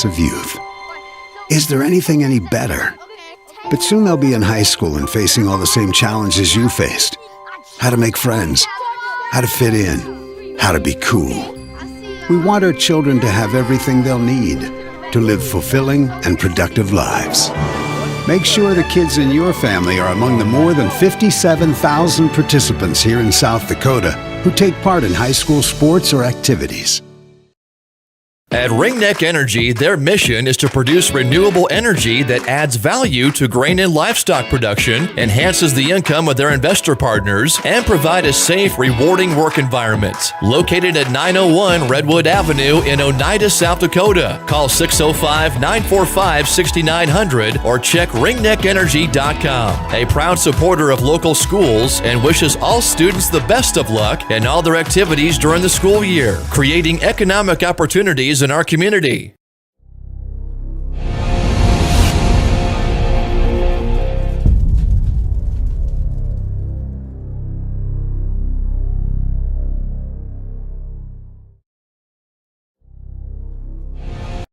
of youth. Is there anything any better? But soon they'll be in high school and facing all the same challenges you faced. How to make friends, how to fit in, how to be cool. We want our children to have everything they'll need to live fulfilling and productive lives. Make sure the kids in your family are among the more than 57,000 participants here in South Dakota who take part in high school sports or activities. At Ringneck Energy, their mission is to produce renewable energy that adds value to grain and livestock production, enhances the income of their investor partners, and provide a safe, rewarding work environment. Located at 901 Redwood Avenue in Oneida, South Dakota. Call 605-945-6900 or check ringneckenergy.com. A proud supporter of local schools and wishes all students the best of luck in all their activities during the school year, creating economic opportunities in our community.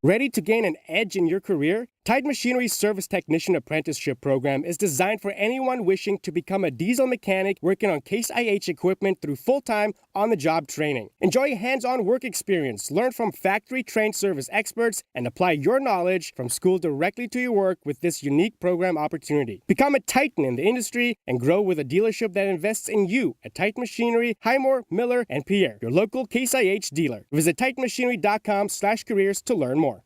Ready to gain an edge in your career? Tide Machinery's Service Technician Apprenticeship Program is designed for anyone wishing to become a diesel mechanic working on Case IH equipment through full-time, on-the-job training. Enjoy hands-on work experience, learn from factory-trained service experts, and apply your knowledge from school directly to your work with this unique program opportunity. Become a titan in the industry and grow with a dealership that invests in you at Tide Machinery, Highmore, Miller, and Pierre, your local Case IH dealer. Visit TitanMachinery.com/careers to learn more.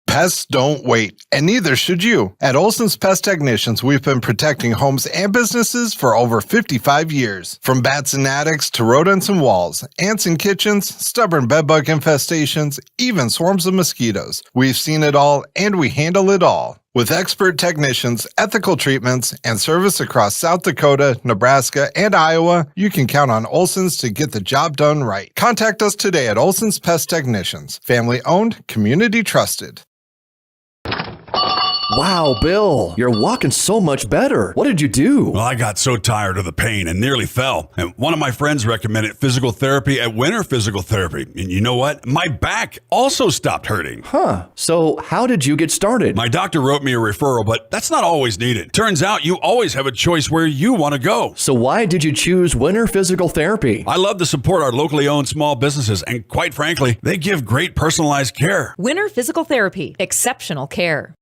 Pests don't wait, and neither should you. At Olson's Pest Technicians, we've been protecting homes and businesses for over 55 years. From bats and attics to rodents and walls, ants in kitchens, stubborn bedbug infestations, even swarms of mosquitoes. We've seen it all, and we handle it all. With expert technicians, ethical treatments, and service across South Dakota, Nebraska, and Iowa, you can count on Olson's to get the job done right. Contact us today at Olson's Pest Technicians. Family owned, community trusted. Wow, Bill, you're walking so much better. What did you do? Well, I got so tired of the pain and nearly fell. And one of my friends recommended physical therapy at Winter Physical Therapy. And you know what? My back also stopped hurting. Huh. So how did you get started? My doctor wrote me a referral, but that's not always needed. Turns out you always have a choice where you want to go. So why did you choose Winter Physical Therapy? I love to support our locally owned small businesses, and quite frankly, they give great personalized care. Winter Physical Therapy. Exceptional care.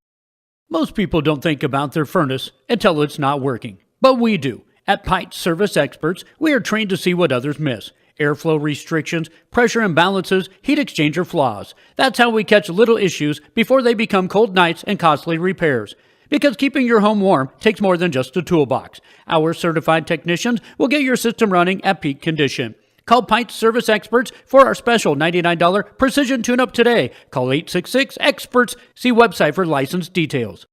Most people don't think about their furnace until it's not working. But we do. At Pipe Service Experts, we are trained to see what others miss. Airflow restrictions, pressure imbalances, heat exchanger flaws. That's how we catch little issues before they become cold nights and costly repairs. Because keeping your home warm takes more than just a toolbox. Our certified technicians will get your system running at peak condition. Call Pint Service Experts for our special $99 precision tune-up today. Call 866-EXPERTS. See website for license details.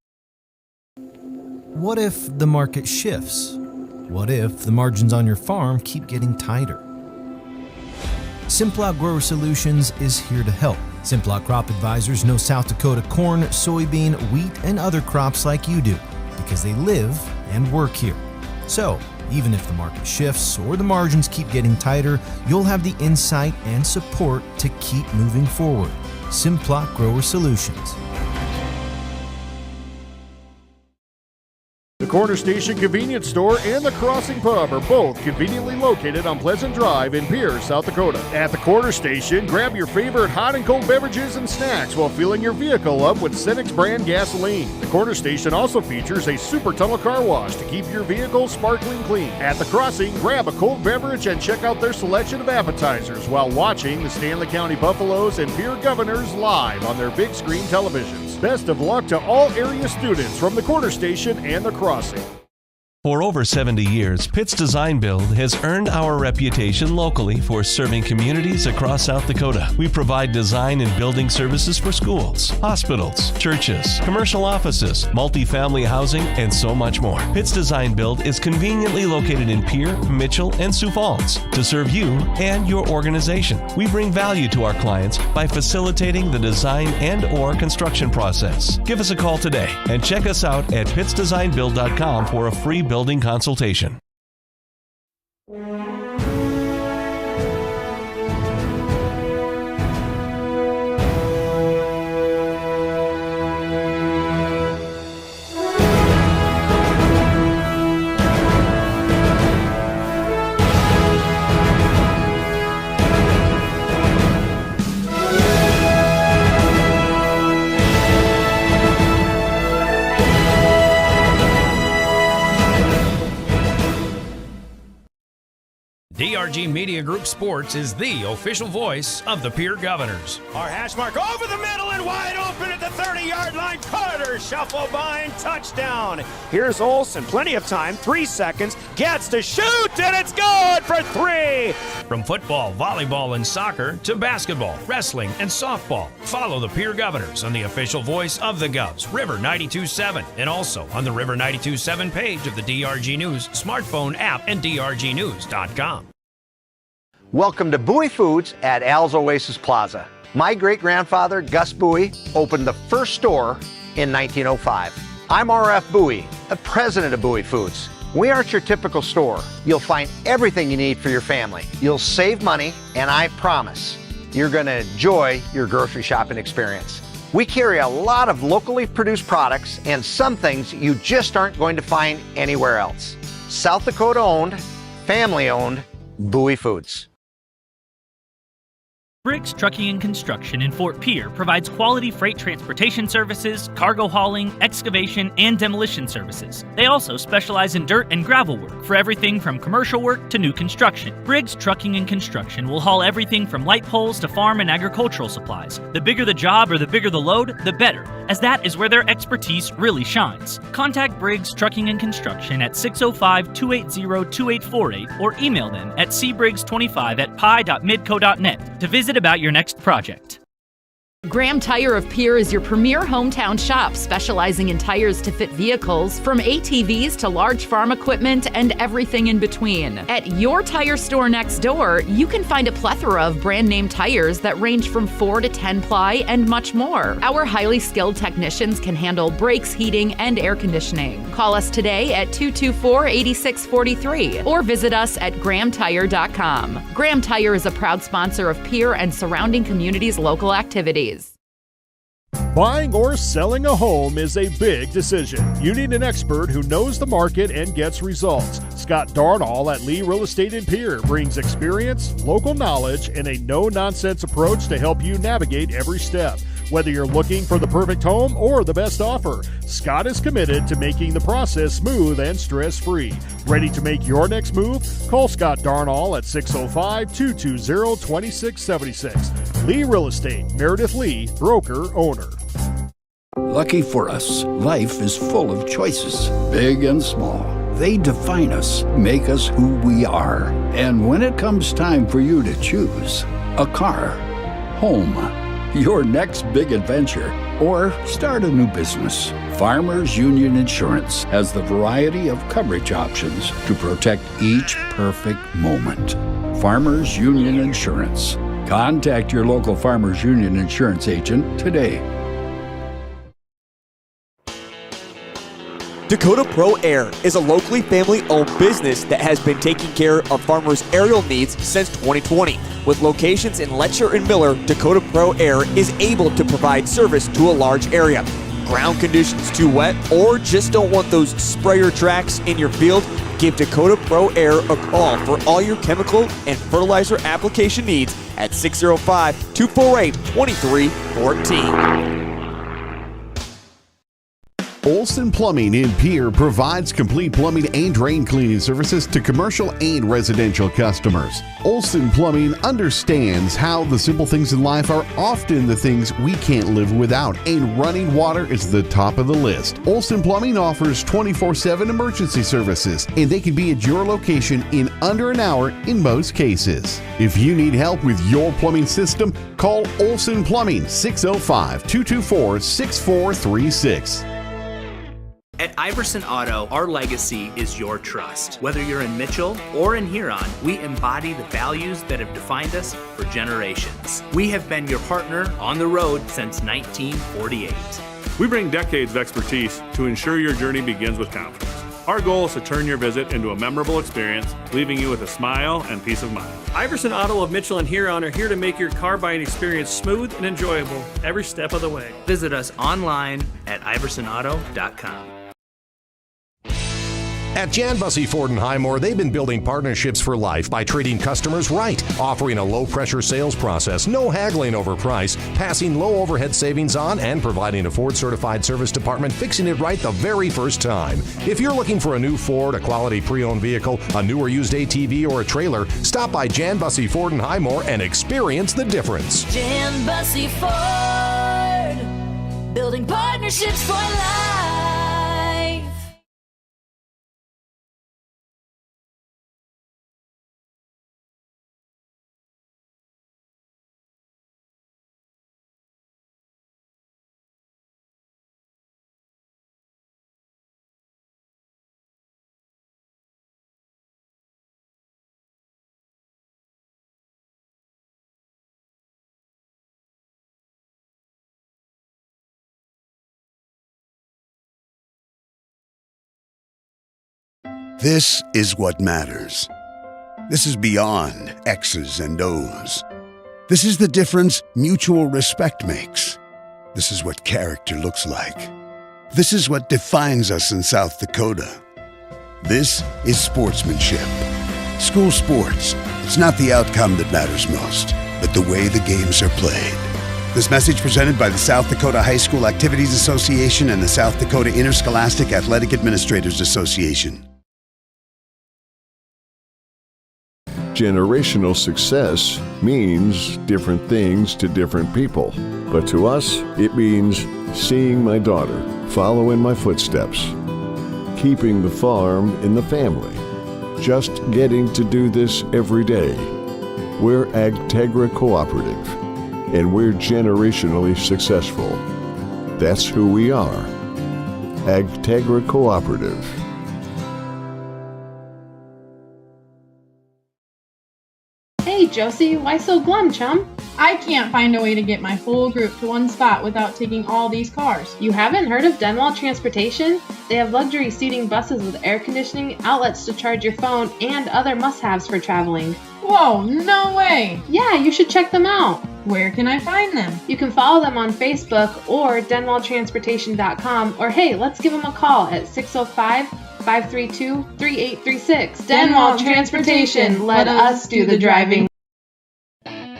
What if the market shifts? What if the margins on your farm keep getting tighter? Simplot Grower Solutions is here to help. Simplot Crop Advisors know South Dakota corn, soybean, wheat, and other crops like you do because they live and work here. So, even if the market shifts or the margins keep getting tighter, you'll have the insight and support to keep moving forward. Simplot Grower Solutions. The Corner Station Convenience Store and the Crossing Pub are both conveniently located on Pleasant Drive in Pierre, South Dakota. At the Corner Station, grab your favorite hot and cold beverages and snacks while filling your vehicle up with Cenex brand gasoline. The Corner Station also features a super tunnel car wash to keep your vehicle sparkling clean. At the Crossing, grab a cold beverage and check out their selection of appetizers while watching the Stanley County Buffaloes and Pierre Governors live on their big screen televisions. Best of luck to all area students from the Corner Station and the Crossing. For over 70 years, Pitt's Design Build has earned our reputation locally for serving communities across South Dakota. We provide design and building services for schools, hospitals, churches, commercial offices, multifamily housing, and so much more. Pitt's Design Build is conveniently located in Pierre, Mitchell, and Sioux Falls to serve you and your organization. We bring value to our clients by facilitating the design and/or construction process. Give us a call today and check us out at pittsdesignbuild.com for a free building consultation. DRG Media Group Sports is the official voice of the Pierre Governors. Our hash mark over the middle and wide open at the 30-yard line. Carter shuffle by and touchdown. Here's Olsen, plenty of time, 3 seconds, gets to shoot, and it's good for 3. From football, volleyball, and soccer to basketball, wrestling, and softball, follow the Pierre Governors on the official voice of the Govs, River 92.7, and also on the River 92.7 page of the DRG News smartphone app and drgnews.com. Welcome to Bowie Foods at Al's Oasis Plaza. My great-grandfather, Gus Bowie, opened the first store in 1905. I'm R.F. Bowie, the president of Bowie Foods. We aren't your typical store. You'll find everything you need for your family. You'll save money, and I promise you're going to enjoy your grocery shopping experience. We carry a lot of locally produced products and some things you just aren't going to find anywhere else. South Dakota owned, family owned, Bowie Foods. Briggs Trucking and Construction in Fort Pierre provides quality freight transportation services, cargo hauling, excavation, and demolition services. They also specialize in dirt and gravel work for everything from commercial work to new construction. Briggs Trucking and Construction will haul everything from light poles to farm and agricultural supplies. The bigger the job or the bigger the load, the better, as that is where their expertise really shines. Contact Briggs Trucking and Construction at 605-280-2848 or email them at cbriggs25@pi.midco.net to visit about your next project. Graham Tire of Pierre is your premier hometown shop, specializing in tires to fit vehicles, from ATVs to large farm equipment and everything in between. At your tire store next door, you can find a plethora of brand name tires that range from 4 to 10 ply and much more. Our highly skilled technicians can handle brakes, heating, and air conditioning. Call us today at 224-8643 or visit us at grahamtire.com. Graham Tire is a proud sponsor of Pierre and surrounding communities' local activities. Buying or selling a home is a big decision. You need an expert who knows the market and gets results. Scott Darnall at Lee Real Estate in Pierre brings experience, local knowledge, and a no-nonsense approach to help you navigate every step. Whether you're looking for the perfect home or the best offer, Scott is committed to making the process smooth and stress-free. Ready to make your next move? Call Scott Darnall at 605-220-2676. Lee Real Estate, Meredith Lee, broker, owner. Lucky for us, life is full of choices, big and small. They define us, make us who we are. And when it comes time for you to choose, a car, home, your next big adventure, or start a new business, Farmers Union Insurance has the variety of coverage options to protect each perfect moment. Farmers Union Insurance. Contact your local Farmers Union Insurance agent today. Dakota Pro Air is a locally family-owned business that has been taking care of farmers' aerial needs since 2020. With locations in Letcher and Miller, Dakota Pro Air is able to provide service to a large area. Ground conditions too wet, or just don't want those sprayer tracks in your field? Give Dakota Pro Air a call for all your chemical and fertilizer application needs at 605-248-2314. Olson Plumbing in Pierre provides complete plumbing and drain cleaning services to commercial and residential customers. Olson Plumbing understands how the simple things in life are often the things we can't live without, and running water is the top of the list. Olson Plumbing offers 24/7 emergency services, and they can be at your location in under an hour in most cases. If you need help with your plumbing system, call Olson Plumbing 605-224-6436. At Iverson Auto, our legacy is your trust. Whether you're in Mitchell or in Huron, we embody the values that have defined us for generations. We have been your partner on the road since 1948. We bring decades of expertise to ensure your journey begins with confidence. Our goal is to turn your visit into a memorable experience, leaving you with a smile and peace of mind. Iverson Auto of Mitchell and Huron are here to make your car buying experience smooth and enjoyable every step of the way. Visit us online at iversonauto.com. At Jan Bussey Ford and Highmore, they've been building partnerships for life by treating customers right, offering a low-pressure sales process, no haggling over price, passing low overhead savings on, and providing a Ford-certified service department fixing it right the very first time. If you're looking for a new Ford, a quality pre-owned vehicle, a new or used ATV, or a trailer, stop by Jan Bussey Ford and Highmore and experience the difference. Jan Bussey Ford, building partnerships for life. This is what matters. This is beyond X's and O's. This is the difference mutual respect makes. This is what character looks like. This is what defines us in South Dakota. This is sportsmanship. School sports. It's not the outcome that matters most, but the way the games are played. This message presented by the South Dakota High School Activities Association and the South Dakota Interscholastic Athletic Administrators Association. Generational success means different things to different people. But to us, it means seeing my daughter follow in my footsteps, keeping the farm in the family, just getting to do this every day. We're Agtegra Cooperative, and we're generationally successful. That's who we are. Agtegra Cooperative. Hey Josie, why so glum, chum? I can't find a way to get my whole group to one spot without taking all these cars. You haven't heard of Denwall Transportation? They have luxury seating buses with air conditioning, outlets to charge your phone, and other must-haves for traveling. Whoa, no way! Yeah, you should check them out. Where can I find them? You can follow them on Facebook or denwalltransportation.com, or hey, let's give them a call at 605-532-3836. Denwall Transportation, let us do the driving.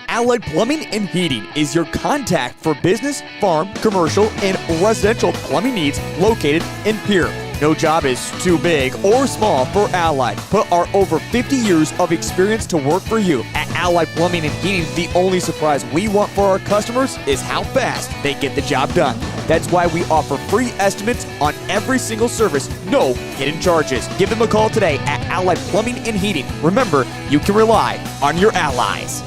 Allied Plumbing and Heating is your contact for business, farm, commercial, and residential plumbing needs located in Pierre. No job is too big or small for Allied. Put our over 50 years of experience to work for you. At Allied Plumbing and Heating, the only surprise we want for our customers is how fast they get the job done. That's why we offer free estimates on every single service, no hidden charges. Give them a call today at Allied Plumbing and Heating. Remember, you can rely on your allies.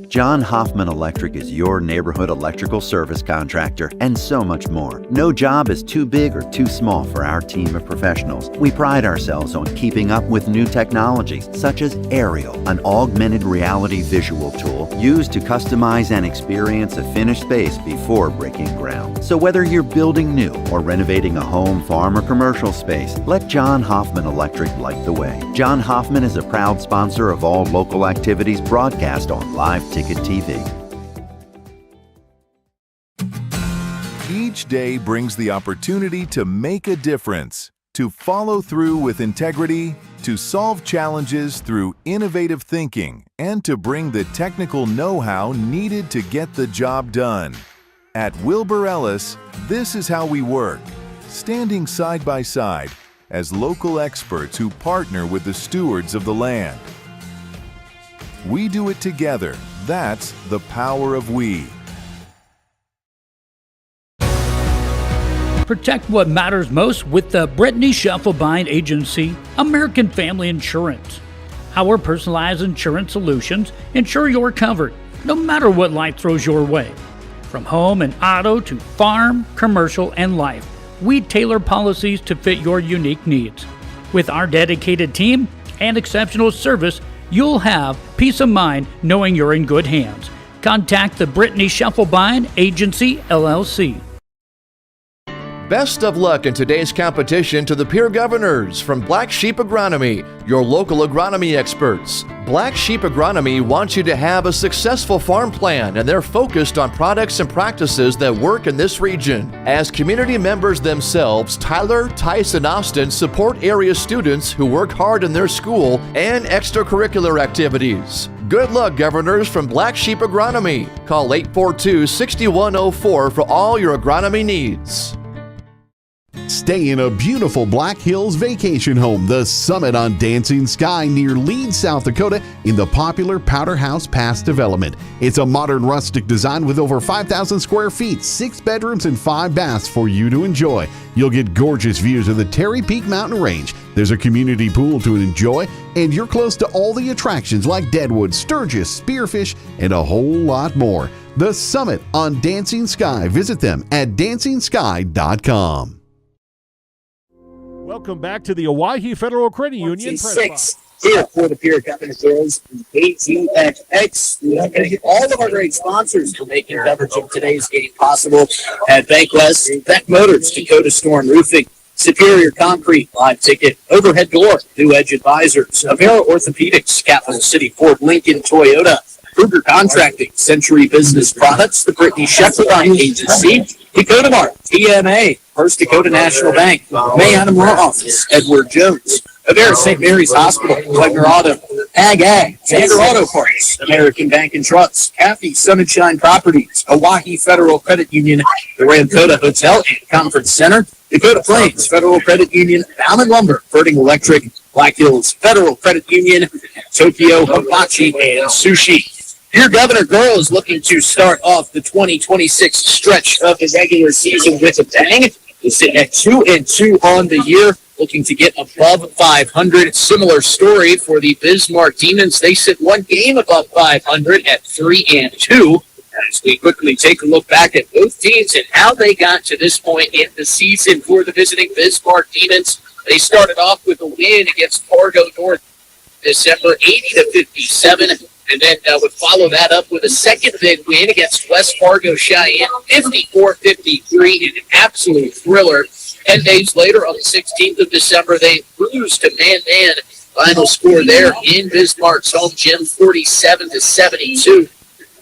John Hoffman Electric is your neighborhood electrical service contractor, and so much more. No job is too big or too small for our team of professionals. We pride ourselves on keeping up with new technologies, such as Aerial, an augmented reality visual tool used to customize and experience a finished space before breaking ground. So whether you're building new or renovating a home, farm, or commercial space, let John Hoffman Electric light the way. John Hoffman is a proud sponsor of all local activities broadcast on Live Ticket TV. Each day brings the opportunity to make a difference, to follow through with integrity, to solve challenges through innovative thinking, and to bring the technical know-how needed to get the job done. At Wilbur Ellis, this is how we work, standing side by side as local experts who partner with the stewards of the land. We do it together. That's the power of we. Protect what matters most with the Brittany Scheffelbein Agency, American Family Insurance. Our personalized insurance solutions ensure you're covered, no matter what life throws your way. From home and auto to farm, commercial, and life, we tailor policies to fit your unique needs. With our dedicated team and exceptional service, you'll have peace of mind knowing you're in good hands. Contact the Brittany Scheffelbein Agency, LLC. Best of luck in today's competition to the Pierre Governors from Black Sheep Agronomy, your local agronomy experts. Black Sheep Agronomy wants you to have a successful farm plan, and they're focused on products and practices that work in this region. As community members themselves, Tyler, Tice, and Austin support area students who work hard in their school and extracurricular activities. Good luck, Governors from Black Sheep Agronomy. Call 842-6104 for all your agronomy needs. Stay in a beautiful Black Hills vacation home, the Summit on Dancing Sky near Leeds, South Dakota, in the popular Powder House Pass development. It's a modern rustic design with over 5,000 square feet, 6 bedrooms, and 5 baths for you to enjoy. You'll get gorgeous views of the Terry Peak Mountain Range. There's a community pool to enjoy, and you're close to all the attractions like Deadwood, Sturgis, Spearfish, and a whole lot more. The Summit on Dancing Sky. Visit them at DancingSky.com. Welcome back to the Owyhee Federal Credit Union press box. Here for the Pierre Governors girls, ATXX. We want to get all of our great sponsors for making coverage of today's game possible at Bankwest, Beck Motors, Dakota Storm Roofing, Superior Concrete, Live Ticket, Overhead Door, New Edge Advisors, Avera Orthopedics, Capital City Ford Lincoln Toyota, Kruger Contracting, Century Business Products, the Brittany Sheffield Agency, Dakota Mart, TMA, First Dakota National Bank, Mayhem Law Office, Edward Jones, Avera St. Mary's Hospital, Wagner Auto, Ag, Sander Auto Parts, American Bank and Trust, Kathy Sunshine Properties, Owyhee Federal Credit Union, the Ramkota Hotel and Conference Center, Dakota Plains Federal Credit Union, Bauman Lumber, Birding Electric, Black Hills Federal Credit Union, Tokyo Hibachi and Sushi. Your Governor girls looking to start off the 2026 stretch of the regular season with a bang. They're sitting at 2-2 on the year, looking to get above 500. Similar story for the Bismarck Demons. They sit one game above 500 at 3-2. As we quickly take a look back at both teams and how they got to this point in the season for the visiting Bismarck Demons. They started off with a win against Fargo North December 80-57. And then would follow that up with a second big win against West Fargo Cheyenne, 54-53, an absolute thriller. 10 days later, on the 16th of December, they cruised to man-man. Final score there in Bismarck's home gym, 47-72.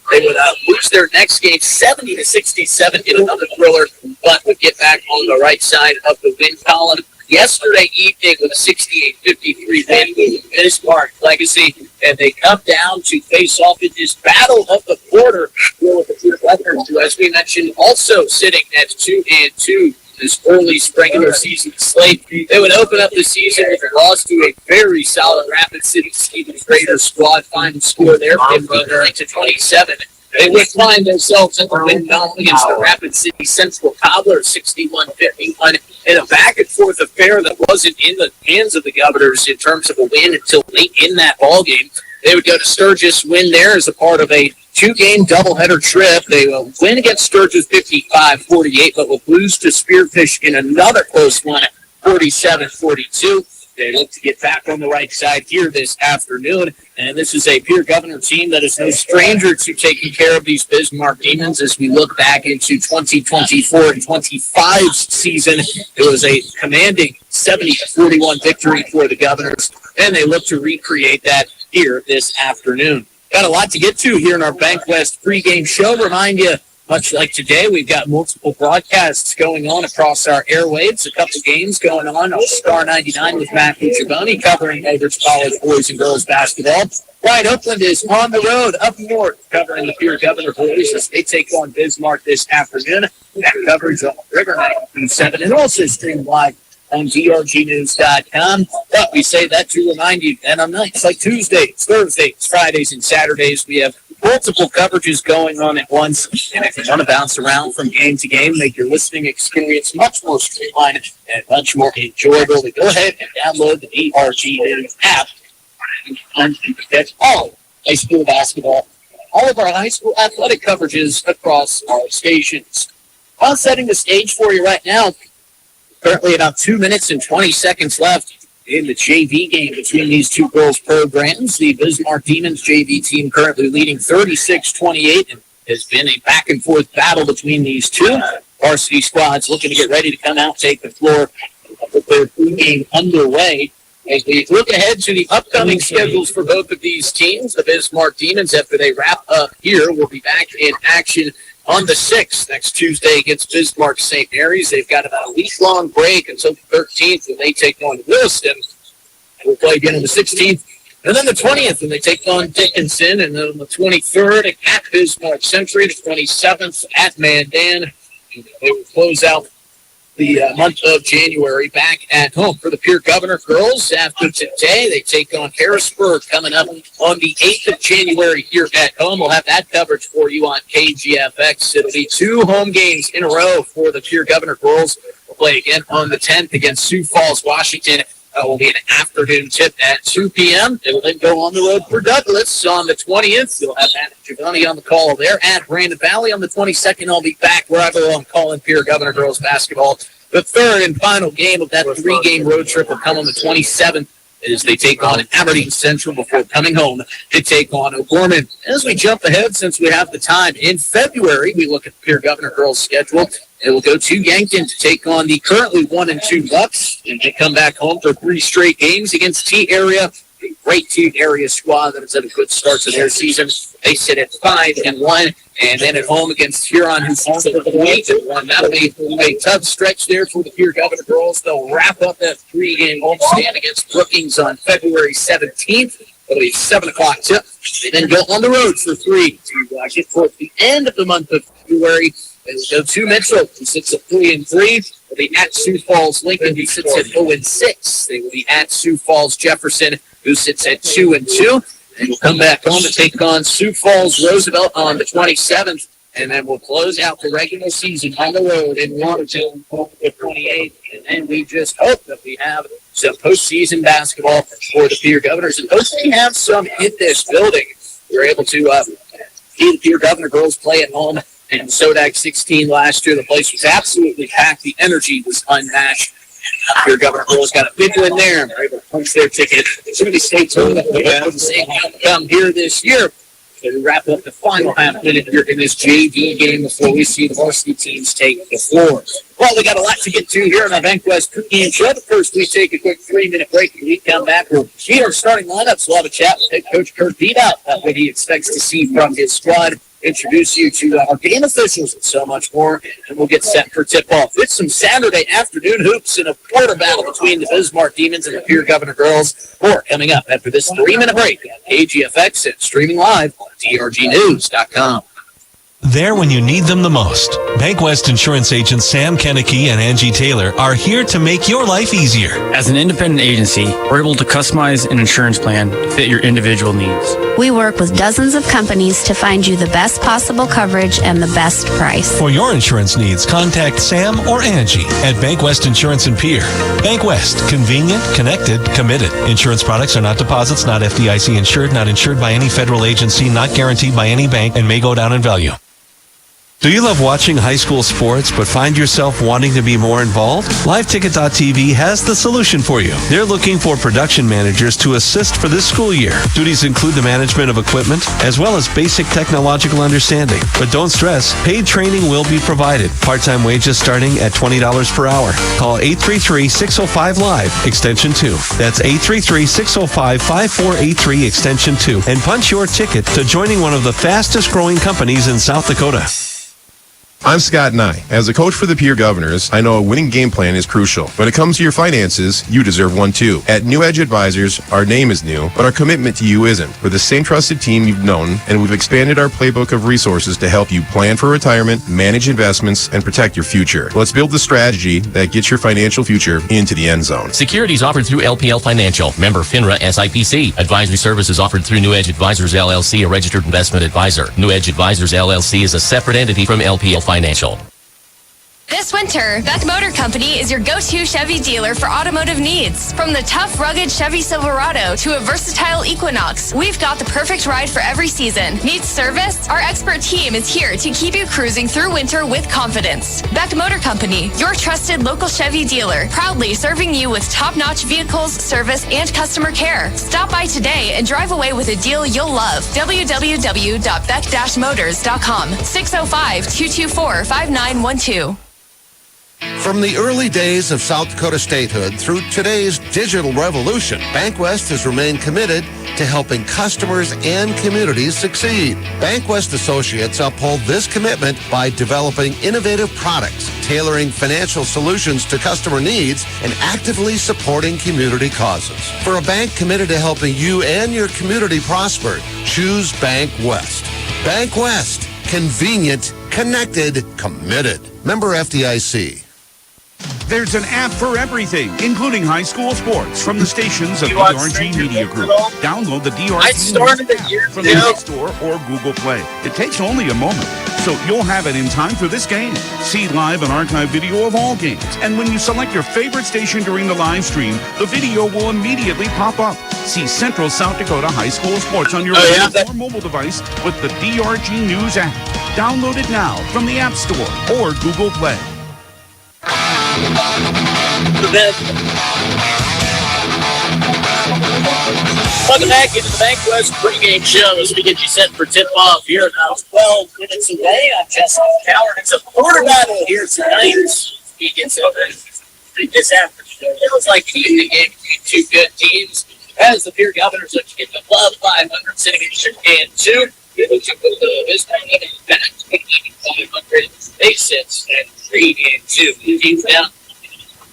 They would lose their next game, 70-67, in another thriller, but would get back on the right side of the win column yesterday evening with a 68-53 win with Bismarck Legacy, and they come down to face off in this battle of the quarter with the Pierre Governors, who, as we mentioned, also sitting at 2-2 this early regular season slate. They would open up the season with a loss to a very solid Rapid City Stevens Raider squad. Final score there, 59-27. They would find themselves in the win battle against the Rapid City Central Cobbler, 61-51, in a back-and-forth affair that wasn't in the hands of the Governors in terms of a win until late in that ballgame. They would go to Sturgis, win there as a part of a 2-game doubleheader trip. They will win against Sturgis 55-48, but will lose to Spearfish in another close one, 47-42. They look to get back on the right side here this afternoon. And this is a Pierre Governor team that is no stranger to taking care of these Bismarck Demons as we look back into 2024 and 25's season. It was a commanding 70-41 victory for the Governors, and they look to recreate that here this afternoon. Got a lot to get to here in our Bankwest pregame show. Remind you, much like today, we've got multiple broadcasts going on across our airwaves. A couple games going on Star 99 with Matthew Giovanni covering Edwards College boys and girls basketball. Wyatt Oakland is on the road up north covering the Pierre Governor boys as they take on Bismarck this afternoon. That coverage on River 97 and also streamed live on drgnews.com. But we say that to remind you, and on nights like Tuesdays, Thursdays, Fridays, and Saturdays, we have multiple coverages going on at once. And if you want to bounce around from game to game, make your listening experience much more streamlined and much more enjoyable, then go ahead and download the DRG News app. That's all high school basketball, all of our high school athletic coverages across our stations. While setting the stage for you right now, currently about 2 minutes and 20 seconds left in the JV game between these two girls' programs. The Bismarck Demons JV team currently leading 36-28 and has been a back-and-forth battle between these two. varsity squads looking to get ready to come out, take the floor with their game underway. As we look ahead to the upcoming schedules for both of these teams, the Bismarck Demons, after they wrap up here, will be back in action on the 6th, next Tuesday against Bismarck St. Mary's. They've got about a week-long break until the 13th when they take on Williston. We'll play again on the 16th. And then the 20th when they take on Dickinson. And then on the 23rd at Bismarck Century, the 27th at Mandan. They will close out the month of January back at home for the Pierre Governor girls. After today, they take on Harrisburg coming up on the 8th of January here at home. We'll have that coverage for you on KGFX. It'll be 2 home games in a row for the Pierre Governor girls. We'll play again on the 10th against Sioux Falls, Washington. Will be an afternoon tip at 2 p.m. They will then go on the road for Douglas on the 20th. You'll have Matt Giovanni on the call there at Brandon Valley. On the 22nd, I'll be back where I belong calling Pierre Governor girls basketball. The third and final game of that 3-game road trip will come on the 27th as they take on Aberdeen Central before coming home to take on O'Gorman. As we jump ahead, since we have the time, in February, we look at the Pierre Governor girls' schedule. It will go to Yankton to take on the currently 1-2 Bucks, and they come back home for 3 straight games against T-Area, a great T-Area squad that has had a good start to their season. They sit at 5-1, and then at home against Huron, who's also 8-1. That'll be a tough stretch there for the Pierre Governor girls. They'll wrap up that 3-game homestand against Brookings on February 17th. It'll be 7 o'clock tip. They then go on the road for 3 to get towards the end of the month of February. They will go to Mitchell, who sits at 3-3. They'll be at Sioux Falls Lincoln, who sits at 0-6. They will be at Sioux Falls Jefferson, who sits at 2-2. They will come back home to take on Sioux Falls Roosevelt on the 27th. And then we'll close out the regular season on the road in Watertown on the 28th. And then we just hope that we have some postseason basketball for the Pierre Governors. And hopefully have some in this building. We're able to see the Pierre Governor girls play at home. And Sodak 16 last year, the place was absolutely packed. The energy was unmatched. Pierre Governor girls got a big win there, and they're able to punch their ticket to the state tournament. We have the same outcome here this year. So we wrap up the final half minute here in this JV game before we see the varsity teams take the floor. Well, we got a lot to get to here on the Bank West Cookie Show. But first, we take a quick 3-minute break. When we come back, we'll meet our starting lineups. We'll have a chat with head coach Kurt Beat about what he expects to see from his squad. Introduce you to our game officials and so much more, and we'll get set for tip-off. It's some Saturday afternoon hoops and a quarter battle between the Bismarck Demons and the Pierre Governor girls. More coming up after this 3-minute break at KGFX and streaming live on trgnews.com. There when you need them the most. Bank West Insurance agents Sam Kennecke and Angie Taylor are here to make your life easier. As an independent agency, we're able to customize an insurance plan to fit your individual needs. We work with dozens of companies to find you the best possible coverage and the best price. For your insurance needs, contact Sam or Angie at Bank West Insurance and Pierre. Bank West, convenient, connected, committed. Insurance products are not deposits, not FDIC insured, not insured by any federal agency, not guaranteed by any bank, and may go down in value. Do you love watching high school sports but find yourself wanting to be more involved? LiveTicket.tv has the solution for you. They're looking for production managers to assist for this school year. Duties include the management of equipment as well as basic technological understanding. But don't stress, paid training will be provided. Part-time wages starting at $20 per hour. Call 833-605-LIVE, extension 2. That's 833-605-5483, extension 2. And punch your ticket to joining one of the fastest growing companies in South Dakota. I'm Scott Nye. As a coach for the Pierre Governors, I know a winning game plan is crucial. When it comes to your finances, you deserve one too. At New Edge Advisors, our name is new, but our commitment to you isn't. We're the same trusted team you've known, and we've expanded our playbook of resources to help you plan for retirement, manage investments, and protect your future. Let's build the strategy that gets your financial future into the end zone. Securities offered through LPL Financial, member FINRA SIPC. Advisory services offered through New Edge Advisors LLC, a registered investment advisor. New Edge Advisors LLC is a separate entity from LPL Financial. This winter, Beck Motor Company is your go-to Chevy dealer for automotive needs. From the tough, rugged Chevy Silverado to a versatile Equinox, we've got the perfect ride for every season. Needs service? Our expert team is here to keep you cruising through winter with confidence. Beck Motor Company, your trusted local Chevy dealer, proudly serving you with top-notch vehicles, service, and customer care. Stop by today and drive away with a deal you'll love. www.beck-motors.com 605-224-5912. From the early days of South Dakota statehood through today's digital revolution, BankWest has remained committed to helping customers and communities succeed. BankWest Associates uphold this commitment by developing innovative products, tailoring financial solutions to customer needs, and actively supporting community causes. For a bank committed to helping you and your community prosper, choose BankWest. BankWest. Convenient, connected, committed. Member FDIC. There's an app for everything, including high school sports from the stations of DRG Media Group. Download the DRG app from the App Store or Google Play. It takes only a moment, so you'll have it in time for this game. See live and archive video of all games. And when you select your favorite station during the live stream, the video will immediately pop up. See Central South Dakota High School Sports on your or mobile device with the DRG News app. Download it now from the App Store or Google Play. Welcome back into the BankWest pregame show as we get you set for tip-off here at 12 minutes away. I'm Jesse Coward. It's a quarter battle here tonight. He gets over this afternoon. It was like an evening game between two good teams. As the Pierre Governors look to get the club 500 sitting in 2. They look to put this time back to 500. They sit at 3-2. The team's down.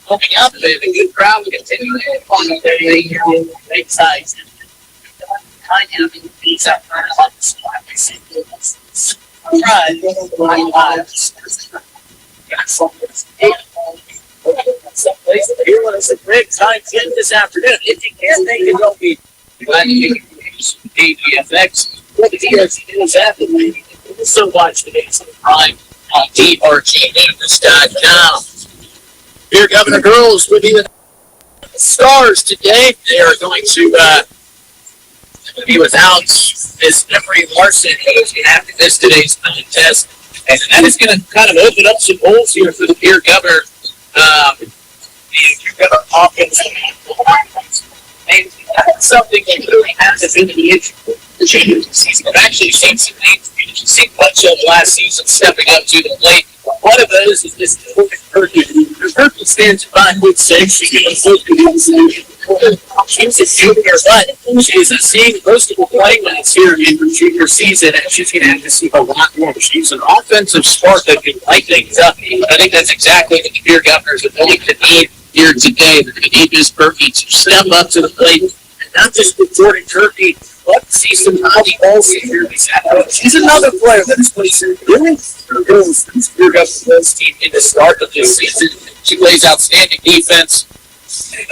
Coming up, a good crowd will continue to fun of their big size. Someplace here when it's a great time this afternoon. If you can't make it, don't be glad you can use ABFX. What the DRG News app is, so watch the games of the prime on DRGnews.com. Here, Governor Girls will be the stars today. They are going to be without Miss Emery Larson, who is going to have to miss today's contest. And that is going to kind of open up some holes here for the Pierre Governor. The Pierre Governor offense. And that's something that really hasn't been the issue. I've actually seen some names you've seen much of last season stepping up to the plate. One of those is this Turkey. Turkey stands at 5'6". She's a junior, but she's seeing most of the playing minutes here in her junior season, and she's going to have to see a lot more. She's an offensive spark that can light things up. I think that's exactly what the Pierre Governors are going to need here today. They're going to need Miss Berkey to step up to the plate, and not just with Jordan Turkey. Let's see some Holly Olsen here this afternoon. She's another player that's played really goes Pierre Governors team in the start of this season. She plays outstanding defense,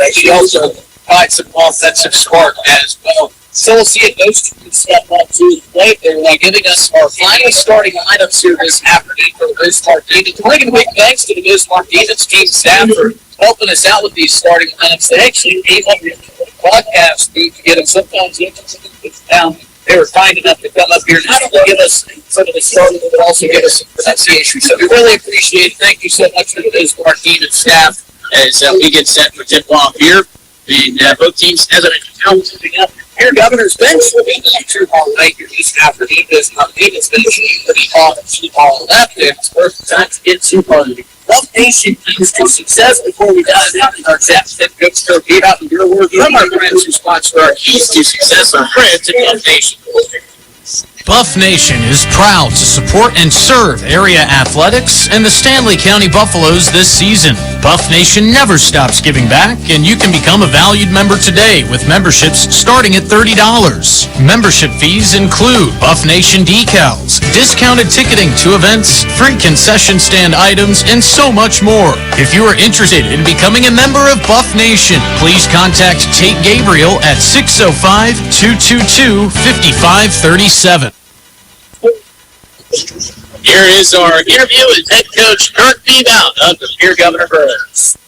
and she also provides some offensive spark as well. So we'll see if those two can step up to the plate. They're giving us our final starting lineups here this afternoon for the Biz Martinez. We're going to make thanks to the Biz Martinez team staff for helping us out with these starting lineups. They actually came up with the podcast to get them sometimes down. They were kind enough to come up here and not only give us some of the starting, but also give us some pronunciation. So we really appreciate it. Thank you so much to the Biz Martinez staff as we get set for tip-off here. And both teams, as I mentioned, up. Pierre Governor's bench will be featured all night here this afternoon. Biz Martinez bench will be on left. It's first time to get to Love Nation keys to success. Before we dive into our chat, good start. Get out your word from our friends who sponsor our keys to success. Our friends at Love Nation. Buff Nation is proud to support and serve area athletics and the Stanley County Buffaloes this season. Buff Nation never stops giving back, and you can become a valued member today with memberships starting at $30. Membership fees include Buff Nation decals, discounted ticketing to events, free concession stand items, and so much more. If you are interested in becoming a member of Buff Nation, please contact Tate Gabriel at 605-222-5537. Here is our interview with head coach Kirk Beebout of the Pierre Governor Birds.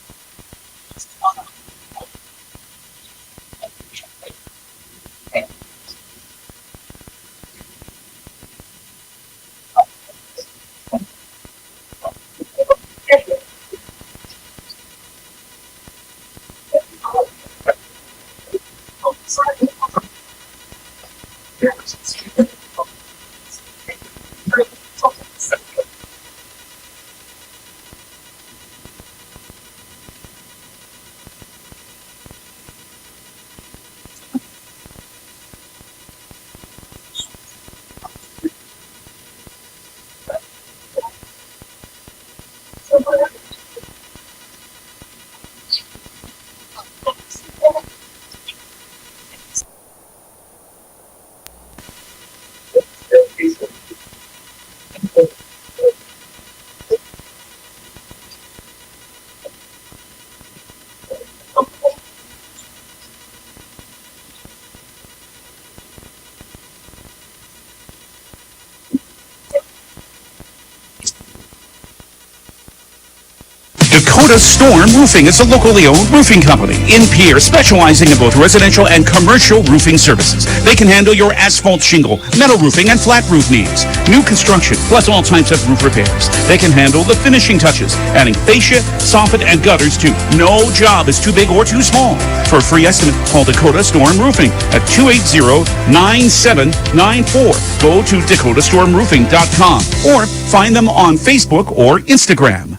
Dakota Storm Roofing is a locally owned roofing company in Pierre, specializing in both residential and commercial roofing services. They can handle your asphalt shingle, metal roofing, and flat roof needs. New construction, plus all types of roof repairs. They can handle the finishing touches, adding fascia, soffit, and gutters too. No job is too big or too small. For a free estimate, call Dakota Storm Roofing at 280-9794. Go to dakotastormroofing.com or find them on Facebook or Instagram.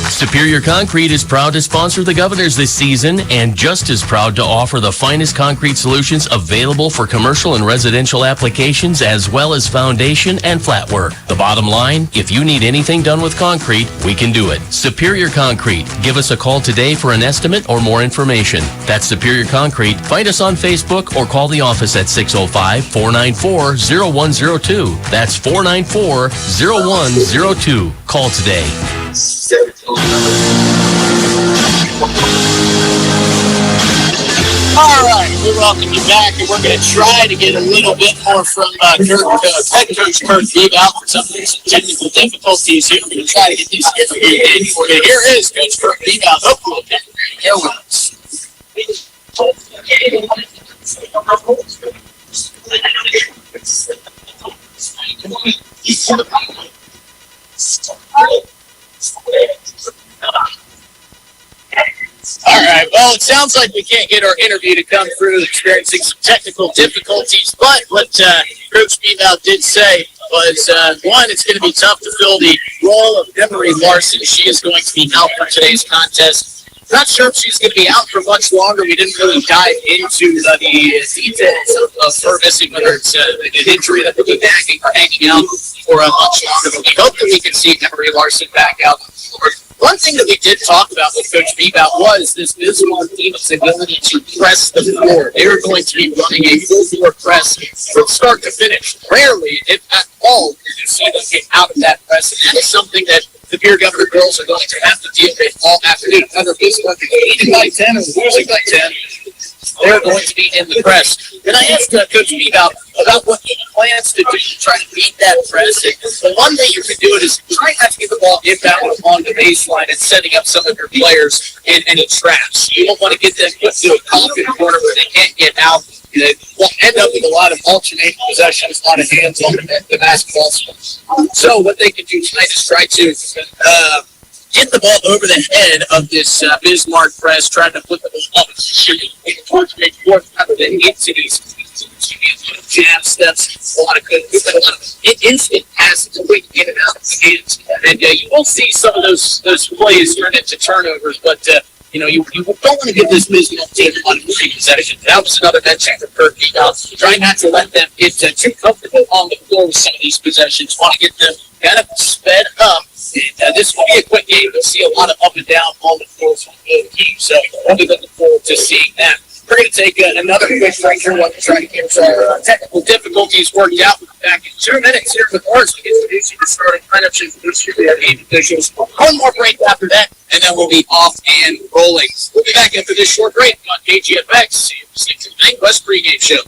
Superior Concrete is proud to sponsor the Governors this season and just as proud to offer the finest concrete solutions available for commercial and residential applications as well as foundation and flat work. The bottom line, if you need anything done with concrete, we can do it. Superior Concrete. Give us a call today for an estimate or more information. That's Superior Concrete. Find us on Facebook or call the office at 605-494-0102. That's 494-0102. Call today. All right, we welcome you back, and we're going to try to get a little bit more from head coach Kirk Beebout for some technical difficulties here. We're going to try to get these in. Here is Coach Kirk Beebout. Hopefully, here with us. All right, well, it sounds like we can't get our interview to come through, experiencing some technical difficulties, but what Coach Beebout did say was, one, it's going to be tough to fill the role of Emery Larson. She is going to be out for today's contest. Not sure if she's going to be out for much longer. We didn't really dive into the details of her missing, whether it's an injury that will be nagging or hanging out for much longer. But we hope that we can see Emery Larson back out on the floor. One thing that we did talk about with Coach Beebout was this Bismarck team's ability to press the floor. They are going to be running a full floor press from start to finish. Rarely, if at all, do you see them get out of that press. And that is something that the Pierre Governor girls are going to have to deal with all afternoon. Whether Bismarck is leading by 10 or losing by 10, they're going to be in the press. And I asked Coach Beebout about what he plans to do to try to beat that press. And the one way you can do it is try not to get the ball inbound on the baseline and setting up some of your players in any traps. You don't want to get them into a coffin corner where they can't get out. We'll end up with a lot of alternating possessions, a lot of hands on the basketball. So what they can do tonight is try to get the ball over the head of this Bismarck press, trying to put the ball up towards midcourt, rather than into these jab steps, a lot of good movement, a lot of instant passes to quick in and out of the hands. And you will see some of those plays turn into turnovers, but you don't want to give this Bismarck team a lot of free possessions. That was another mention for Kirk Beebout. Try not to let them get too comfortable on the floor with some of these possessions. Want to get them kind of sped up. And this will be a quick game. We'll see a lot of up and down on the floor from both teams. So we'll be looking forward to seeing that. We're going to take another quick break here while we try to get our technical difficulties worked out. We'll be back in 2 minutes here with ours. We introduce you to starting lineups and introduce you to our game officials. One more break after that, and then we'll be off and rolling. We'll be back after this short break on KGFX. See you in the Bank West pregame show.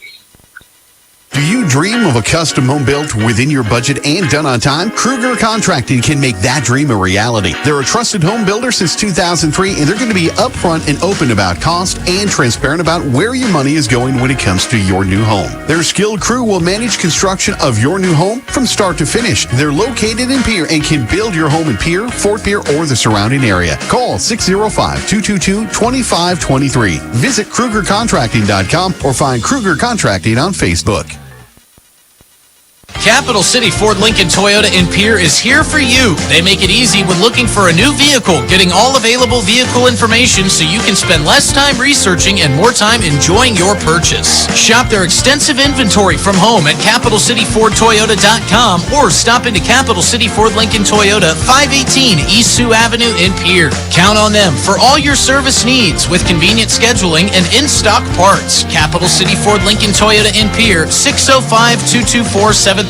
Do you dream of a custom home built within your budget and done on time? Kruger Contracting can make that dream a reality. They're a trusted home builder since 2003, and they're going to be upfront and open about cost and transparent about where your money is going when it comes to your new home. Their skilled crew will manage construction of your new home from start to finish. They're located in Pierre and can build your home in Pierre, Fort Pierre, or the surrounding area. Call 605-222-2523. Visit KrugerContracting.com or find Kruger Contracting on Facebook. Capital City Ford Lincoln Toyota in Pierre is here for you. They make it easy when looking for a new vehicle, getting all available vehicle information so you can spend less time researching and more time enjoying your purchase. Shop their extensive inventory from home at CapitalCityFordToyota.com or stop into Capital City Ford Lincoln Toyota, 518 East Sioux Avenue in Pierre. Count on them for all your service needs with convenient scheduling and in-stock parts. Capital City Ford Lincoln Toyota in Pierre, 605-224-7378.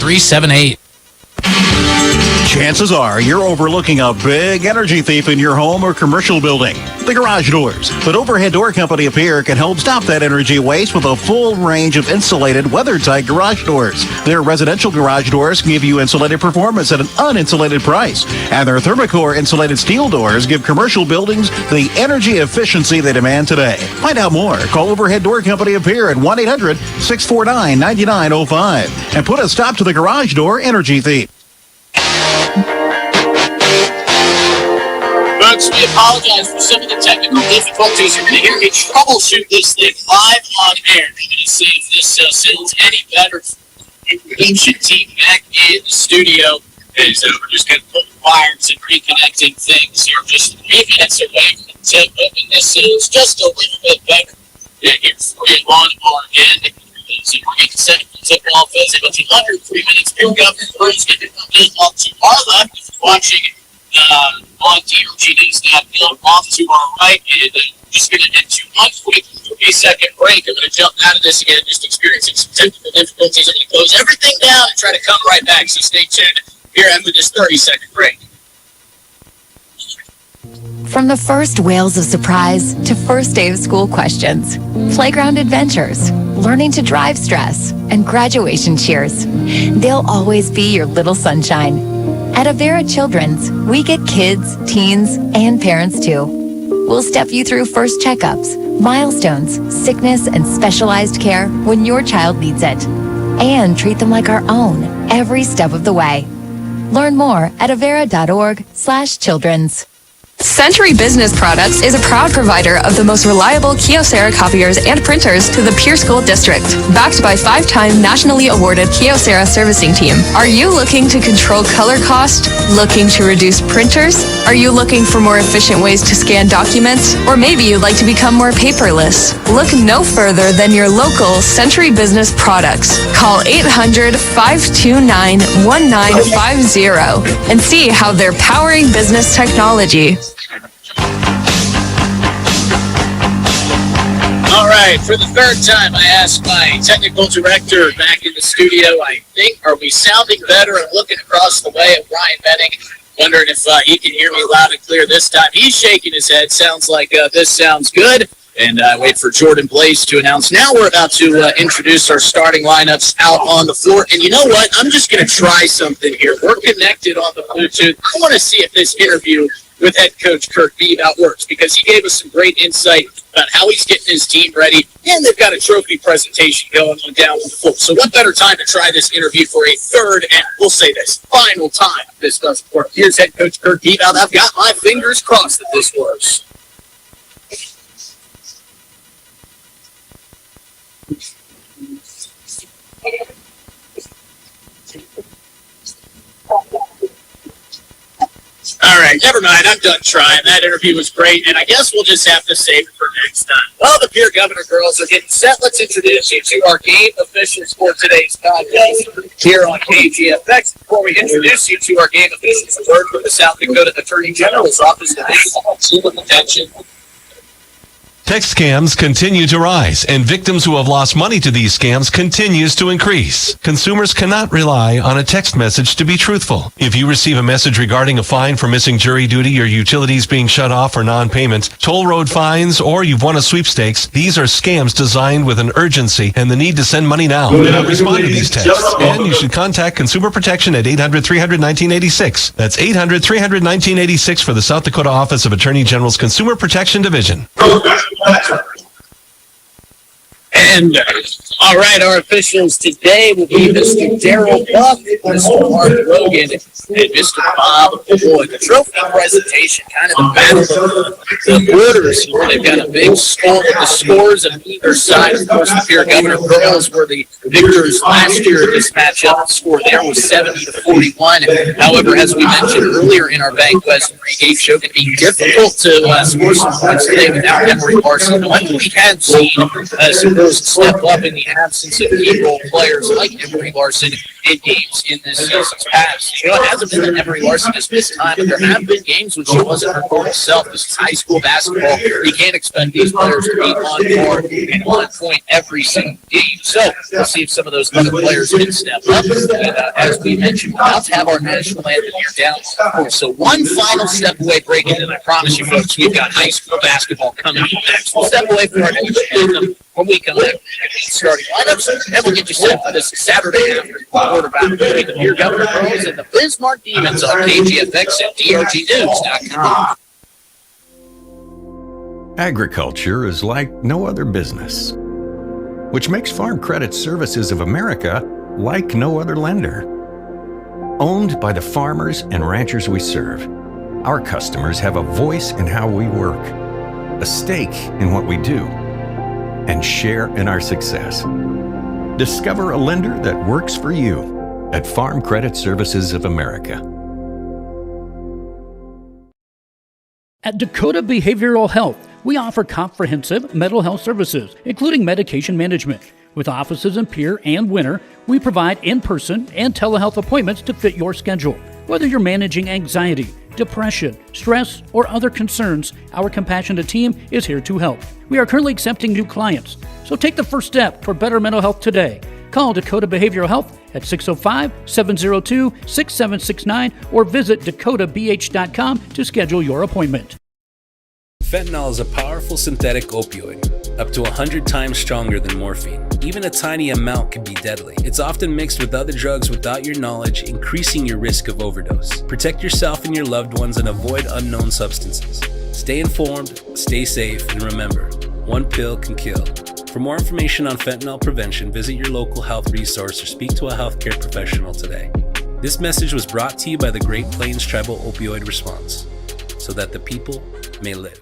Chances are you're overlooking a big energy thief in your home or commercial building. The garage doors. But Overhead Door Company of Pierre can help stop that energy waste with a full range of insulated, weather-tight garage doors. Their residential garage doors give you insulated performance at an uninsulated price. And their Thermocore insulated steel doors give commercial buildings the energy efficiency they demand today. Find out more. Call Overhead Door Company of Pierre at 1-800-649-9905 and put a stop to the garage door energy thief. Folks, we apologize for some of the technical difficulties. You're going to hear me troubleshoot this thing live on air. I'm going to see if this sounds any better. Ancient team back in the studio. And so we're just going to put wires and reconnecting things. You're just 3 minutes away from the tip, hoping this sounds just a little bit better. Here for you on our end. So we're getting set for tip off as about 103 minutes. Pierre Governor Cruz going to come in up to our left if you're watching on DRG.com off to our right, and just going to head to 1 quick 3-second break. I'm going to jump out of this again, just experiencing some technical difficulties. I'm going to close everything down and try to come right back, so stay tuned here after this 30-second break. From the first wails of surprise to first day of school questions, playground adventures, learning to drive stress, and graduation cheers, they'll always be your little sunshine. At Avera Children's, we get kids, teens, and parents too. We'll step you through first checkups, milestones, sickness, and specialized care when your child needs it, and treat them like our own every step of the way. Learn more at avera.org/children's. Century Business Products is a proud provider of the most reliable Kyocera copiers and printers to the Pierre School District. Backed by 5-time nationally awarded Kyocera servicing team. Are you looking to control color cost? Looking to reduce printers? Are you looking for more efficient ways to scan documents? Or maybe you'd like to become more paperless? Look no further than your local Century Business Products. Call 800-529-1950 and see how they're powering business technology. All right, for the third time, I asked my technical director back in the studio, are we sounding better? I'm looking across the way at Ryan Benning, wondering if he can hear me loud and clear this time. He's shaking his head. Sounds like this sounds good. And I wait for Jordan Blaze to announce. Now we're about to introduce our starting lineups out on the floor. And you know what? I'm just going to try something here. We're connected on the Bluetooth. I want to see if this interview with head coach Kirk Beabout works, because he gave us some great insight about how he's getting his team ready, and they've got a trophy presentation going on down on the floor. So what better time to try this interview for a third and, we'll say this, final time if this doesn't work. Here's head coach Kirk Beabout. I've got my fingers crossed that this works. All right, never mind. I'm done trying. That interview was great, and I guess we'll just have to save it for next time. Well, the Pierre Governor girls are getting set. Let's introduce you to our game officials for today's podcast here on KGFX. Before we introduce you to our game officials, a word from the South Dakota Attorney General's Office of Attention. Text scams continue to rise, and victims who have lost money to these scams continues to increase. Consumers cannot rely on a text message to be truthful. If you receive a message regarding a fine for missing jury duty, your utilities being shut off for non-payment, toll road fines, or you've won a sweepstakes, these are scams designed with an urgency and the need to send money now. Do not respond to these texts, and you should contact Consumer Protection at 800-300-1986. That's 800-300-1986 for the South Dakota Office of Attorney General's Consumer Protection Division. And all right, our officials today will be Mr. Darrell Buck, Mr. Mark Logan, and Mr. Bob Boyd. The trophy presentation, kind of the battle of the borders here. They've got a big score with the scores on either side. Of course, the Pierre Governor girls were the victors last year in this matchup. The score there was 70-41. However, as we mentioned earlier in our Bank West pregame show, it can be difficult to score some points today without Emory Larson. When we have seen some girls step up in the absence of key role players like Emory Larson in games in this season's past. You know, it hasn't been that Emory Larson has missed time, but there have been games when she wasn't her normal self. This is high school basketball. You can't expect these players to be on board and on point every single game. So we'll see if some of those other players can step up. And as we mentioned, we're about to have our national anthem here down. So one final step away break, and I promise you folks, we've got high school basketball coming up next. We'll step away from our national anthem when we come back. Starting lineups, and we'll get you set for this Saturday afternoon quarterback between the Pierre Governor Girls and the Bismarck Demons on KGFX and DRGnews.com. Agriculture is like no other business, which makes Farm Credit Services of America like no other lender. Owned by the farmers and ranchers we serve, our customers have a voice in how we work, a stake in what we do, and share in our success. Discover a lender that works for you at Farm Credit Services of America. At Dakota Behavioral Health, we offer comprehensive mental health services, including medication management. With offices in Pierre and Winter, we provide in-person and telehealth appointments to fit your schedule. Whether you're managing anxiety, depression, stress, or other concerns, our compassionate team is here to help. We are currently accepting new clients, so take the first step for better mental health today. Call Dakota Behavioral Health at 605-702-6769 or visit dakotabh.com to schedule your appointment. Fentanyl is a powerful synthetic opioid, up to 100 times stronger than morphine. Even a tiny amount can be deadly. It's often mixed with other drugs without your knowledge, increasing your risk of overdose. Protect yourself and your loved ones and avoid unknown substances. Stay informed, stay safe, and remember, one pill can kill. For more information on fentanyl prevention, visit your local health resource or speak to a healthcare professional today. This message was brought to you by the Great Plains Tribal Opioid Response, so that the people may live.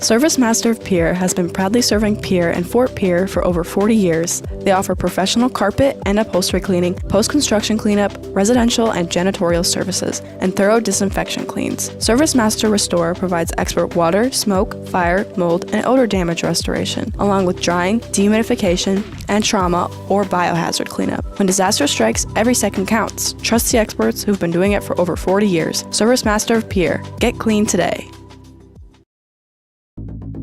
Service Master of Pierre has been proudly serving Pierre and Fort Pierre for over 40 years. They offer professional carpet and upholstery cleaning, post-construction cleanup, residential and janitorial services, and thorough disinfection cleans. Service Master Restore provides expert water, smoke, fire, mold, and odor damage restoration, along with drying, dehumidification, and trauma or biohazard cleanup. When disaster strikes, every second counts. Trust the experts who've been doing it for over 40 years. Service Master of Pierre. Get clean today.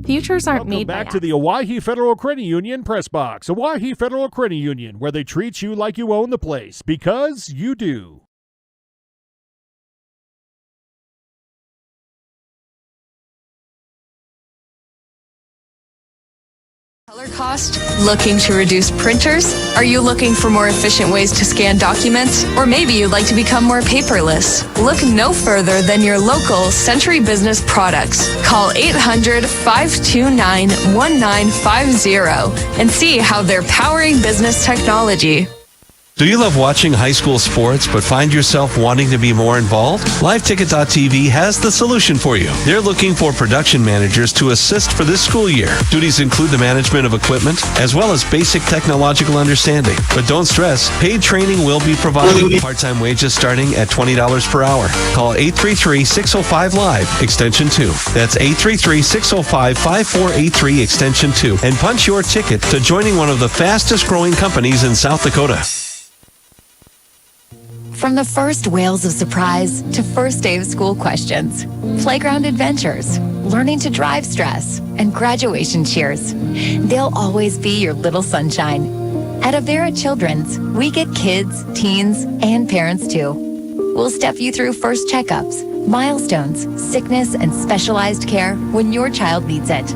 Futures aren't made back to the Owyhee Federal Credit Union Press Box. Owyhee Federal Credit Union, where they treat you like you own the place, because you do. Color cost? Looking to reduce printers? Are you looking for more efficient ways to scan documents? Or maybe you'd like to become more paperless? Look no further than your local Century Business Products. Call 800-529-1950 and see how they're powering business technology. Do you love watching high school sports but find yourself wanting to be more involved? LiveTicket.tv has the solution for you. They're looking for production managers to assist for this school year. Duties include the management of equipment as well as basic technological understanding. But don't stress, paid training will be provided. Part-time wages starting at $20 per hour. Call 833-605-LIVE, extension 2. That's 833-605-5483, extension 2. And punch your ticket to joining one of the fastest growing companies in South Dakota. From the first wails of surprise to first day of school questions, playground adventures, learning to drive stress, and graduation cheers, they'll always be your little sunshine. At Avera Children's, we get kids, teens, and parents too. We'll step you through first checkups, milestones, sickness, and specialized care when your child needs it,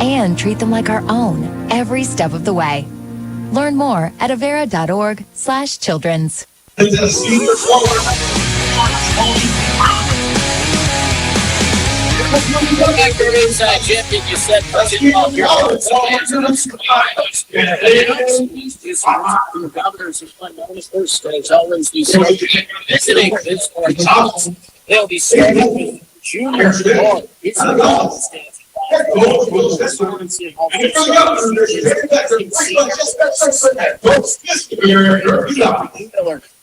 and treat them like our own every step of the way. Learn more at avera.org/children's. Welcome back to Inside Champion. You said the Governors have won on the first stage. Always be visiting this point. They'll be starting with junior ball. It's a ball stage.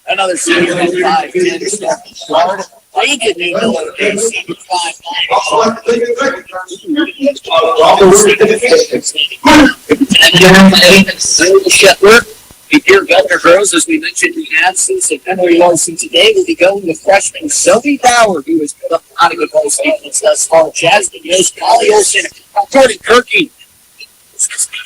Another senior 5-10 step guard. Reagan New Miller, senior 5'9". The Pierre Governor grows, as we mentioned, the absence of Henry Larson today will be going with freshman Zoe Bauer, who has put up a lot of good ball statements thus far. Jasmine Yost, Molly Olsen, Jordan Kirky,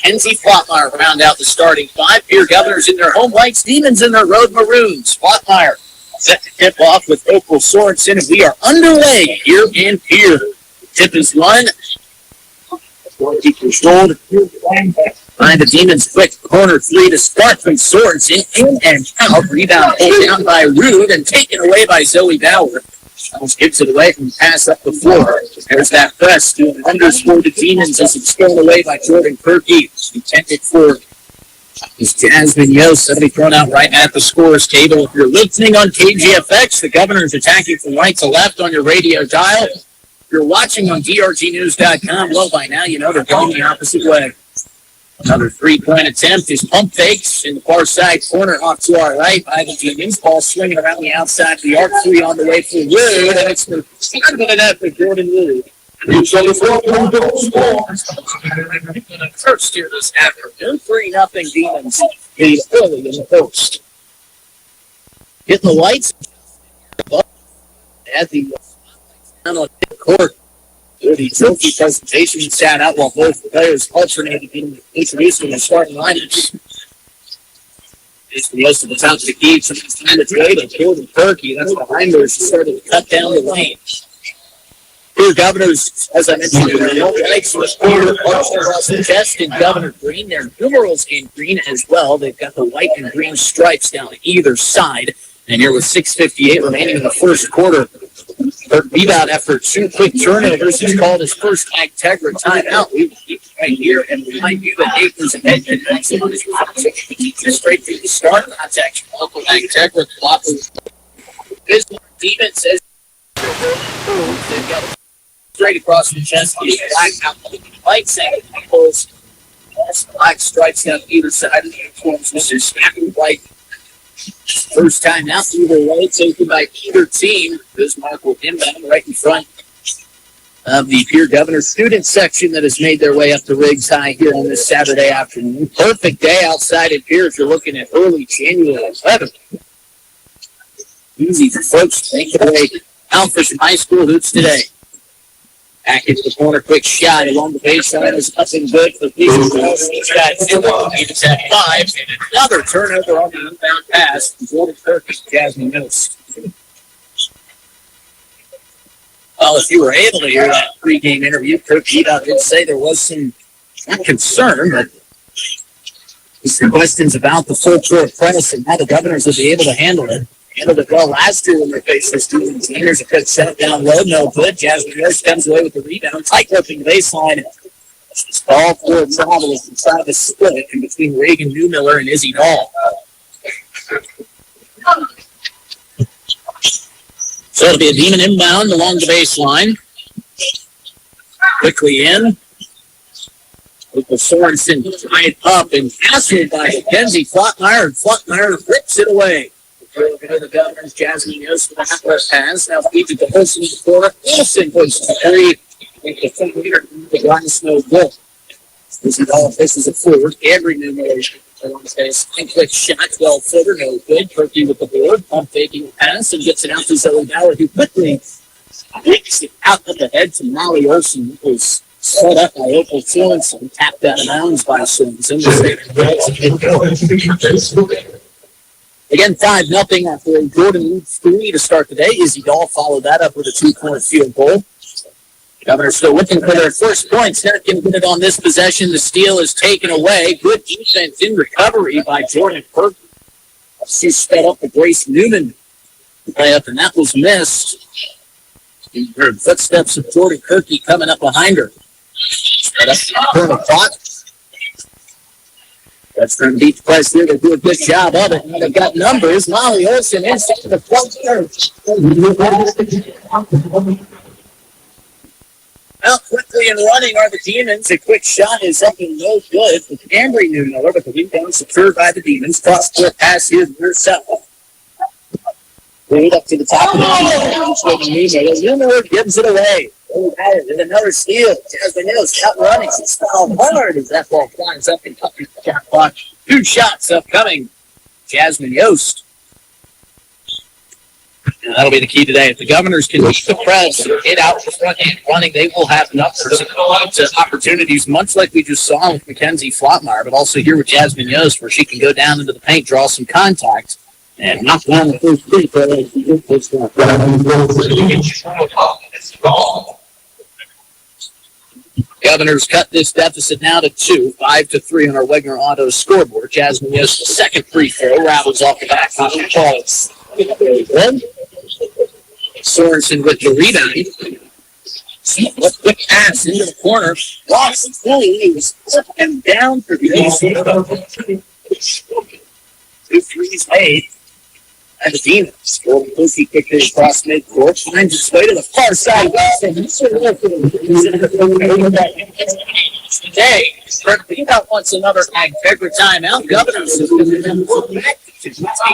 Kenzie Flotmeyer round out the starting five. Pierre Governors in their home whites, Demons in their road maroons. Flotmeyer set to tip off with Opal Sorensen, and we are underway here in Pierre. The tip is run. Controlled. Find the Demons quick corner three to start from Sorensen. In and out. Rebound pulled down by Rude and taken away by Zoe Bauer. Almost gives it away from pass up the floor. There's that press doing wonders for the Demons as it's thrown away by Jordan Kirky. Intended for is Jasmine Yost. Somebody thrown out right at the scorer's table. If you're listening on KGFX, the Governors attacking from right to left on your radio dial. If you're watching on drgnews.com, well, by now you know they're going the opposite way. Another three-point attempt is pump fakes in the far side corner off to our right by the Demons. Ball swinging around the outside of the arc, three on the way for Wood, and it's the start of an effort, Jordan Wood. First here this afternoon, 3-0 Demons lead early in the first. Hitting the lights at the court. The trophy presentation sat out while both players alternated in introducing the starting lineups. It's the most of the top of the key. Sometimes time to trade and Jordan Kirky. That's behind her. She started to cut down the lane. Here, Governors, as I mentioned, legs with quarter across the chest in Governor Green. Their numerals in green as well. They've got the white and green stripes down either side. And here with 6:58 remaining in the first quarter, her rebound effort, two quick turnovers. He's called his first Agtegra timeout. We will keep right here and remind you that Nathan's attention straight through the start contact. Local Agtegra blockers. This Demon says they've got straight across the chest. He's black out the light second pulls. Black stripes down either side of the uniforms. Mr. Smacking White. First time out either way, taken by either team. Bismarck will inbound right in front of the Pierre Governor student section that has made their way up to Riggs High here on this Saturday afternoon. Perfect day outside in Pierre if you're looking at early January 11th. Easy for folks to make their way out for some high school hoops today. Back into the corner, quick shot along the baseline is nothing good for Peter's. He's got 5, and another turnover on the inbound pass. Jordan Kirk and Jasmine Yost. Well, if you were able to hear that pregame interview, Kirk did say there was some concern, but some questions about the full court press and how the Governors will be able to handle it. Handled it well last year when they faced the students. Here's a good set down low, no good. Jasmine Yost comes away with the rebound. Tight gripping the baseline. This ball for travel is inside the split in between Reagan Newmiller and Izzy Dahl. So it'll be a Demon inbound along the baseline. Quickly in. With the Sorensen tied up and passed by Mackenzie Flotmeyer, and Flotmeyer rips it away. The Governors, Jasmine Yost with the half-left pass. Now feeds it to Olsen in the corner. Olsen puts the three. The front leader, the glass no good. This is a forward. Every Newmiller A quick shot, 12-footer, no good. Turkey with the board, pump faking pass, and gets it out to Zoe Bauer, who quickly kicks it out of the head to Molly Olsen, who was set up by Opal Sorensen, tapped out of bounds by Sorensen. Again, 5-0 after a Jordan lead 3 to start the day. Izzy Dahl followed that up with a 2-point field goal. Governor's still looking for their first points. They're going to get it on this possession. The steal is taken away. Good defense in recovery by Jordan Kirk. She sped up the Grace Newman layup, and that was missed. You heard footsteps of Jordan Kirky coming up behind her. Sped up the clock. That's going to beat the press here. They do a good job of it. They've got numbers. Molly Olsen inside the front third. Well, quickly and running are the Demons. A quick shot is up and no good with Ambry Newmiller, but the rebound secured by the Demons. Cross-court pass here to herself. Lead up to the top of the Demons. Newmiller gives it away. And another steal. Jasmine Yost out running. She's fouled hard as that ball flies up and up the shot clock. 2 shots upcoming. Jasmine Yost. And that'll be the key today. If the Governors can keep the press, get out the front end running, they will have numbers and lots of opportunities, much like we just saw with Mackenzie Flotmeyer, but also here with Jasmine Yost, where she can go down into the paint, draw some contact, and knock down the first free throw. Governors cut this deficit now to 2, 5-3 on our Wegner Auto scoreboard. Jasmine Yost's second free throw rattles off the back of the balls. Sorensen with the rebound. Quick pass into the corner. Lost fully. He was up and down for the 2 threes made. And the Demons. Golden Pussy kicked it across midcourt. Finds its way to the far side. Today, Beatout wants another Agtegra timeout. Governors is going to back to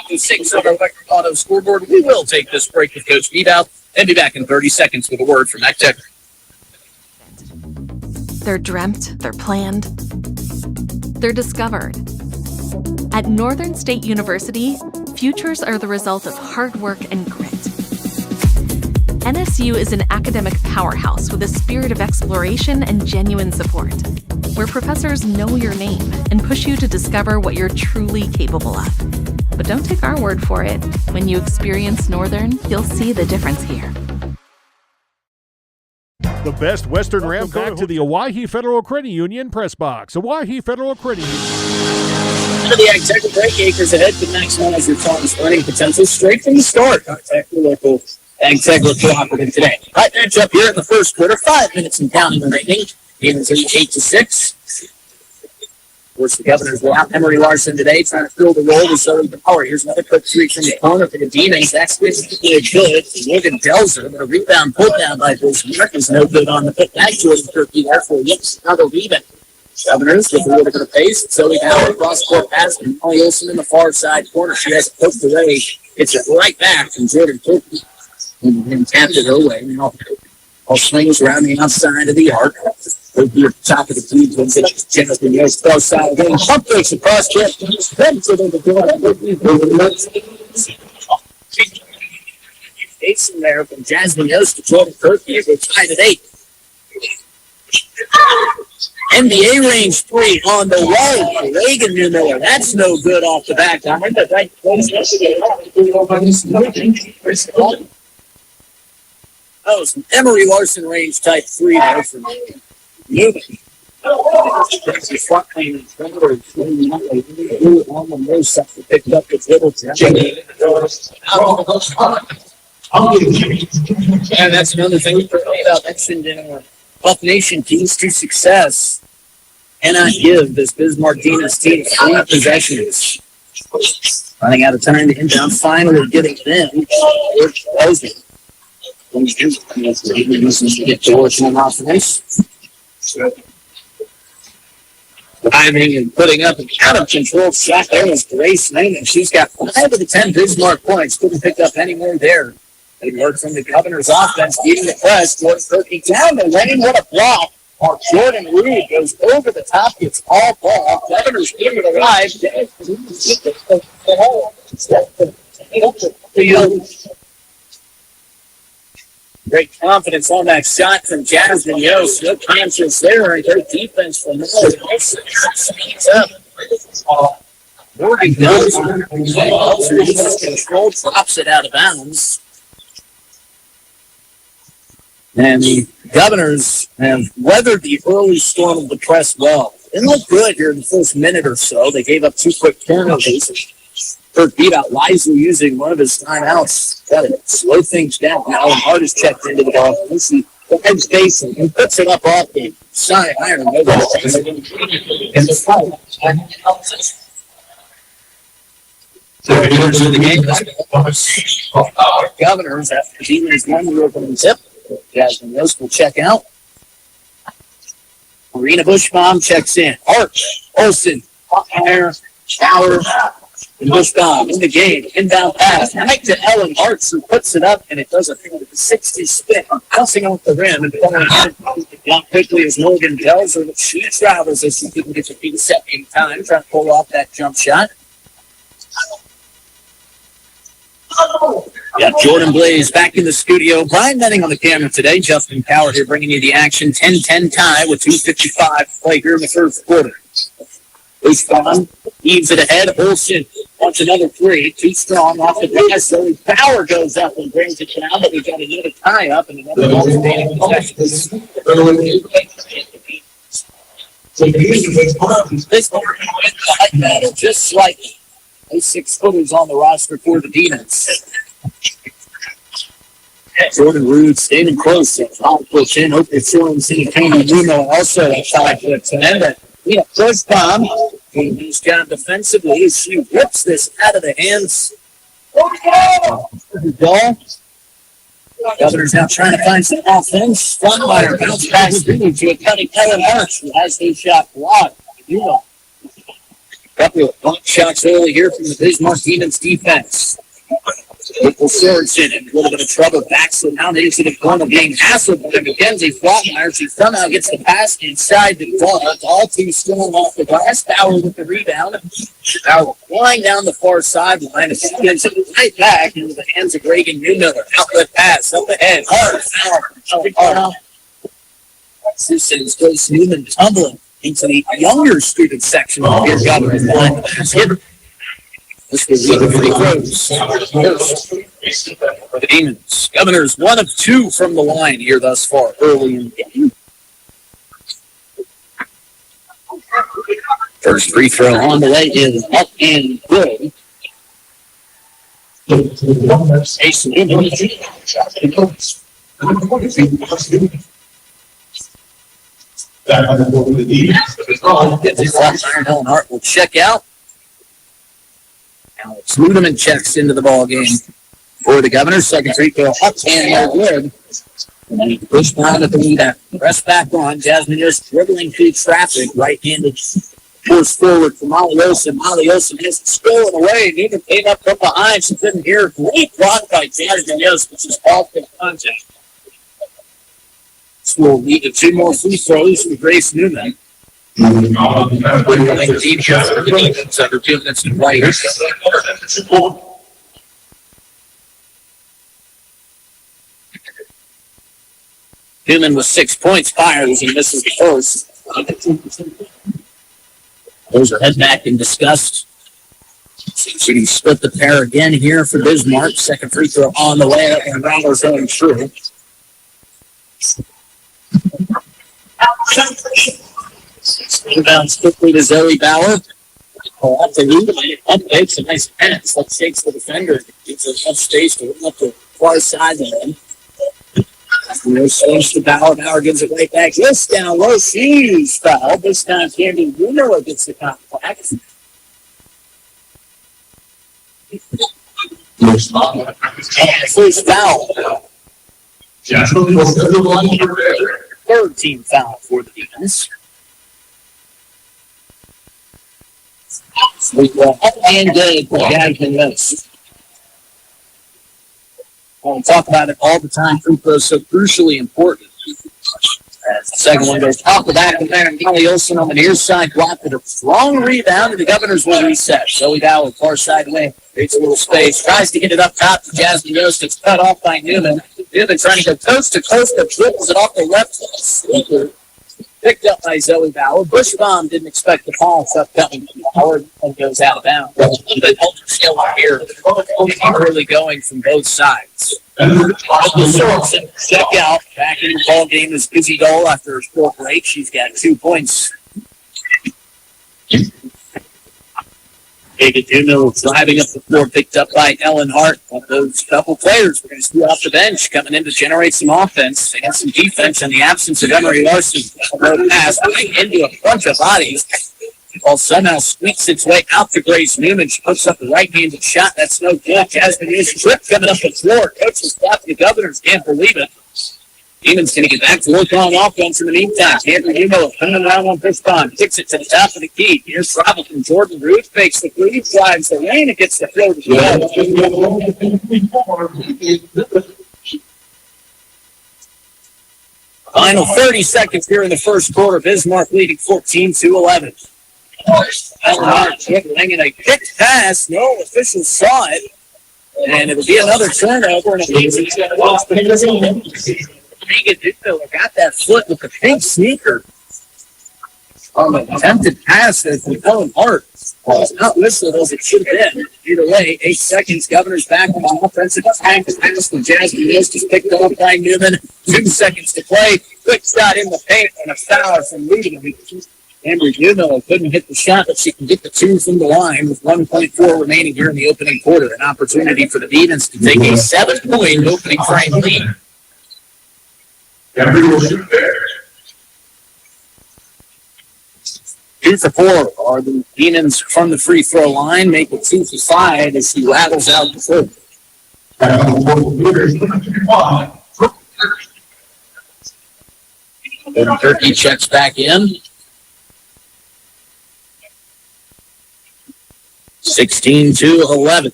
86 on our Wegner Auto scoreboard. We will take this break with Coach Beatout and be back in 30 seconds with a word from Agtegra. They're dreamt, they're planned, they're discovered. At Northern State University, futures are the result of hard work and grit. NSU is an academic powerhouse with a spirit of exploration and genuine support, where professors know your name and push you to discover what you're truly capable of. But don't take our word for it. When you experience Northern, you'll see the difference here. The best Western Ram back to the Owyhee Federal Credit Union press box. Owyhee Federal Credit Union. Under the Agtegra break, acres ahead to maximize your farm's earning potential straight from the start. Contact your local Agtegra cooperative today. Right matchup here in the first quarter. 5 minutes and counting remaining. Demons are 8-6. Of course, the Governors without Emery Larson today, trying to fill the role with Zoe Bauer. Here's another quick three from the corner for the Demons. That's really good. Logan Delzer, but a rebound pulled down by Bruce Mark is no good on the put back to Turkey there for yet another rebound. Governors with a little bit of pace. Zoe Bauer cross-court pass from Molly Olsen in the far side corner. She has it poked away. It's it right back from Jordan Turkey. And tapped it her way. All swings around the outside of the arc. Turkey at the top of the key. Jennifer Yost far side again. Pump fakes across there. Facing there from Jasmine Yost to Jordan Turkey. We're tied at 8. NBA range 3 on the way. Reagan Newmiller. That's no good off the back. I'm in the right place. Oh, some Emery Larson range type 3 there from Newman. Picked up the dribble. And that's another thing we mentioned in our Buff Nation keys to success. Cannot give this Bismarck Demons team 3 possessions. Running out of time to inbound, finally getting it in. George closing. Get George on offense. Diving and putting up an out-of-control shot there is Grace Newman. She's got 5 of the 10 Bismarck points. Couldn't pick up any more there. They work from the Governors offense, beating the press. Jordan Turkey down the lane. What a block Jordan Reed goes over the top, gets all ball. Governors give it alive. Great confidence on that shot from Jasmine Yost. No conscience there. And great defense from Miller. Speeds up. Morgan does. Control drops it out of bounds. And the Governors have weathered the early storm of the press well. They looked good here in the first minute or so. They gave up 2 quick turnovers. Kirk beat out wisely using one of his timeouts. Got to slow things down. Alan Hart is checked into the ball. You see the head space and puts it up off the side iron. In the fight. So here's the game. Governors after Demons 1-0 from the zip. Jasmine Yost will check out. Marina Bushbaum checks in. Hart, Olsen, Hawkeye, Schauer, and Bushbaum in the game. Inbound pass. Back to Ellen Hart, who puts it up, and it does a 60 spin, bouncing off the rim and falling in. Down quickly as Morgan tells her that she travels as she couldn't get to feet set in time, trying to pull off that jump shot. Got Jordan Blaze back in the studio. Brian Menning on the camera today. Justin Coward here bringing you the action. 10-10 tie with 2:55 to play here in the first quarter. Bushbaum eaves it ahead. Olsen wants another 3. Too strong off the pass. So Power goes up and brings it down, but we've got another tie up and another alternating possession. This battle just slightly. Those 6-footers on the roster for the Demons. Jordan Rude standing close. 5 foot in. Hope it's showing Tony Nuno also at 5 foot 10. Bushbaum doing his job defensively as she rips this out of the hands. Ball. Governors now trying to find some offense. Frontmeyer bounce pass through to a cutting Ellen Arch, who has his shot blocked. Couple of block shots early here from the Bismarck Demons defense. Nickel Sorensen in a little bit of trouble. Backs it down into the corner, being hassled by Mackenzie Frontmeyer. She somehow gets the pass inside the ball. It's all too strong off the glass. Bauer with the rebound. Bauer flying down the far sideline. And she gets it right back into the hands of Reagan Newmiller. Outlet pass up ahead. Hard. Citizens goes Newman tumbling into the younger student section of your Governors behind the basket. This will be the free throws. For the Demons. Governors 1 of 2 from the line here thus far early in the game. First free throw on the way is up and good. Ace Newman. Ellen Hart will check out. Alex Ludeman checks into the ball game for the Governors. Second free throw up and no good. Push down at the lead. Press back on. Jasmine just dribbling through traffic. Right-handed force forward for Molly Olsen. Molly Olsen has it stolen away. Newman came up from behind. She couldn't hear. Great block by Jasmine Yost, which is off the contact. This will lead to 2 more free throws for Grace Newman. Under 2 minutes to play. Newman with 6 points fires. He misses the first. Those are head back and discussed. She can split the pair again here for Bismarck. Second free throw on the way, and Ramos going through. Inbounds quickly to Zoe Bauer. Off the loop, up makes a nice pass. That shakes the defender. Gives her enough space to run up the far sideline. Swings to Bauer. Bauer gives it right back. This down low. She's fouled. This time Candy Wunderler gets the contact. First foul. Third team foul for the defense. Up and good for Jasmine Yost. We talk about it all the time. Free throws so crucially important. Second one goes off the back of there, and Molly Olson on the near side blocked it. A strong rebound, and the Governors will reset. Zoe Bauer, far side lane, creates a little space, tries to get it up top to Jasmine Yost. It's cut off by Newman. Newman trying to go coast to coast, but dribbles it off the left sleeper. Picked up by Zoe Bauer. Bushbaum didn't expect the ball coming forward and goes out of bounds. But Holton still here, really going from both sides. Check out. Back in the ball game is Izzy Dole after her short break. She's got 2 points. David Duno driving up the floor, picked up by Ellen Hart. One of those couple players we're going to see off the bench coming in to generate some offense and some defense in the absence of Emery Larson. Pass running into a bunch of bodies. Ball somehow squeaks its way out to Grace Newman. She puts up the right-handed shot. That's no good. Jasmine is tripped coming up the floor. Coach is stopped. The Governors can't believe it. Demon's going to get back to work on offense in the meantime. Andrew Humo coming around on Bushbaum. Kicks it to the top of the key. Here's travel from Jordan Ruth. Fakes the three. Drives the lane. It gets the throw to the final 30 seconds here in the first quarter. Bismarck leading 14-11. Hanging a kicked pass. No officials saw it. And it'll be another turnover. And Megan Duckmiller got that foot with the pink sneaker on an attempted pass as the Ellen Hart was not listed as it should have been. Either way, 8 seconds. Governor's back on the offensive attack. The pass from Jasmine Yost is picked up by Newman. 2 seconds to play. Quick shot in the paint and a foul from Newman. Amber Duno couldn't hit the shot, but she can get the 2 from the line with 1.4 remaining here in the opening quarter. An opportunity for the Demons to take a 7-point opening frame lead. Every will shoot there. 2 for 4 are the Demons from the free throw line. Make it 2 for 5 as he rattles out the foot. Turkey checks back in. 16-11.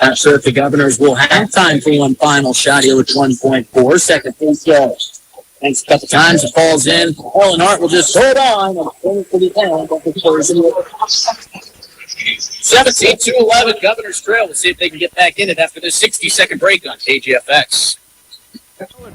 Not sure if the Governors will have time for one final shot here with 1.4. Second free throw. Thanks a couple times. It falls in. Ellen Hart will just hold on and finish for the end. 17-11. Governors trail. We'll see if they can get back in it after this 60-second break on KGFX.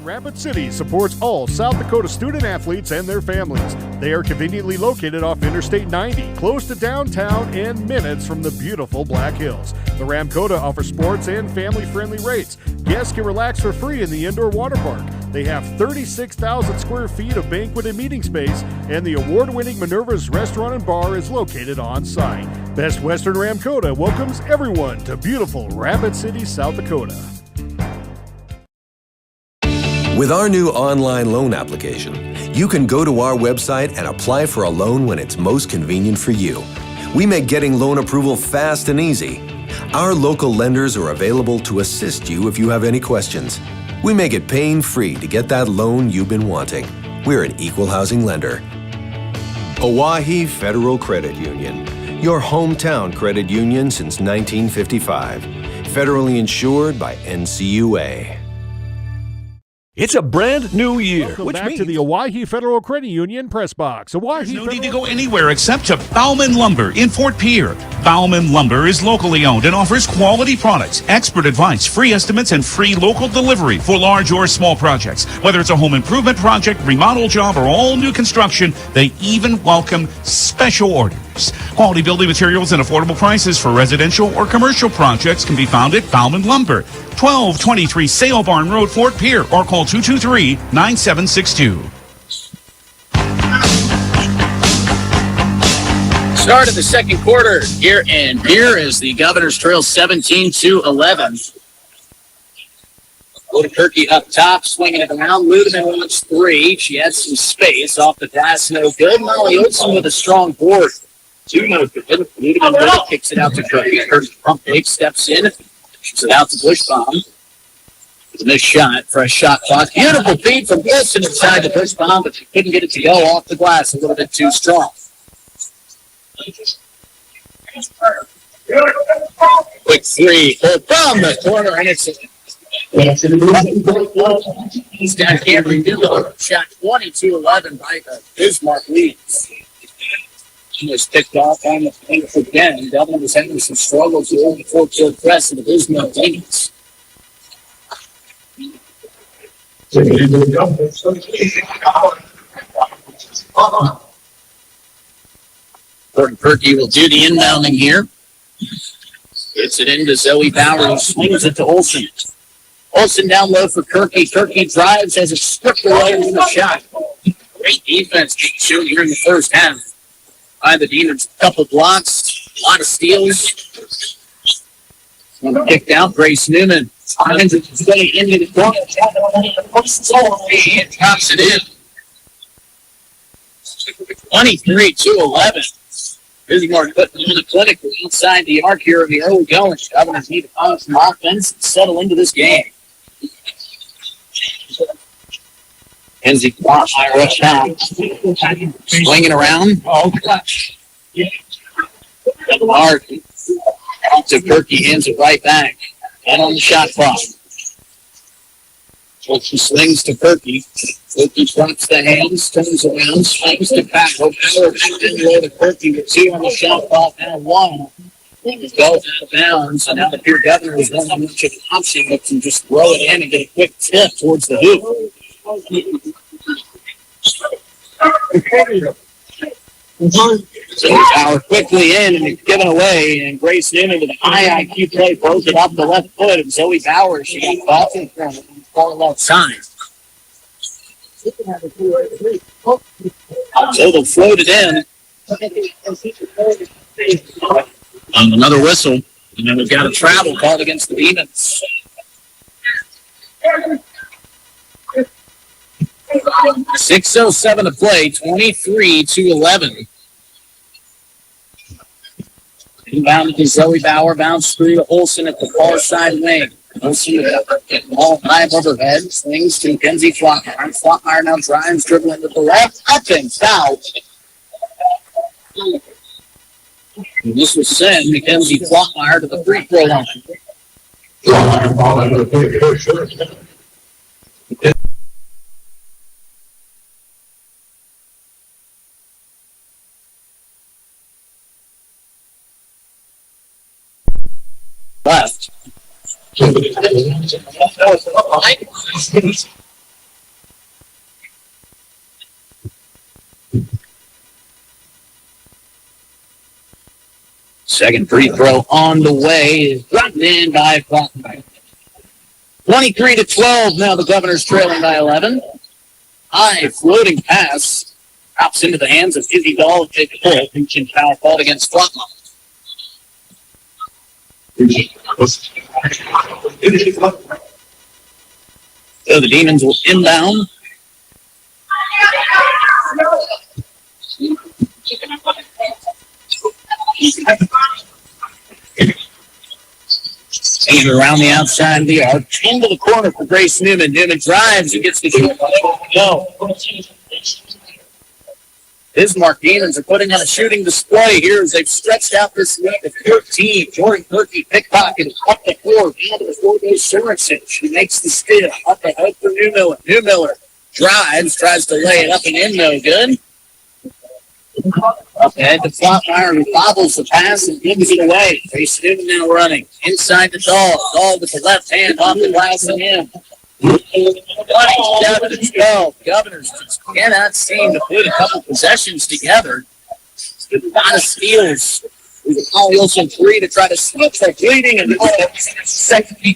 Rapid City supports all South Dakota student athletes and their families. They are conveniently located off Interstate 90, close to downtown and minutes from the beautiful Black Hills. The Ramcota offers sports and family-friendly rates. Guests can relax for free in the indoor water park. They have 36,000 square feet of banquet and meeting space, and the award-winning Minerva's Restaurant and Bar is located on site. Best Western Ramcota welcomes everyone to beautiful Rapid City, South Dakota. With our new online loan application, you can go to our website and apply for a loan when it's most convenient for you. We make getting loan approval fast and easy. Our local lenders are available to assist you if you have any questions. We make it pain-free to get that loan you've been wanting. We're an equal housing lender. Oahe Federal Credit Union, your hometown credit union since 1955. Federally insured by NCUA. It's a brand new year, Welcome which back means to the Oahe Federal Credit Union press box. There's no need to go anywhere except to Bauman Lumber in Fort Pierre. Bauman Lumber is locally owned and offers quality products, expert advice, free estimates, and free local delivery for large or small projects. Whether it's a home improvement project, remodel job, or all new construction, they even welcome special orders. Quality building materials and affordable prices for residential or commercial projects can be found at Bauman Lumber, 1223 Sale Barn Road, Fort Pierre, or call 223-9762. Start of the second quarter here in Pierre as the Governors trail 17-11. Turkey up top, swinging it around. Ludeman wants 3. She has some space off the pass. No good. Molly Olson with a strong board. 2 no good. Ludeman kicks it out to Turkey. Turkey pump fake, steps in. Shoots it out to Bushbaum. It's a missed shot. Fresh shot clock. Beautiful feed from Wilson inside the Bushbaum, but she couldn't get it to go off the glass. A little bit too strong. Quick 3 from the corner, and it's He's got Camry Miller, shot 22-11 by the Bismarck leads. He was picked off on the finish again. Devin was having some struggles to hold the four-court press of the Bismarck Demons. Gordon Perky will do the inbounding here. Gets it into Zoe Bauer, who swings it to Olsen. Olsen down low for Kirky. Kirky drives, has it stripped away from the shot. Great defense being shown here in the first half by the Demons. A couple blocks, a lot of steals. One kicked out, Grace Newman. Finds it into the corner. And drops it in. 23-11. Bismarck putting in the clinic inside the arc here of the early going. Governors need to find some offense and settle into this game. Kenzie Kloppmeyer rush down. Swinging around. Mark to Kirky, hands it right back. And on the shot clock. She swings to Kirky. Kirky drops the hands, turns around, swings to Pat. O'Connor back in low to Kirky with 2 on the shot clock, now 1. It goes out of bounds, and now the Pierre Governors don't have much of an option but to just throw it in and get a quick tip towards the hoop. So Power quickly in, and it's given away, and Grace Newman with a high IQ play throws it off the left foot, and Zoe Bauer, she got caught in front of the far left side. So they'll float it in. Another whistle, and then we've got a travel called against the Demons. 6:07 to play, 23-11. Inbound to Zoe Bauer, bounce through to Olsen at the far side wing. Olsen getting the ball high above her head, swings to Mackenzie Flockmeyer. Flockmeyer now drives, dribbling to the left, up and foul. And this will send Mackenzie Flockmeyer to the free throw line. Left. Second free throw on the way is dropped in by Flockmeyer. 23-12. Now the Governors trailing by 11. High floating pass drops into the hands of Izzy Dahl. Take a pull. Reaching foul called against Flockmeyer. So the Demons will inbound. And around the outside of the arc, into the corner for Grace Newman. Newman drives and gets the shoot. No. Bismarck Demons are putting on a shooting display here as they've stretched out this lead to 14. Jordan Kirky pickpocketed up the floor, down to the four-day Sorensen. She makes the steal up ahead for New Miller. New Miller drives, tries to lay it up and in, no good. Up ahead to Flockmeyer, who bobbles the pass and gives it away. Grace Newman now running inside the Dahl. Dahl with the left hand off the glass and in. 27-12. Governors just cannot seem to put a couple possessions together. A lot of steals. With a Polly Olsen 3 to try to switch their bleeding and second play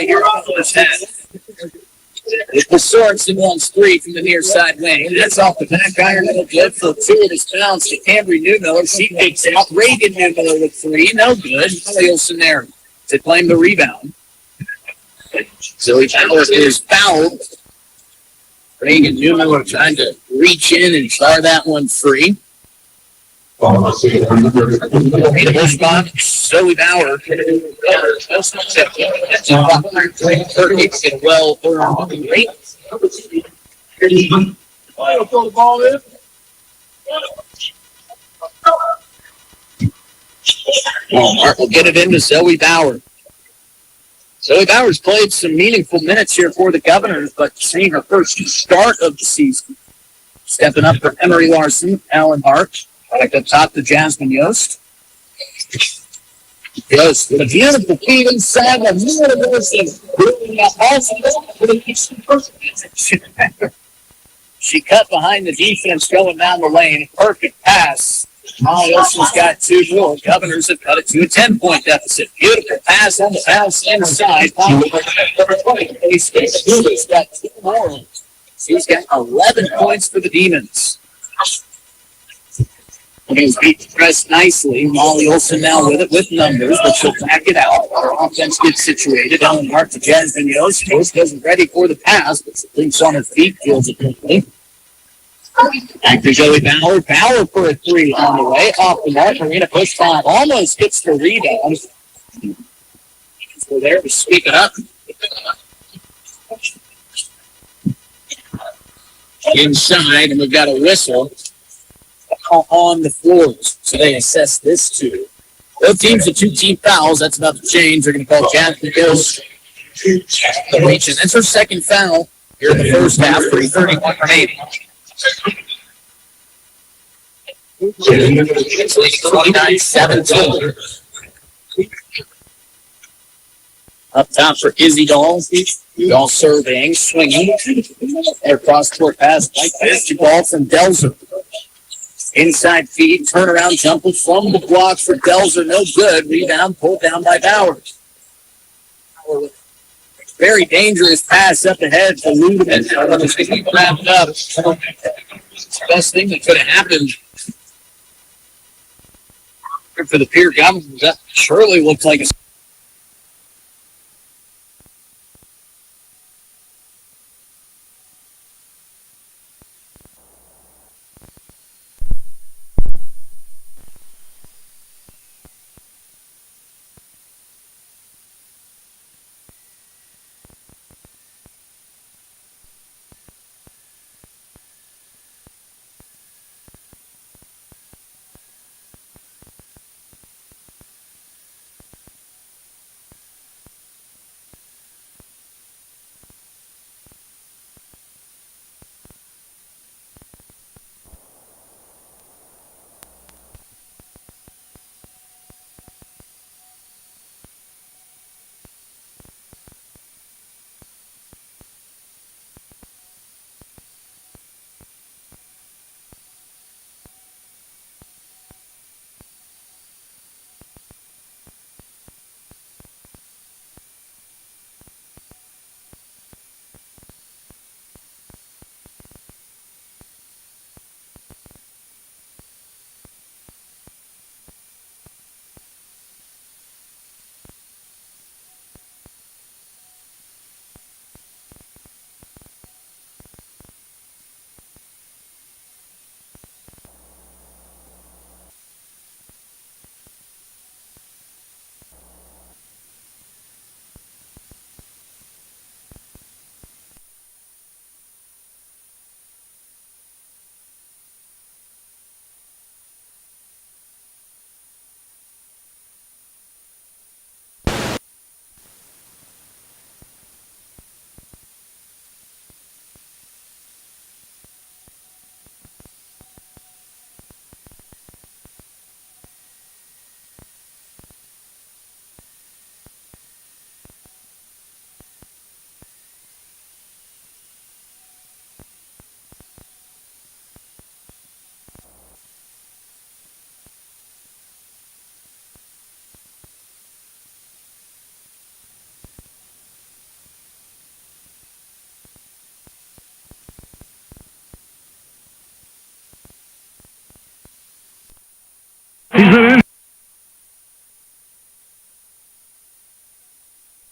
here in the first half. It's the Sorensen wants 3 from the near side wing. That's off the back iron. No good for 2 of his bounce to Cambry Newmiller. She takes it out. Reagan Newmiller with 3. No good. Polly Olsen there to claim the rebound. Zoe Bauer is fouled. Reagan Newmiller trying to reach in and bar that one free. The spot, Zoe Bauer. That's a well earned rate. Throw the ball in. Mark will get it into Zoe Bauer. Zoe Bowers played some meaningful minutes here for the Governors, but seeing her first start of the season. Stepping up for Emery Larson, Alan Hart, back up top to Jasmine Yost. Yost with a beautiful feed inside the middle of the She cut behind the defense going down the lane. Perfect pass. Molly Olsen's got 2 more. Governors have cut it to a 10-point deficit. Beautiful pass on the pass inside. He's got 2 more. He's got 11 points for the Demons. He's beat the press nicely. Molly Olsen now with it with numbers, but she'll back it out. Our offense gets situated. Ellen Hart to Jasmine Yost. Yost wasn't ready for the pass, but she thinks on her feet, feels it quickly. Back to Zoe Bauer. Bauer for a 3 on the way. Off the mark. Marina push 5. Almost gets the rebound. So there to speak it up. Inside, and we've got a whistle on the floors. So they assess this too. Both teams with 2-team fouls. That's about to change. They're going to call Jasmine Yost the reach. And that's her second foul here in the first half. 3:31 remaining. It's leading 29-17. Up top for Izzy Dahl. Dahl surveying, swinging. Their cross-court pass like this. Ball from Delzer. Inside feed, turnaround jumper from the block for Delzer. No good. Rebound pulled down by Bowers. Very dangerous pass up ahead for Ludeman. He wrapped up. Best thing that could have happened for the Pierre Governors. That surely looked like a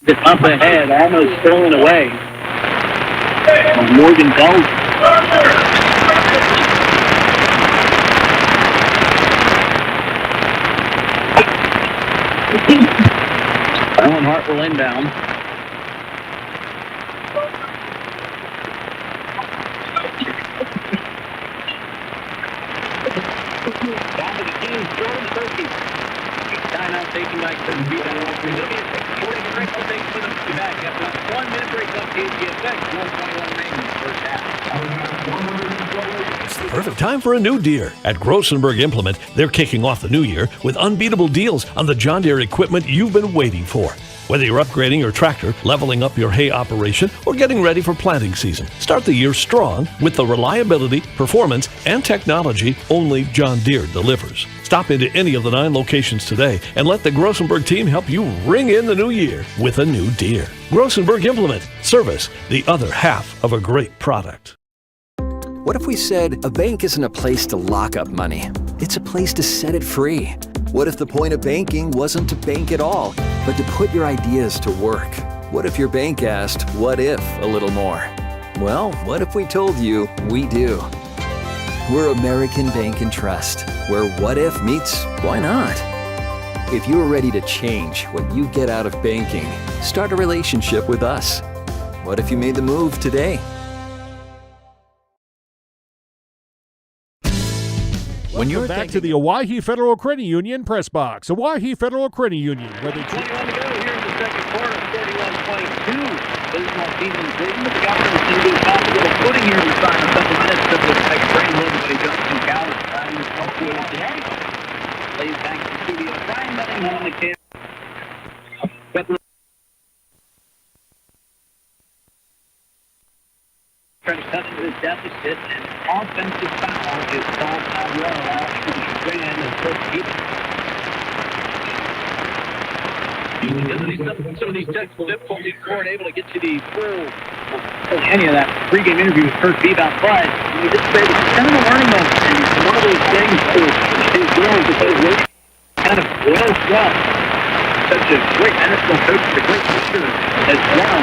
It's up ahead, almost stolen away. Morgan Delzer. Alan Hart will inbound. Down to the team, Jordan Turkey. out taking back the rebound. It'll be a 6-40 break. We'll take it back after 1 minute break up KGFX. 1:21 remaining in the first half. It's the perfect time for a new Deere. At Grossenberg Implement, they're kicking off the new year with unbeatable deals on the John Deere equipment you've been waiting for. Whether you're upgrading your tractor, leveling up your hay operation, or getting ready for planting season, start the year strong with the reliability, performance, and technology only John Deere delivers. Stop into any of the 9 locations today and let the Grossenberg team help you ring in the new year with a new Deere. Grossenberg Implement. Service, the other half of a great product. What if we said a bank isn't a place to lock up money? It's a place to set it free. What if the point of banking wasn't to bank at all, but to put your ideas to work? What if your bank asked, what if, a little more? Well, what if we told you we do? We're American Bank and Trust, where what if meets why not? If you're ready to change what you get out of banking, start a relationship with us. What if you made the move today? When you're back to the Owyhee Federal Credit Union press box. Owyhee Federal Credit Union, where they 21 to go here in the second quarter. 41-22. Bismarck Demons leading, but the Governors going to be possible of putting here in the final couple minutes of the second break. Everybody Johnson Coward trying to help you today. Lays back to the studio. Brian Bettingham on the camera. Trying to cut into the deficit, and offensive foul is called out well after the ran and first keep. Some of these technical difficulties weren't able to get to the full any of that pregame interview with Kurt Bebout, but we just say it's kind of a learning moment, and it's one of those things for his girls that they're really kind of well run. Such a great NFL coach, a great teacher as well.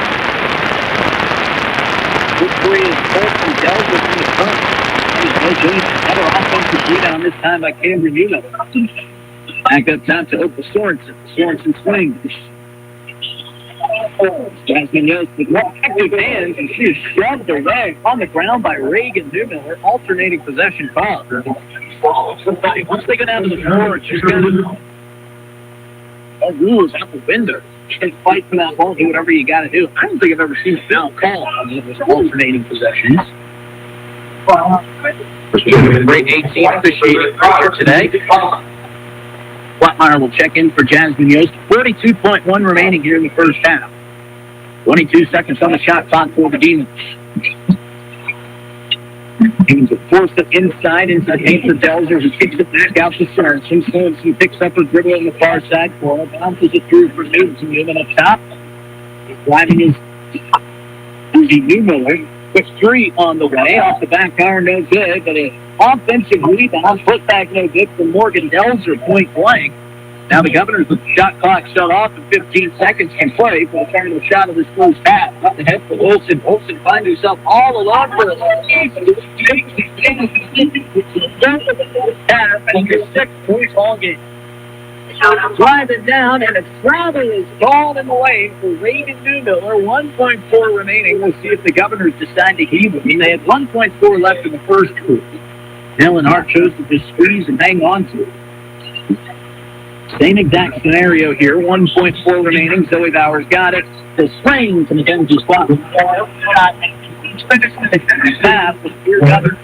Good three is Colt from Delta from the front. Another offensive rebound, this time by Cameron Newman. Back up top to Opal Sorensen. Sorensen swings. Jasmine Yost with active hands, and she is shoved away on the ground by Reagan Newman. Her alternating possession foul. Once they go down to the floor, she's going to rules out the window. You can fight for that ball, do whatever you got to do. I don't think I've ever seen a foul call on those alternating possessions. Great 18 officiating here today. Blattmeyer will check in for Jasmine Yost. 42.1 remaining here in the first half. 22 seconds on the shot clock for the Demons. Demons will force it inside paint for Delzer, who kicks it back out to Sorensen. Sorensen picks up her dribble on the far side corner, bounces it through for Newton. Newman up top. He's driving his Uzi Newmiller. Quick three on the way, off the back iron, no good, but an offensive rebound, put back no good for Morgan Delzer, point blank. Now the Governors with the shot clock shut off and 15 seconds can play for the final shot of this first half. Up the head for Olsen. Olsen finds himself all alone for a half, and your 6 points all game. Driving down, and a travel is gone in the lane for Reagan Newmiller. 1.4 remaining. We'll see if the Governors decide to heave it. They had 1.4 left in the first quarter. Dylan Hart chose to just squeeze and hang on to it. Same exact scenario here. 1.4 remaining. Zoe Bowers got it. The swing to Mackenzie Swap. Pass with Pierre Governors.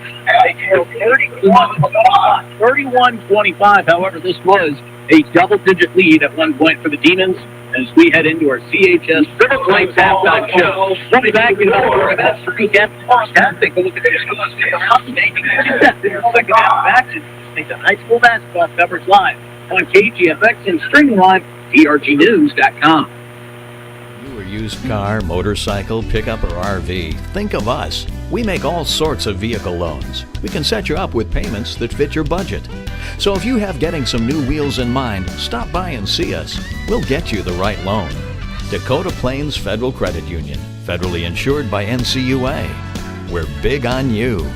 31-25. However, this was a double-digit lead at one point for the Demons as we head into our CHS Triple Flames halftime show. We'll be back in another event to recap the first half. Take a look at the second half of action. Take the high school basketball coverage live on KGFX and streaming live at drgnews.com. New or used car, motorcycle, pickup, or RV, think of us. We make all sorts of vehicle loans. We can set you up with payments that fit your budget. So if you have getting some new wheels in mind, stop by and see us. We'll get you the right loan. Dakota Plains Federal Credit Union, federally insured by NCUA. We're big on you.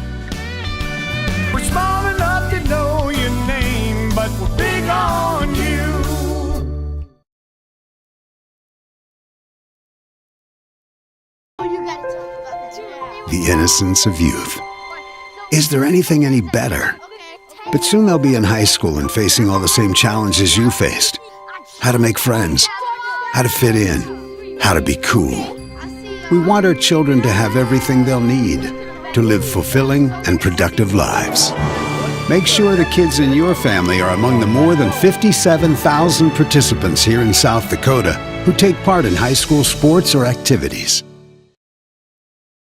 We're small enough to know your name, but we're big on you. The innocence of youth. Is there anything any better? But soon they'll be in high school and facing all the same challenges you faced. how to make friends, how to fit in, how to be cool. We want our children to have everything they'll need to live fulfilling and productive lives. Make sure the kids in your family are among the more than 57,000 participants here in South Dakota who take part in high school sports or activities.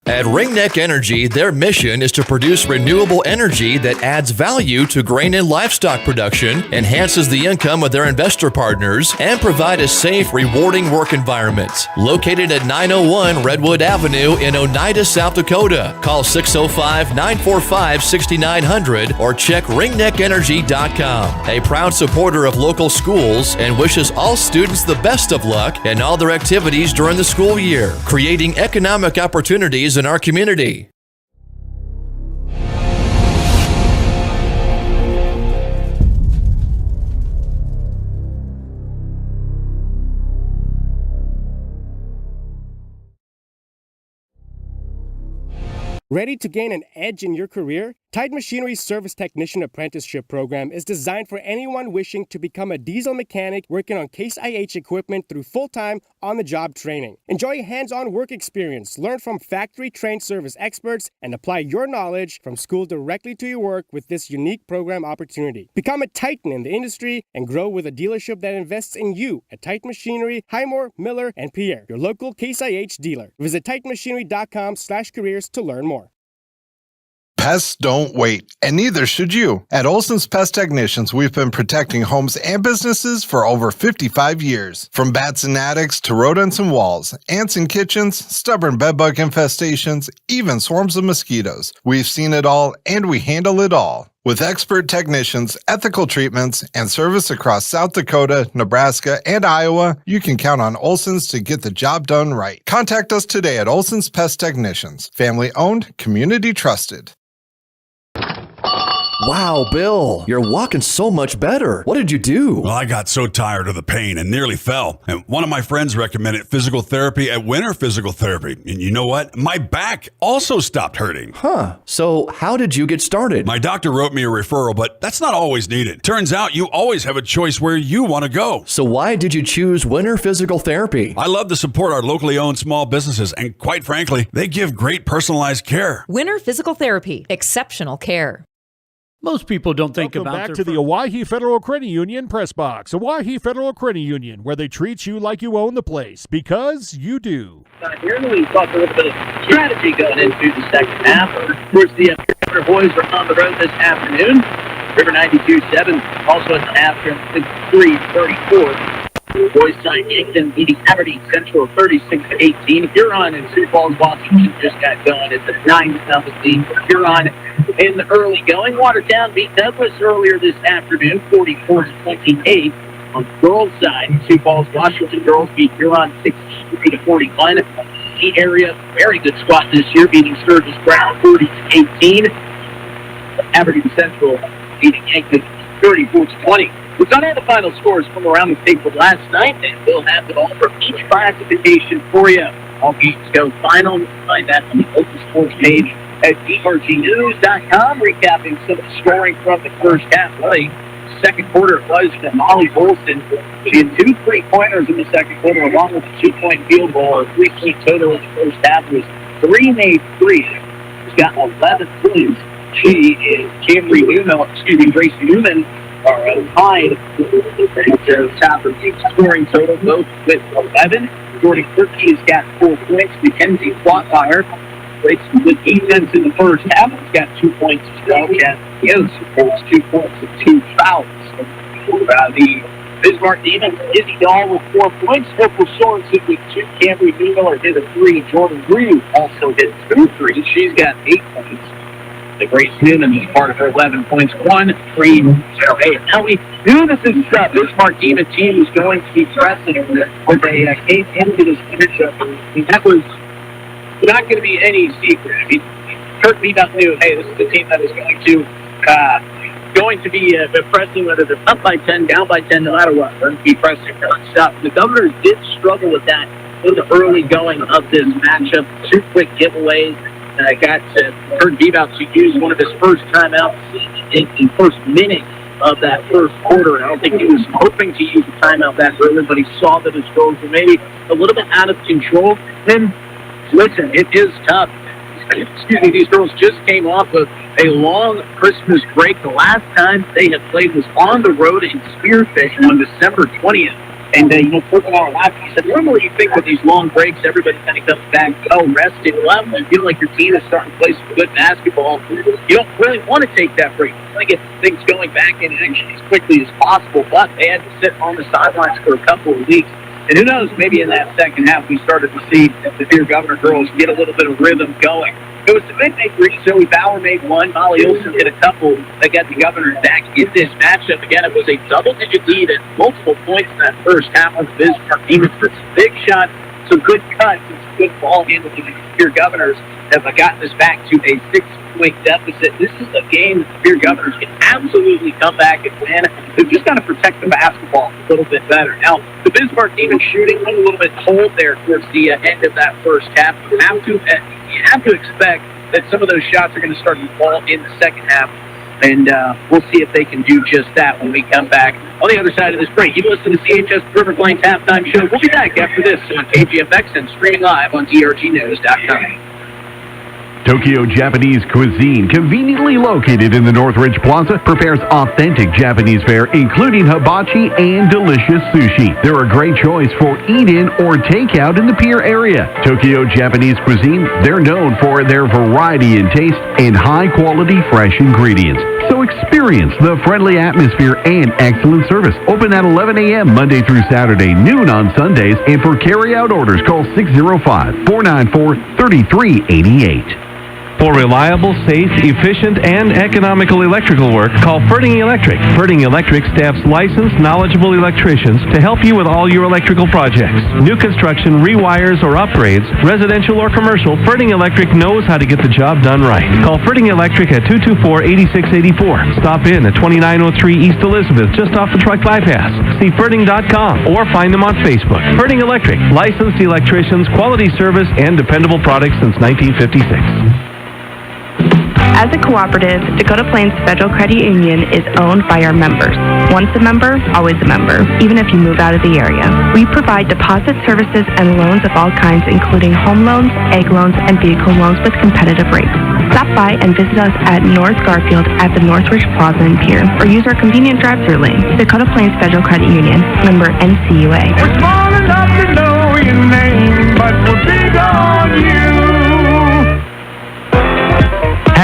At Ringneck Energy, their mission is to produce renewable energy that adds value to grain and livestock production, enhances the income of their investor partners, and provide a safe, rewarding work environment. Located at 901 Redwood Avenue in Oneida, South Dakota. Call 605-945-6900 or check ringneckenergy.com. A proud supporter of local schools and wishes all students the best of luck in all their activities during the school year, creating economic opportunities in our community. Ready to gain an edge in your career? Tide Machinery's Service Technician Apprenticeship Program is designed for anyone wishing to become a diesel mechanic working on Case IH equipment through full-time, on-the-job training. Enjoy hands-on work experience, learn from factory-trained service experts, and apply your knowledge from school directly to your work with this unique program opportunity. Become a titan in the industry and grow with a dealership that invests in you at Tide Machinery, Highmore, Miller, and Pierre, your local Case IH dealer. Visit TitanMachinery.com/careers to learn more. Pests don't wait, and neither should you. At Olson's Pest Technicians, we've been protecting homes and businesses for over 55 years. From bats and attics to rodents and walls, ants in kitchens, stubborn bedbug infestations, even swarms of mosquitoes. We've seen it all, and we handle it all. With expert technicians, ethical treatments, and service across South Dakota, Nebraska, and Iowa, you can count on Olson's to get the job done right. Contact us today at Olson's Pest Technicians. Family owned, community trusted. Wow, Bill, you're walking so much better. What did you do? Well, I got so tired of the pain and nearly fell. And one of my friends recommended physical therapy at Winter Physical Therapy. And you know what? My back also stopped hurting. Huh. So how did you get started? My doctor wrote me a referral, but that's not always needed. Turns out you always have a choice where you want to go. So why did you choose Winter Physical Therapy? I love to support our locally owned small businesses. And quite frankly, they give great personalized care. Winter Physical Therapy. Exceptional care. Most people don't think Welcome about back to the Owyhee Federal Credit Union Press Box. Owyhee Federal Credit Union, where they treat you like you own the place, because you do. Here we talk a little bit of strategy going into the second half. Of course, the River boys are on the road this afternoon. River 92-7, also in the after 3:34. The boys side Yankton beating Aberdeen Central 36-18. Huron and Sioux Falls, Washington just got going at the 9-0 lead. Huron in the early going. Watertown beat Douglas earlier this afternoon, 44-28. On the girls' side, Sioux Falls, Washington girls beat Huron 63-41. The area, very good squad this year, beating Sturgis Brown 40-18. Aberdeen Central beating Yankton 34-20. We've got all the final scores from around the table last night, and we'll have it all from each classification for you. All games go final. You'll find that on the Open Sports page at drgnews.com, recapping some of the scoring from the first half. Well, second quarter was from Molly Bolston. She had 2 3-pointers in the second quarter, along with a 2-point field goal. Her 3-point total in the first half was 3 made threes. She's got 11 points. She is Gracie Newman are tied to top of the scoring total, both with 11. Jordan Kirky has got 4 points. Mackenzie Plotfire played some good defense in the first half. He's got 2 points as well. Chad Gibbs holds 2 points and 2 fouls. The Bismarck Demons, Izzy Dahl with 4 points. Opal Sorensen with 2. Camry Newmiller hit a 3. Jordan Rue also hit 2 threes. She's got 8 points. The Grace Newman is part of her 11 points. 1, 3, 0, 8. Now we knew this Bismarck Demon team was going to be pressing when they came into this matchup. That was not going to be any secret. I mean, Kirk Beanup knew, hey, this is the team that is going to be pressing, whether they're up by 10, down by 10, no matter what. They're going to be pressing nonstop. The Governors did struggle with that in the early going of this matchup. 2 quick giveaways. Got Kurt Beanup to use one of his first timeouts in the first minute of that first quarter. I don't think he was hoping to use the timeout that early, but he saw that his goals were maybe a little bit out of control. And listen, it is tough. Excuse me, these girls just came off of a long Christmas break. The last time they had played was on the road in Spearfish on December 20th. And, Purple Hour Live, he said, normally you think with these long breaks, everybody kind of comes back well-rested. Well, you feel like your team is starting to play some good basketball. You don't really want to take that break. You want to get things going back in action as quickly as possible. But they had to sit on the sidelines for a couple of weeks. And who knows, maybe in that second half we started to see the Dear Governor girls get a little bit of rhythm going. It was the mid-make three. Zoe Bauer made one. Molly Olsen hit a couple that got the Governor back in this matchup. Again, it was a double-digit lead at multiple points in that first half of the Bismarck Demons for some big shots, some good cuts, and some good ball handling. The Dear Governors have gotten us back to a 6-point deficit. This is a game that the Dear Governors can absolutely come back and win. They've just got to protect the basketball a little bit better. Now, the Bismarck Demons shooting went a little bit cold there towards the end of that first half. You have to expect that some of those shots are going to start to fall in the second half, and we'll see if they can do just that when we come back on the other side of this break. You listen to CHS River Plains Halftime Show. We'll be back after this on KGFX and streaming live on DRGnews.com. Tokyo Japanese Cuisine, conveniently located in the Northridge Plaza, prepares authentic Japanese fare, including hibachi and delicious sushi. They're a great choice for eat-in or takeout in the Pierre area. Tokyo Japanese Cuisine, they're known for their variety in taste and high-quality fresh ingredients. So experience the friendly atmosphere and excellent service. Open at 11 a.m. Monday through Saturday, noon on Sundays, and for carry-out orders, call 605-494-3388. For reliable, safe, efficient, and economical electrical work, call Ferding Electric. Ferding Electric staffs licensed, knowledgeable electricians to help you with all your electrical projects. New construction, rewires, or upgrades, residential or commercial, Ferding Electric knows how to get the job done right. Call Ferding Electric at 224-8684. Stop in at 2903 East Elizabeth, just off the truck bypass. See Ferding.com or find them on Facebook. Ferding Electric, licensed electricians, quality service, and dependable products since 1956. As a cooperative, Dakota Plains Federal Credit Union is owned by our members. Once a member, always a member, even if you move out of the area. We provide deposit services and loans of all kinds, including home loans, egg loans, and vehicle loans with competitive rates. Stop by and visit us at North Garfield at the Northridge Plaza in Pierre, or use our convenient drive-thru lane. Dakota Plains Federal Credit Union, member NCUA. We're small enough to know your name, but we're big on you.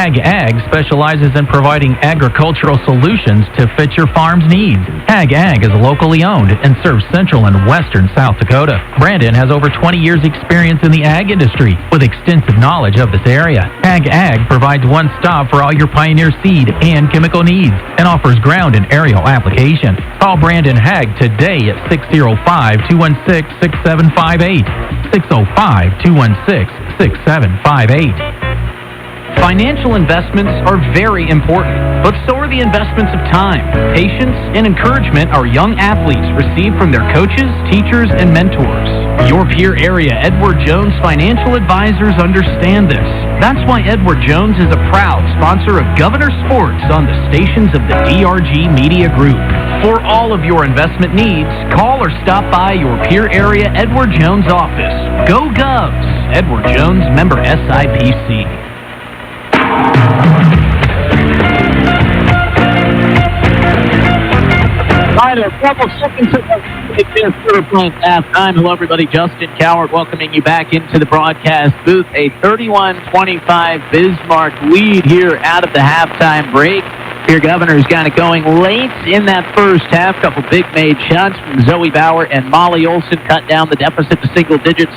Ag specializes in providing agricultural solutions to fit your farm's needs. Ag is locally owned and serves central and western South Dakota. Brandon has over 20 years experience in the ag industry with extensive knowledge of this area. Ag provides one stop for all your Pioneer seed and chemical needs and offers ground and aerial application. Call Brandon Hag today at 605-216-6758. 605-216-6758. Financial investments are very important, but so are the investments of time, patience, and encouragement our young athletes receive from their coaches, teachers, and mentors. Your Pierre area Edward Jones financial advisors understand this. That's why Edward Jones is a proud sponsor of Governor Sports on the stations of the DRG Media Group. For all of your investment needs, call or stop by your Pierre area Edward Jones office. Go Govs! Edward Jones, member SIPC. All right, a couple seconds of halftime. Hello, everybody. Justin Coward welcoming you back into the broadcast booth. A 31-25 Bismarck lead here out of the halftime break. Pierre Governor's got it going late in that first half. Couple big made shots from Zoe Bauer and Molly Olsen cut down the deficit to single digits.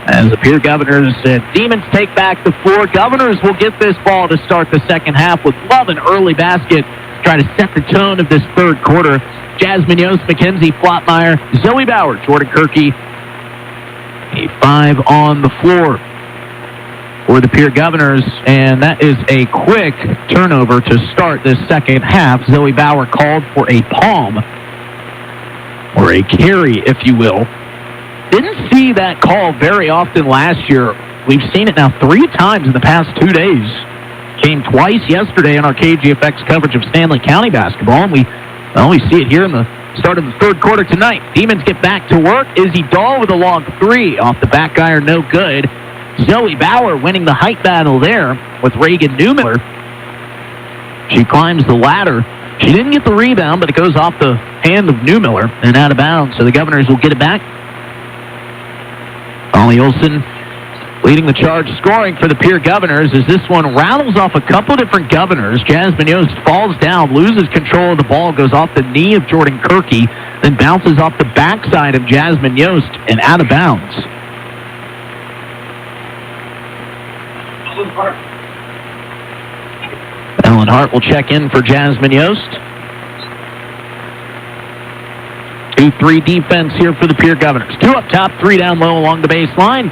As the Pierre Governors Demons take back the floor. Governors will get this ball to start the second half with Love an early basket. Try to set the tone of this third quarter. Jasmine Yost, Mackenzie Flotmeyer, Zoe Bauer, Jordan Kirky. A 5 on the floor for the Pierre Governors, and that is a quick turnover to start this second half. Zoe Bauer called for a palm, or a carry, if you will. Didn't see that call very often last year. We've seen it now 3 times in the past 2 days. Came twice yesterday in our KGFX coverage of Stanley County basketball, and we Well, we see it here in the start of the third quarter tonight. Demons get back to work. Izzy Dahl with a long three. Off the back iron, no good. Zoe Bauer winning the height battle there with Reagan Newmiller. She climbs the ladder. She didn't get the rebound, but it goes off the hand of Newmiller and out of bounds, so the Governors will get it back. Molly Olson leading the charge scoring for the Pierre Governors as this one rattles off a couple different Governors. Jasmine Yost falls down, loses control of the ball, goes off the knee of Jordan Kirky, then bounces off the backside of Jasmine Yost and out of bounds. Ellen Hart will check in for Jasmine Yost. 2-3 defense here for the Pierre Governors. 2 up top, 3 down low along the baseline.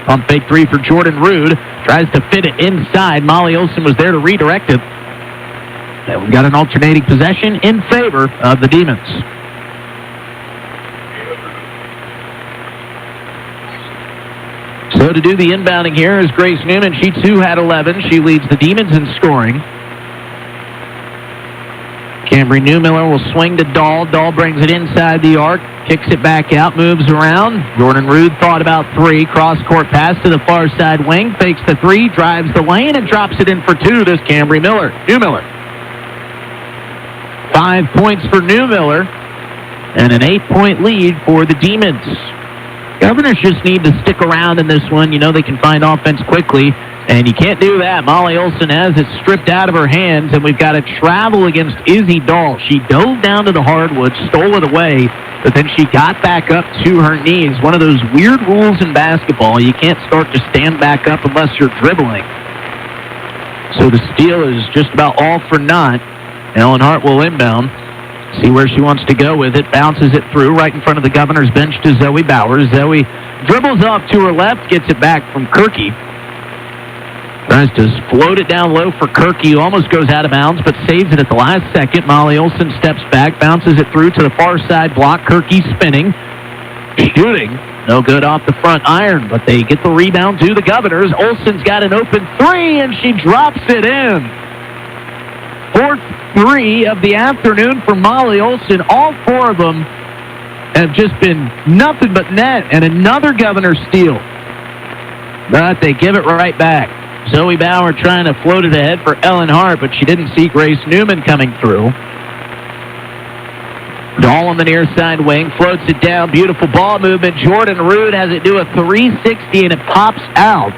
Pump fake 3 for Jordan Rude. Tries to fit it inside. Molly Olson was there to redirect it. And we've got an alternating possession in favor of the Demons. So to do the inbounding here is Grace Newman. She too had 11. She leads the Demons in scoring. Cambry Newmiller will swing to Dahl. Dahl brings it inside the arc, kicks it back out, moves around. Jordan Rude thought about 3. Cross-court pass to the far side wing, fakes the 3, drives the lane, and drops it in for 2 to Cambry Newmiller. 5 points for Newmiller, and an 8-point lead for the Demons. Governors just need to stick around in this one. You know they can find offense quickly. And you can't do that. Molly Olson has it stripped out of her hands, and we've got a travel against Izzy Dahl. She dove down to the hardwood, stole it away, but then she got back up to her knees. One of those weird rules in basketball. You can't start to stand back up unless you're dribbling. So the steal is just about all for naught. Ellen Hart will inbound. See where she wants to go with it. Bounces it through right in front of the Governor's bench to Zoe Bauer. Zoe dribbles off to her left, gets it back from Kirky. Tries to float it down low for Kirky, who almost goes out of bounds, but saves it at the last second. Molly Olson steps back, bounces it through to the far side block. Kirky spinning, shooting. No good off the front iron, but they get the rebound to the Governors. Olson's got an open 3, and she drops it in. 4th 3 of the afternoon for Molly Olson. All 4 of them have just been nothing but net, and another Governor steal. But they give it right back. Zoe Bauer trying to float it ahead for Ellen Hart, but she didn't see Grace Newman coming through. Dahl on the near side wing, floats it down. Beautiful ball movement. Jordan Rude has it do a 360, and it pops out.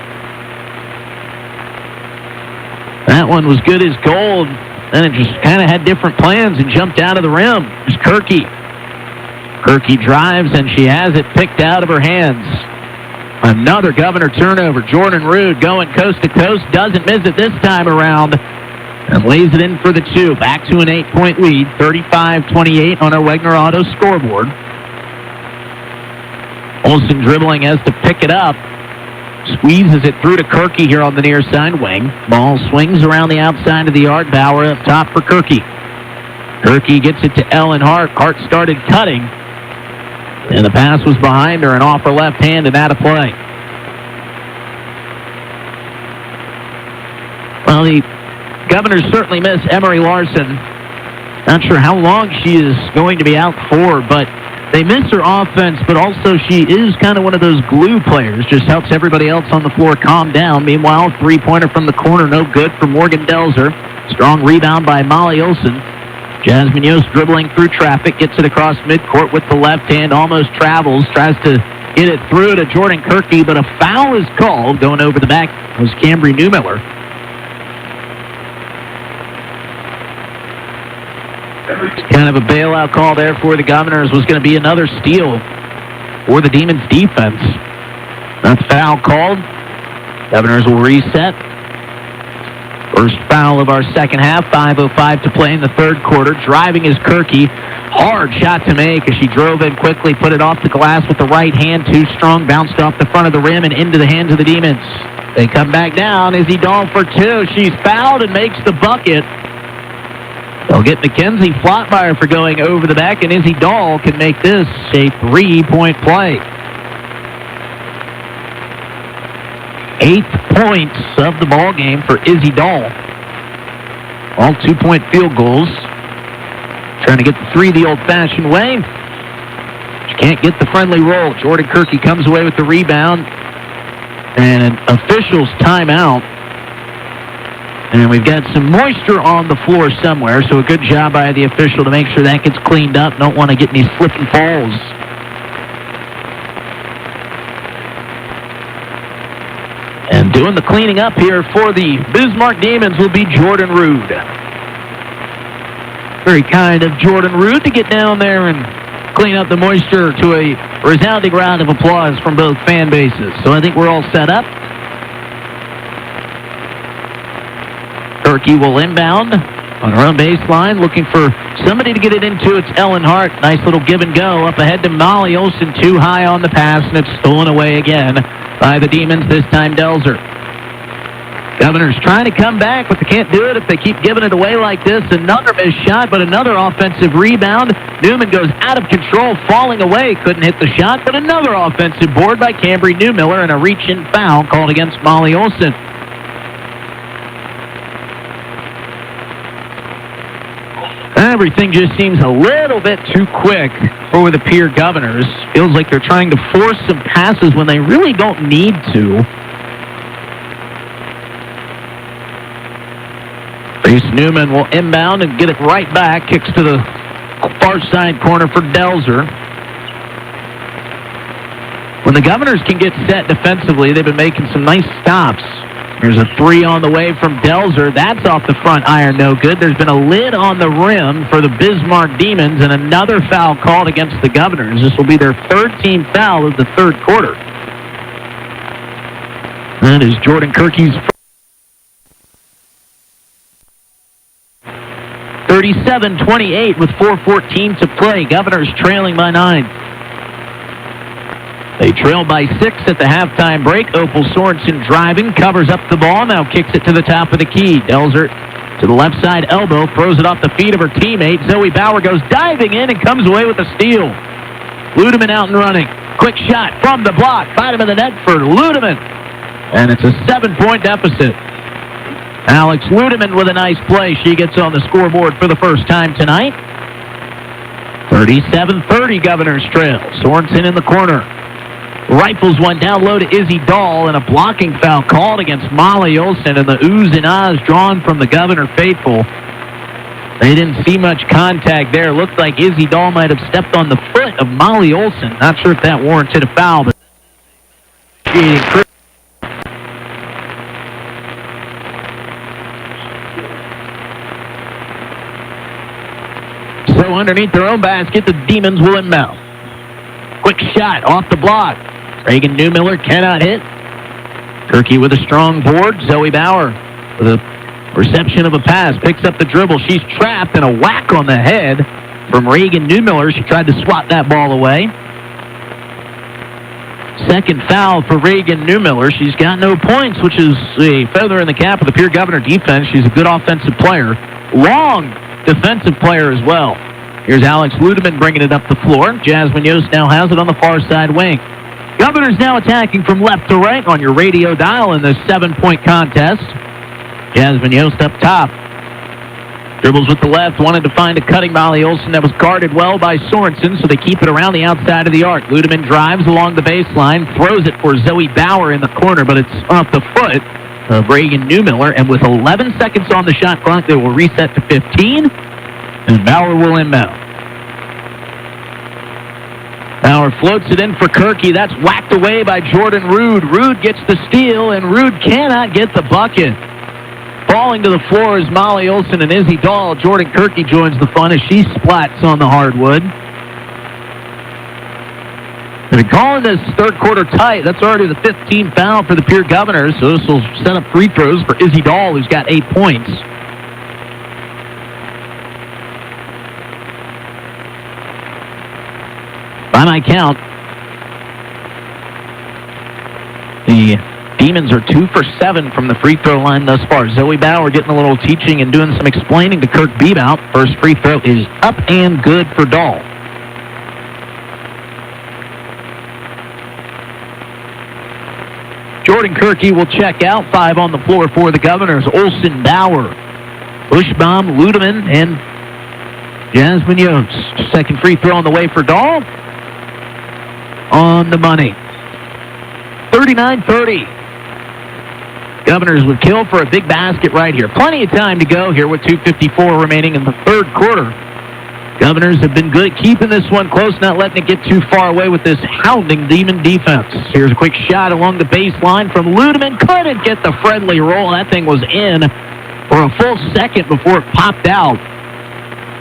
That one was good as gold. Then it just kind of had different plans and jumped out of the rim. It's Kirky. Kirky drives, and she has it picked out of her hands. Another Governor turnover. Jordan Rude going coast to coast. Doesn't miss it this time around. And lays it in for the 2. Back to an 8-point lead. 35-28 on our Wegner Auto scoreboard. Olson dribbling, has to pick it up. Squeezes it through to Kirky here on the near side wing. Ball swings around the outside of the arc. Bauer up top for Kirky. Kirky gets it to Ellen Hart. Hart started cutting. And the pass was behind her and off her left hand and out of play. Well, the Governors certainly miss Emery Larson. Not sure how long she is going to be out for, but they miss her offense, but also she is kind of one of those glue players. Just helps everybody else on the floor calm down. Meanwhile, 3-pointer from the corner, no good for Morgan Delzer. Strong rebound by Molly Olson. Jasmine Yost dribbling through traffic, gets it across midcourt with the left hand, almost travels, tries to get it through to Jordan Kirky, but a foul is called. Going over the back was Cambry Newmiller. Kind of a bailout call there for the Governors. Was going to be another steal for the Demons defense. That's foul called. Governors will reset. First foul of our second half. 5:05 to play in the third quarter. Driving is Kirky. Hard shot to make as she drove in quickly, put it off the glass with the right hand. Too strong, bounced off the front of the rim and into the hands of the Demons. They come back down. Izzy Dahl for 2. She's fouled and makes the bucket. They'll get Mackenzie Flottmeyer for going over the back, and Izzy Dahl can make this a 3-point play. 8th points of the ball game for Izzy Dahl. All 2-point field goals. Trying to get the three the old-fashioned way. But you can't get the friendly roll. Jordan Kirky comes away with the rebound. And an official's timeout. And we've got some moisture on the floor somewhere, so a good job by the official to make sure that gets cleaned up. Don't want to get any slip and falls. And doing the cleaning up here for the Bismarck Demons will be Jordan Rude. Very kind of Jordan Rude to get down there and clean up the moisture to a resounding round of applause from both fan bases. So I think we're all set up. Kirky will inbound on her own baseline, looking for somebody to get it into. It's Ellen Hart. Nice little give and go. Up ahead to Molly Olsen, too high on the pass, and it's stolen away again by the Demons, this time Delzer. Governor's trying to come back, but they can't do it if they keep giving it away like this. Another missed shot, but another offensive rebound. Newman goes out of control, falling away. Couldn't hit the shot, but another offensive board by Cambry Newmiller, and a reach-in foul called against Molly Olsen. Everything just seems a little bit too quick for the Pierre Governors. Feels like they're trying to force some passes when they really don't need to. Reese Newman will inbound and get it right back. Kicks to the far side corner for Delzer. When the Governors can get set defensively, they've been making some nice stops. There's a three on the way from Delzer. That's off the front iron, no good. There's been a lid on the rim for the Bismarck Demons, and another foul called against the Governors. This will be their third team foul of the third quarter. That is Jordan Kirky's 37-28 with 4:14 to play. Governors trailing by 9. They trail by 6 at the halftime break. Opal Sorensen driving, covers up the ball, now kicks it to the top of the key. Delzer to the left side elbow, throws it off the feet of her teammate. Zoe Bauer goes diving in and comes away with a steal. Ludeman out and running. Quick shot from the block. Bottom of the net for Ludeman. And it's a 7-point deficit. Alex Ludeman with a nice play. She gets on the scoreboard for the first time tonight. 37-30 Governors trail. Sorensen in the corner. Rifles one down low to Izzy Dahl, and a blocking foul called against Molly Olsen, and the oohs and ahs drawn from the Governor faithful. They didn't see much contact there. Looked like Izzy Dahl might have stepped on the foot of Molly Olsen. Not sure if that warranted a foul, but so underneath their own basket, the Demons will inbound. Quick shot off the block. Reagan Newmiller cannot hit. Kirky with a strong board. Zoe Bauer with a reception of a pass. Picks up the dribble. She's trapped, and a whack on the head from Reagan Newmiller. She tried to swat that ball away. Second foul for Reagan Newmiller. She's got no points, which is a feather in the cap of the Pierre Governor defense. She's a good offensive player. Long defensive player as well. Here's Alex Ludeman bringing it up the floor. Jasmine Yost now has it on the far side wing. Governors now attacking from left to right on your radio dial in this 7-point contest. Jasmine Yost up top. Dribbles with the left, wanted to find a cutting Molly Olsen that was guarded well by Sorensen, so they keep it around the outside of the arc. Ludeman drives along the baseline, throws it for Zoe Bauer in the corner, but it's off the foot of Reagan Newmiller, and with 11 seconds on the shot clock, they will reset to 15, and Bauer will inbound. Bauer floats it in for Kirky. That's whacked away by Jordan Rude. Rude gets the steal, and Rude cannot get the bucket. Falling to the floor is Molly Olsen and Izzy Dahl. Jordan Kirky joins the fun as she splats on the hardwood. They're calling this third quarter tight. That's already the 15th foul for the Pierre Governors, so this will set up free throws for Izzy Dahl, who's got 8 points. By my count, the Demons are 2 for 7 from the free throw line thus far. Zoe Bauer getting a little teaching and doing some explaining to Kirk Bebout. First free throw is up and good for Dahl. Jordan Kirky will check out. 5 on the floor for the Governors. Olsen, Bauer, Bushbaum, Ludeman, and Jasmine Yost, second free throw on the way for Dahl. On the money. 39-30. Governors would kill for a big basket right here. Plenty of time to go here with 2:54 remaining in the third quarter. Governors have been good keeping this one close, not letting it get too far away with this hounding Demon defense. Here's a quick shot along the baseline from Ludeman. Couldn't get the friendly roll. That thing was in for a full second before it popped out.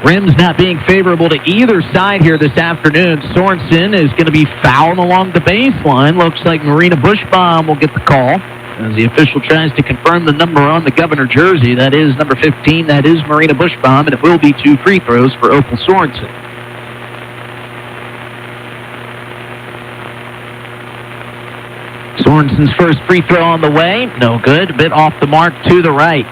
Rims not being favorable to either side here this afternoon. Sorensen is going to be fouled along the baseline. Looks like Marina Bushbaum will get the call as the official tries to confirm the number on the Governor jersey. That is number 15. That is Marina Bushbaum, and it will be 2 free throws for Opal Sorensen. Sorensen's first free throw on the way. No good. A bit off the mark to the right.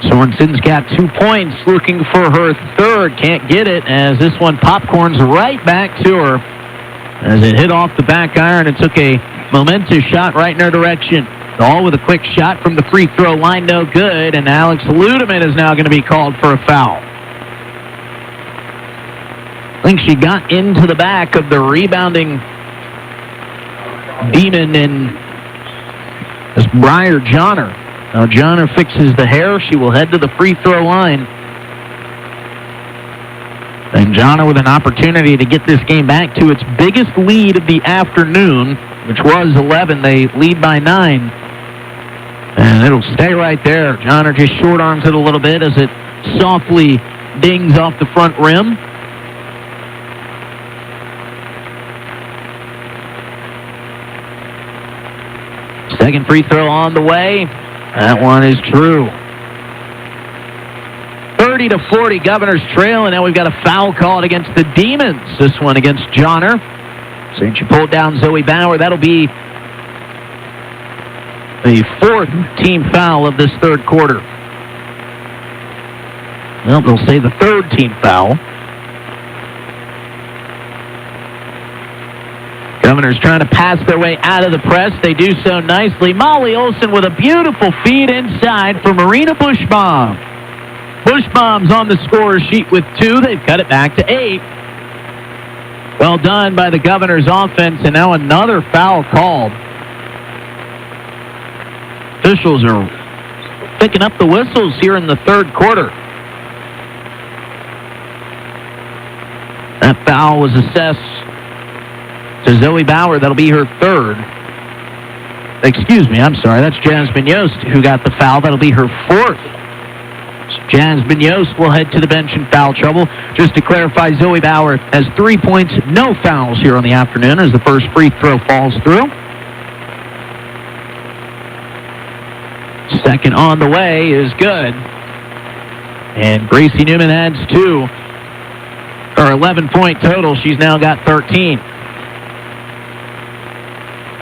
Sorensen's got 2 points, looking for her third. Can't get it as this one popcorns right back to her as it hit off the back iron and took a momentous shot right in her direction. All with a quick shot from the free throw line, no good, and Alex Ludeman is now going to be called for a foul. I think she got into the back of the rebounding Demon and as Briar Johnner. Now Johnner fixes the hair. She will head to the free throw line. And Johnner with an opportunity to get this game back to its biggest lead of the afternoon, which was 11. They lead by 9. And it'll stay right there. Johnner just short arms it a little bit as it softly dings off the front rim. Second free throw on the way. That one is true. 30-40, Governors trail, and now we've got a foul called against the Demons. This one against Johnner. St. She pulled down Zoe Bauer. That'll be the 4th team foul of this third quarter. Well, they'll say the 3rd team foul. Governors trying to pass their way out of the press. They do so nicely. Molly Olson with a beautiful feed inside for Marina Bushbaum. Bushbaum's on the scorer's sheet with 2. They've cut it back to 8. Well done by the Governors offense, and now another foul called. Officials are picking up the whistles here in the third quarter. That foul was assessed to Zoe Bauer. That'll be her 3rd. Excuse me, I'm sorry. That's Jasmine Yost who got the foul. That'll be her 4th. Jasmine Yost will head to the bench in foul trouble. Just to clarify, Zoe Bauer has 3 points, no fouls here on the afternoon as the first free throw falls through. Second on the way is good. And Gracie Newman adds 2. Her 11-point total. She's now got 13.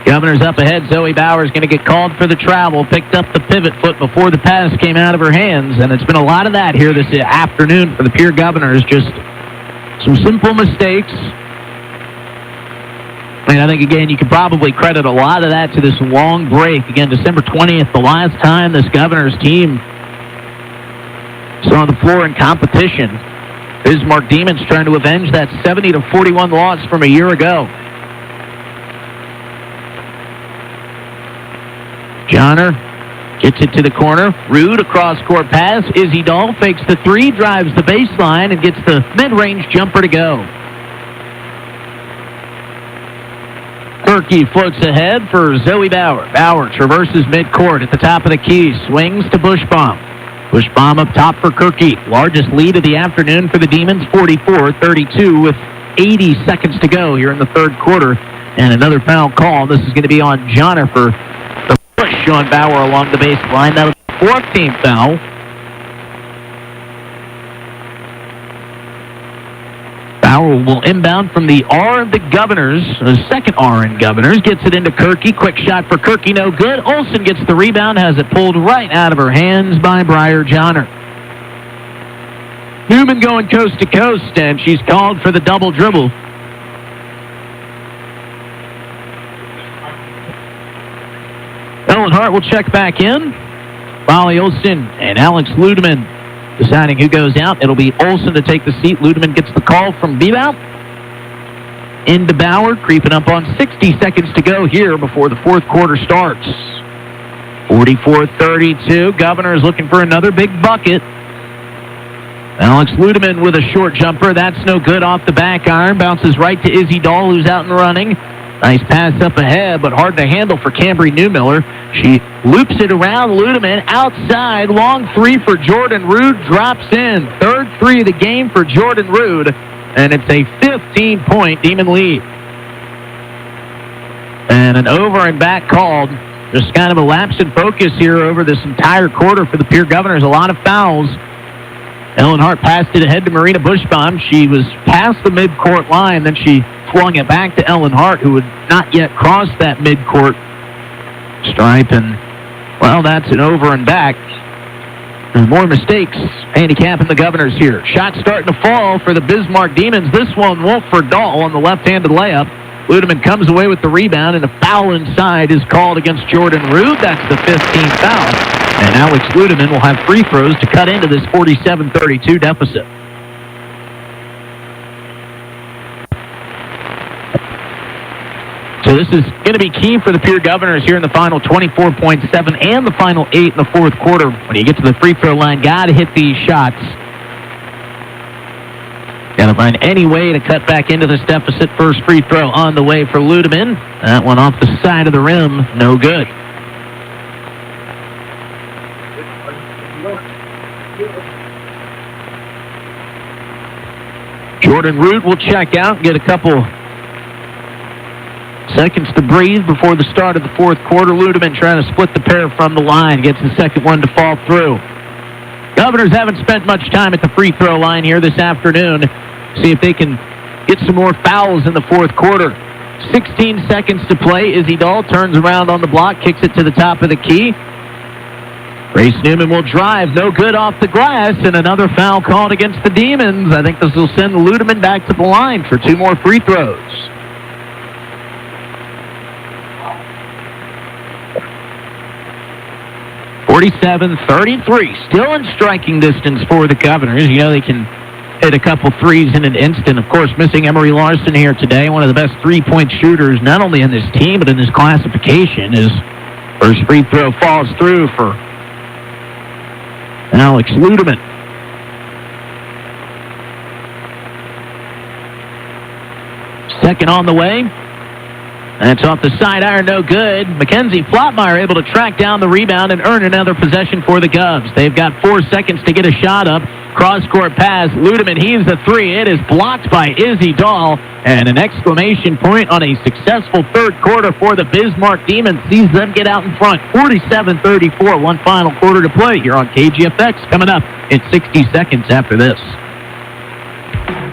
Governor's up ahead. Zoe Bauer is going to get called for the travel. Picked up the pivot foot before the pass came out of her hands. And it's been a lot of that here this afternoon for the Pierre Governors. Just some simple mistakes. And I think, again, you could probably credit a lot of that to this long break. Again, December 20th, the last time this Governors team saw the floor in competition. Bismarck Demons trying to avenge that 70-41 loss from a year ago. Johnner gets it to the corner. Rude, a cross-court pass. Izzy Dahl fakes the 3, drives the baseline, and gets the mid-range jumper to go. Kirky floats ahead for Zoe Bauer. Bauer traverses midcourt at the top of the key. Swings to Bushbaum. Bushbaum up top for Kirky. Largest lead of the afternoon for the Demons, 44-32 with 80 seconds to go here in the third quarter. And another foul call. This is going to be on Johnner for the push on Bauer along the baseline. That'll be the 4th team foul. Bauer will inbound from the R of the Governors, the second R in Governors. Gets it into Kirky. Quick shot for Kirky, no good. Olsen gets the rebound, has it pulled right out of her hands by Briar Johnner. Newman going coast to coast, and she's called for the double dribble. Ellen Hart will check back in. Molly Olson and Alex Ludeman deciding who goes out. It'll be Olson to take the seat. Ludeman gets the call from Bebout. Into Bauer, creeping up on 60 seconds to go here before the fourth quarter starts. 44-32. Governor is looking for another big bucket. Alex Ludeman with a short jumper. That's no good off the back iron. Bounces right to Izzy Dahl, who's out and running. Nice pass up ahead, but hard to handle for Cambry Newmiller. She loops it around Ludeman outside. Long three for Jordan Rude. Drops in. Third three of the game for Jordan Rude. And it's a 15-point Demon lead. And an over and back called. Just kind of a lapse in focus here over this entire quarter for the Pierre Governors. A lot of fouls. Ellen Hart passed it ahead to Marina Bushbaum. She was past the midcourt line. Then she flung it back to Ellen Hart, who had not yet crossed that midcourt stripe. And, well, that's an over and back. And more mistakes handicapping the Governors here. Shot starting to fall for the Bismarck Demons. This one won't for Dahl on the left-handed layup. Ludeman comes away with the rebound, and a foul inside is called against Jordan Rude. That's the 15th foul. And Alex Ludeman will have free throws to cut into this 47-32 deficit. So this is going to be key for the Pierre Governors here in the final 24.7 and the final 8 in the fourth quarter. When you get to the free throw line, got to hit these shots. Got to find any way to cut back into this deficit. First free throw on the way for Ludeman. That one off the side of the rim, no good. Jordan Rude will check out, get a couple seconds to breathe before the start of the fourth quarter. Ludeman trying to split the pair from the line, gets the second one to fall through. Governors haven't spent much time at the free throw line here this afternoon. See if they can get some more fouls in the fourth quarter. 16 seconds to play. Izzy Dahl turns around on the block, kicks it to the top of the key. Grace Newman will drive, no good off the glass, and another foul called against the Demons. I think this will send Ludeman back to the line for two more free throws. (47-33), still in striking distance for the Governors. You know they can hit a couple threes in an instant. Of course, missing Emery Larson here today, one of the best three-point shooters, not only in this team, but in this classification. His first free throw falls through for Alex Ludeman. Second on the way. That's off the side iron, no good. Mackenzie Flotmeyer able to track down the rebound and earn another possession for the Govs. They've got 4 seconds to get a shot up. Cross-court pass. Ludeman heaves the three. It is blocked by Izzy Dahl. And an exclamation point on a successful third quarter for the Bismarck Demons. Sees them get out in front. 47-34. One final quarter to play here on KGFX. Coming up in 60 seconds after this.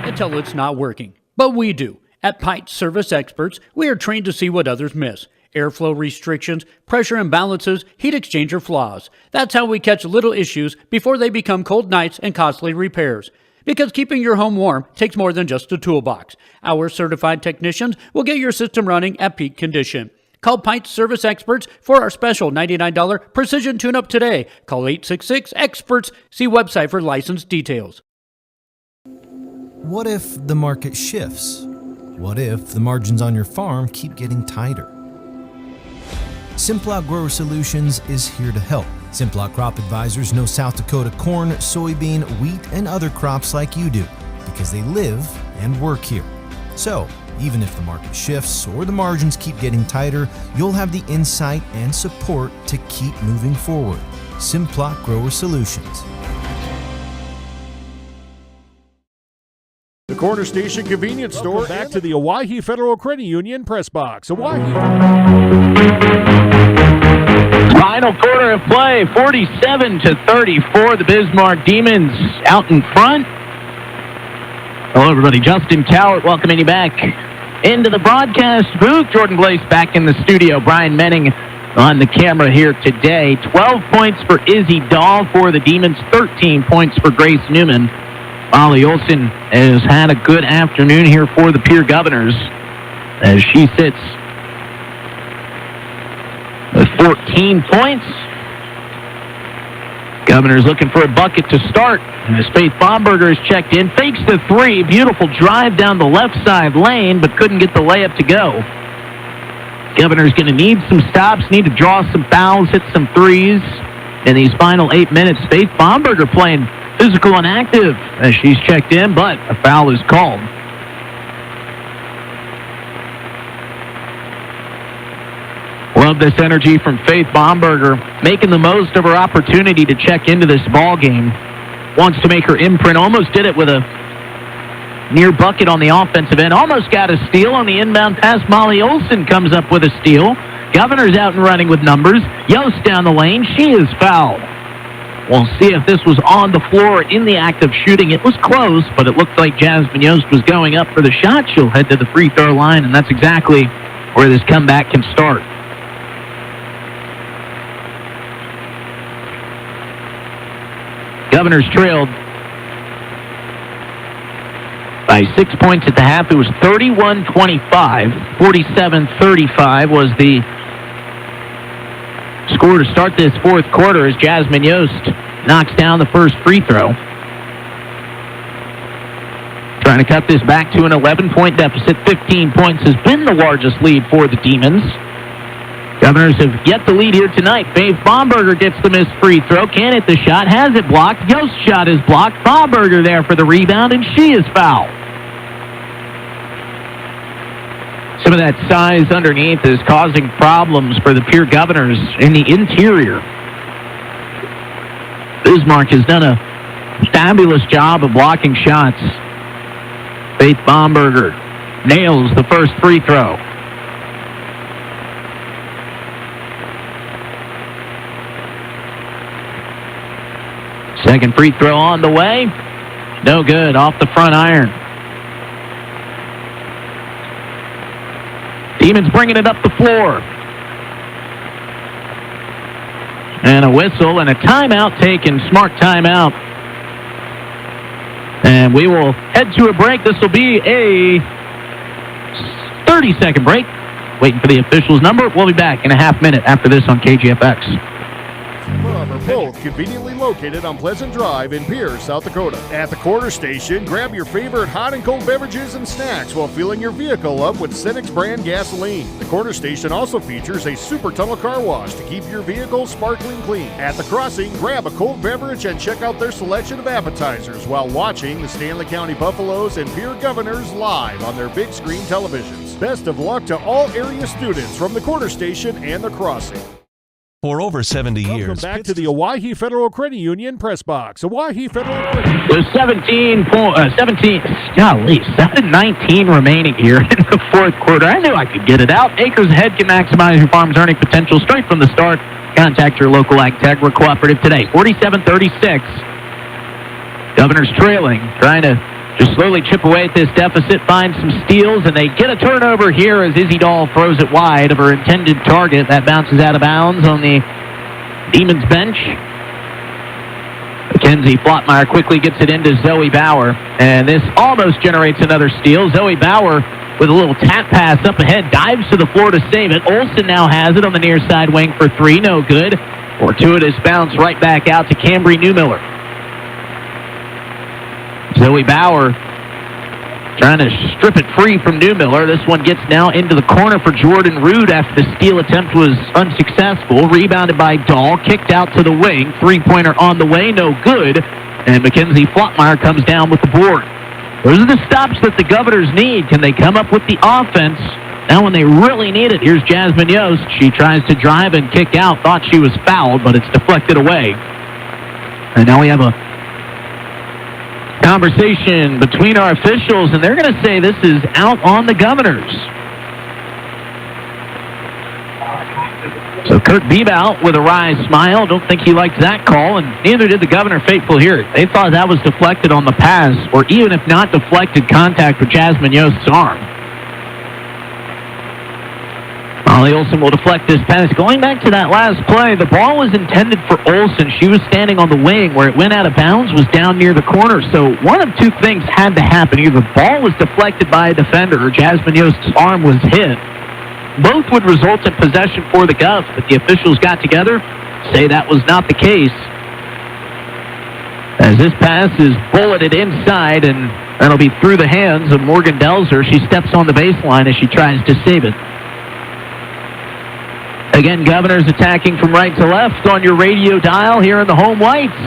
Until it's not working. But we do. At Pipe Service Experts, we are trained to see what others miss. Airflow restrictions, pressure imbalances, heat exchanger flaws. That's how we catch little issues before they become cold nights and costly repairs. Because keeping your home warm takes more than just a toolbox. Our certified technicians will get your system running at peak condition. Call Pipe Service Experts for our special $99 precision tune-up today. Call 866-EXPERTS. See website for license details. What if the market shifts? What if the margins on your farm keep getting tighter? Simplot Grower Solutions is here to help. Simplot Crop Advisors know South Dakota corn, soybean, wheat, and other crops like you do because they live and work here. So, even if the market shifts or the margins keep getting tighter, you'll have the insight and support to keep moving forward. Simplot Grower Solutions. The Corner Station Convenience Store. Back to the Owyhee Federal Credit Union press box. Owyhee. Final quarter of play, 47-34. The Bismarck Demons out in front. Hello, everybody. Justin Cowart welcoming you back into the broadcast booth. Jordan Blaze back in the studio. Brian Menning on the camera here today. 12 points for Izzy Dahl for the Demons. 13 points for Grace Newman. Molly Olson has had a good afternoon here for the Pierre Governors as she sits with 14 points. Governor's looking for a bucket to start. And as Faith Bomberger is checked in, fakes the three. Beautiful drive down the left side lane, but couldn't get the layup to go. Governor's going to need some stops, need to draw some fouls, hit some threes in these final 8 minutes. Faith Bomberger playing physical and active as she's checked in, but a foul is called. Love this energy from Faith Bomberger, making the most of her opportunity to check into this ball game. Wants to make her imprint. Almost did it with a near bucket on the offensive end. Almost got a steal on the inbound pass. Molly Olson comes up with a steal. Governor's out and running with numbers. Yost down the lane. She is fouled. We'll see if this was on the floor in the act of shooting. It was close, but it looked like Jasmine Yost was going up for the shot. She'll head to the free throw line, and that's exactly where this comeback can start. Governors trailed by 6 points at the half. It was 31-25. 47-35 was the score to start this fourth quarter as Jasmine Yost knocks down the first free throw. Trying to cut this back to an 11-point deficit. 15 points has been the largest lead for the Demons. Governors have yet to lead here tonight. Faith Bomberger gets the missed free throw. Can't hit the shot. Has it blocked. Yost's shot is blocked. Bomberger there for the rebound, and she is fouled. Some of that size underneath is causing problems for the Pierre Governors in the interior. Bismarck has done a fabulous job of blocking shots. Faith Bomberger nails the first free throw. Second free throw on the way. No good, off the front iron. Demons bringing it up the floor. And a whistle and a timeout taken. Smart timeout. And we will head to a break. This will be a 30-second break. Waiting for the official's number. We'll be back in a half minute after this on KGFX. Are both conveniently located on Pleasant Drive in Pierre, South Dakota. At the quarter station, grab your favorite hot and cold beverages and snacks while filling your vehicle up with Cenex brand gasoline. The quarter station also features a super tunnel car wash to keep your vehicle sparkling clean. At the crossing, grab a cold beverage and check out their selection of appetizers while watching the Stanley County Buffaloes and Pierre Governors live on their big screen televisions. Best of luck to all area students from the quarter station and the crossing. For over 70 years. Welcome back to the Owyhee Federal Credit Union Press Box. Owyhee Federal Credit Union. There's 7:19 remaining here in the fourth quarter. I knew I could get it out. Acres ahead can maximize your farm's earning potential straight from the start. Contact your local Ag Tech or cooperative today. 47-36. Governors trailing, trying to just slowly chip away at this deficit, find some steals, and they get a turnover here as Izzy Dahl throws it wide of her intended target. That bounces out of bounds on the Demons bench. Mackenzie Flottmeyer quickly gets it into Zoe Bauer, and this almost generates another steal. Zoe Bauer with a little tap pass up ahead, dives to the floor to save it. Olsen now has it on the near side wing for three, no good. Fortuitous bounce right back out to Cambry Newmiller. Zoe Bauer trying to strip it free from Newmiller. This one gets now into the corner for Jordan Rood after the steal attempt was unsuccessful. Rebounded by Dahl, kicked out to the wing. Three-pointer on the way, no good. And Mackenzie Flottmeyer comes down with the board. Those are the stops that the Governors need. Can they come up with the offense? Now when they really need it, here's Jasmine Yost. She tries to drive and kick out. Thought she was fouled, but it's deflected away. And now we have a conversation between our officials, and they're going to say this is out on the Governors. So Kurt Bebout with a wry smile. Don't think he liked that call, and neither did the Governor faithful here. They thought that was deflected on the pass, or even if not deflected, contact with Jasmine Yost's arm. Molly Olson will deflect this pass. Going back to that last play, the ball was intended for Olson. She was standing on the wing. Where it went out of bounds was down near the corner. So one of two things had to happen. Either the ball was deflected by a defender or Jasmine Yost's arm was hit. Both would result in possession for the Govs, but the officials got together, say that was not the case. As this pass is bulleted inside, and that'll be through the hands of Morgan Delzer. She steps on the baseline as she tries to save it. Again, Governors attacking from right to left on your radio dial here in the home whites.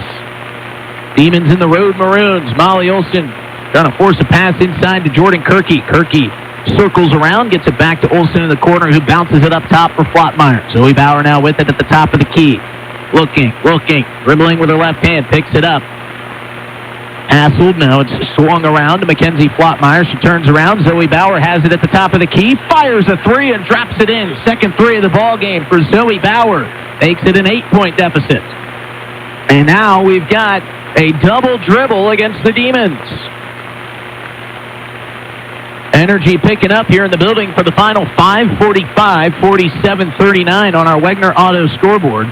Demons in the road maroons. Molly Olson trying to force a pass inside to Jordan Kirky. Kirky circles around, gets it back to Olson in the corner, who bounces it up top for Flottmeyer. Zoe Bauer now with it at the top of the key. Looking, dribbling with her left hand, picks it up. Hassled, now it's swung around to Mackenzie Flottmeyer. She turns around. Zoe Bauer has it at the top of the key, fires a three and drops it in. Second three of the ball game for Zoe Bauer. Makes it an 8-point deficit. And now we've got a double dribble against the Demons. Energy picking up here in the building for the final 5:45, 47-39 on our Wegner Auto scoreboard.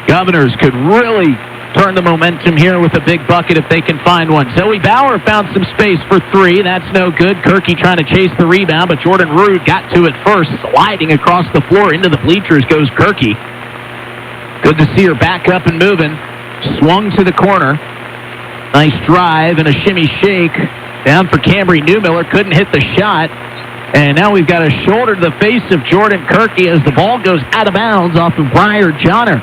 Governors could really turn the momentum here with a big bucket if they can find one. Zoe Bauer found some space for three. That's no good. Kirky trying to chase the rebound, but Jordan Rude got to it first. Sliding across the floor into the bleachers goes Kirky. Good to see her back up and moving. Swung to the corner. Nice drive and a shimmy shake. Down for Cambry Newmiller. Couldn't hit the shot. And now we've got a shoulder to the face of Jordan Kirky as the ball goes out of bounds off of Briar Johnner.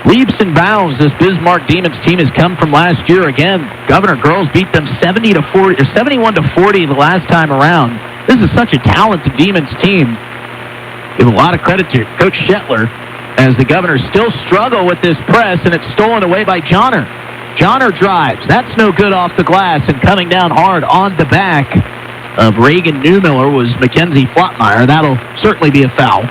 Leaps and bounds this Bismarck Demons team has come from last year. Again, Governor girls beat them 71-40 the last time around. This is such a talented Demons team. Give a lot of credit to Coach Shetler as the Governors still struggle with this press, and it's stolen away by Johnner. Johnner drives. That's no good off the glass, and coming down hard on the back of Reagan Newmiller was Mackenzie Flottmeyer. That'll certainly be a foul.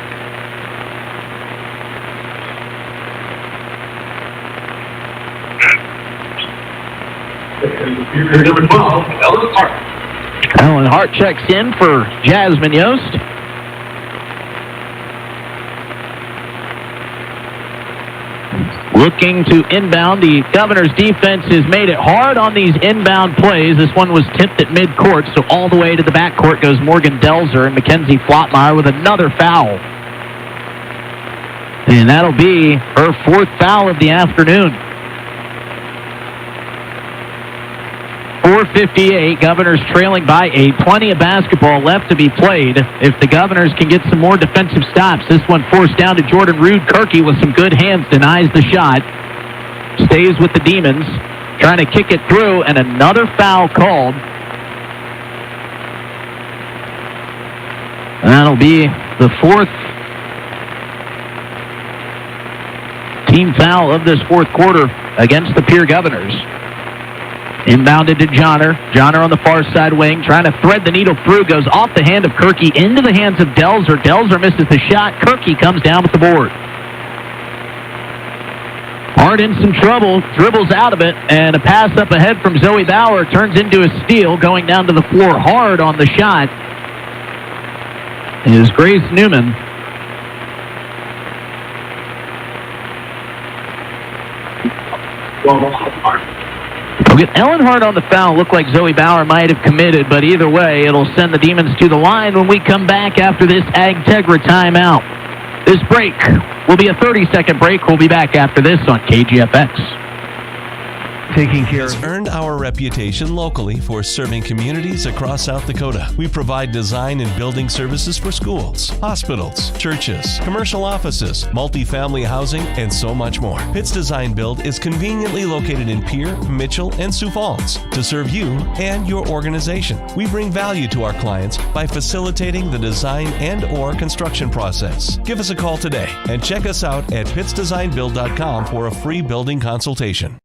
Number 12, Ellen Hart. Ellen Hart checks in for Jasmine Yost. Looking to inbound. The Governors defense has made it hard on these inbound plays. This one was tipped at midcourt, so all the way to the backcourt goes Morgan Delzer, and Mackenzie Flottmeyer with another foul. And that'll be her fourth foul of the afternoon. 4:58, Governors trailing by 8. Plenty of basketball left to be played. If the Governors can get some more defensive stops, this one forced down to Jordan Rude. Kirky with some good hands denies the shot. Stays with the Demons, trying to kick it through, and another foul called. And that'll be the fourth team foul of this fourth quarter against the Pierre Governors. Inbounded to Johnner. Johnner on the far side wing, trying to thread the needle through, goes off the hand of Kirky into the hands of Delzer. Delzer misses the shot. Kirky comes down with the board. Hart in some trouble, dribbles out of it, and a pass up ahead from Zoe Bauer turns into a steal, going down to the floor hard on the shot is Grace Newman. We'll get Ellen Hart on the foul. Looked like Zoe Bauer might have committed, but either way, it'll send the Demons to the line when we come back after this Agtegra timeout. This break will be a 30-second break. We'll be back after this on KGFX. Taking care has earned our reputation locally for serving communities across South Dakota. We provide design and building services for schools, hospitals, churches, commercial offices, multifamily housing, and so much more. Pitts Design Build is conveniently located in Pierre, Mitchell, and Sioux Falls to serve you and your organization. We bring value to our clients by facilitating the design and/or construction process. Give us a call today and check us out at pittsdesignbuild.com for a free building consultation.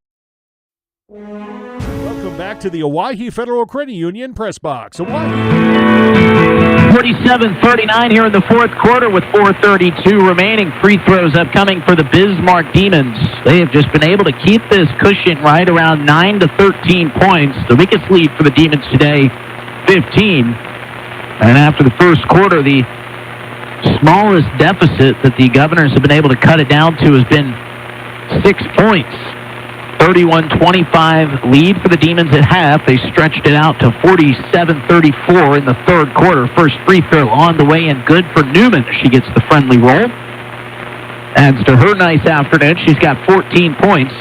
Welcome back to the Owyhee Federal Credit Union Press Box. 47-39 here in the fourth quarter with 4:32 remaining. Free throws upcoming for the Bismarck Demons. They have just been able to keep this cushion right around 9 to 13 points. The weakest lead for the Demons today, 15. And after the first quarter, the smallest deficit that the Governors have been able to cut it down to has been 6 points. 31-25 lead for the Demons at half. They stretched it out to 47-34 in the third quarter. First free throw on the way and good for Newman. She gets the friendly roll. adds to her nice afternoon. She's got 14 points.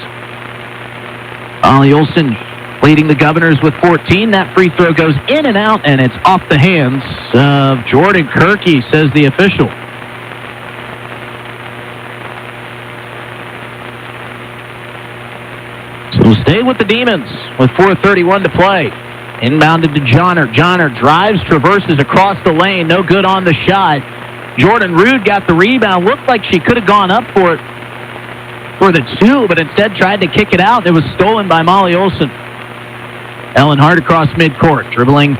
Molly Olson leading the Governors with 14. That free throw goes in and out, and it's off the hands of Jordan Kirky, says the official. So stay with the Demons with 4:31 to play. Inbounded to Johnner. Johnner drives, traverses across the lane. No good on the shot. Jordan Rude got the rebound. Looked like she could have gone up for it for the two, but instead tried to kick it out. It was stolen by Molly Olson. Ellen Hart across midcourt, dribbling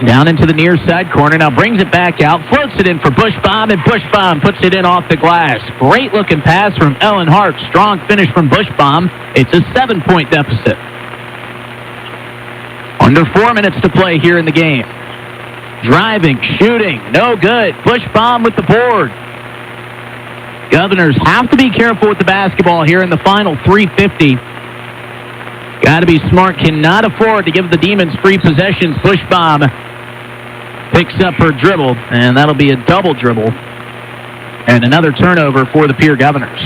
down into the near side corner. Now brings it back out, floats it in for Bushbaum, and Bushbaum puts it in off the glass. Great looking pass from Ellen Hart. Strong finish from Bushbaum. It's a 7-point deficit. Under 4 minutes to play here in the game. Driving, shooting, no good. Bushbaum with the board. Governors have to be careful with the basketball here in the final 3:50. Got to be smart. Cannot afford to give the Demons free possessions. Bushbaum picks up her dribble, and that'll be a double dribble. And another turnover for the Pierre Governors.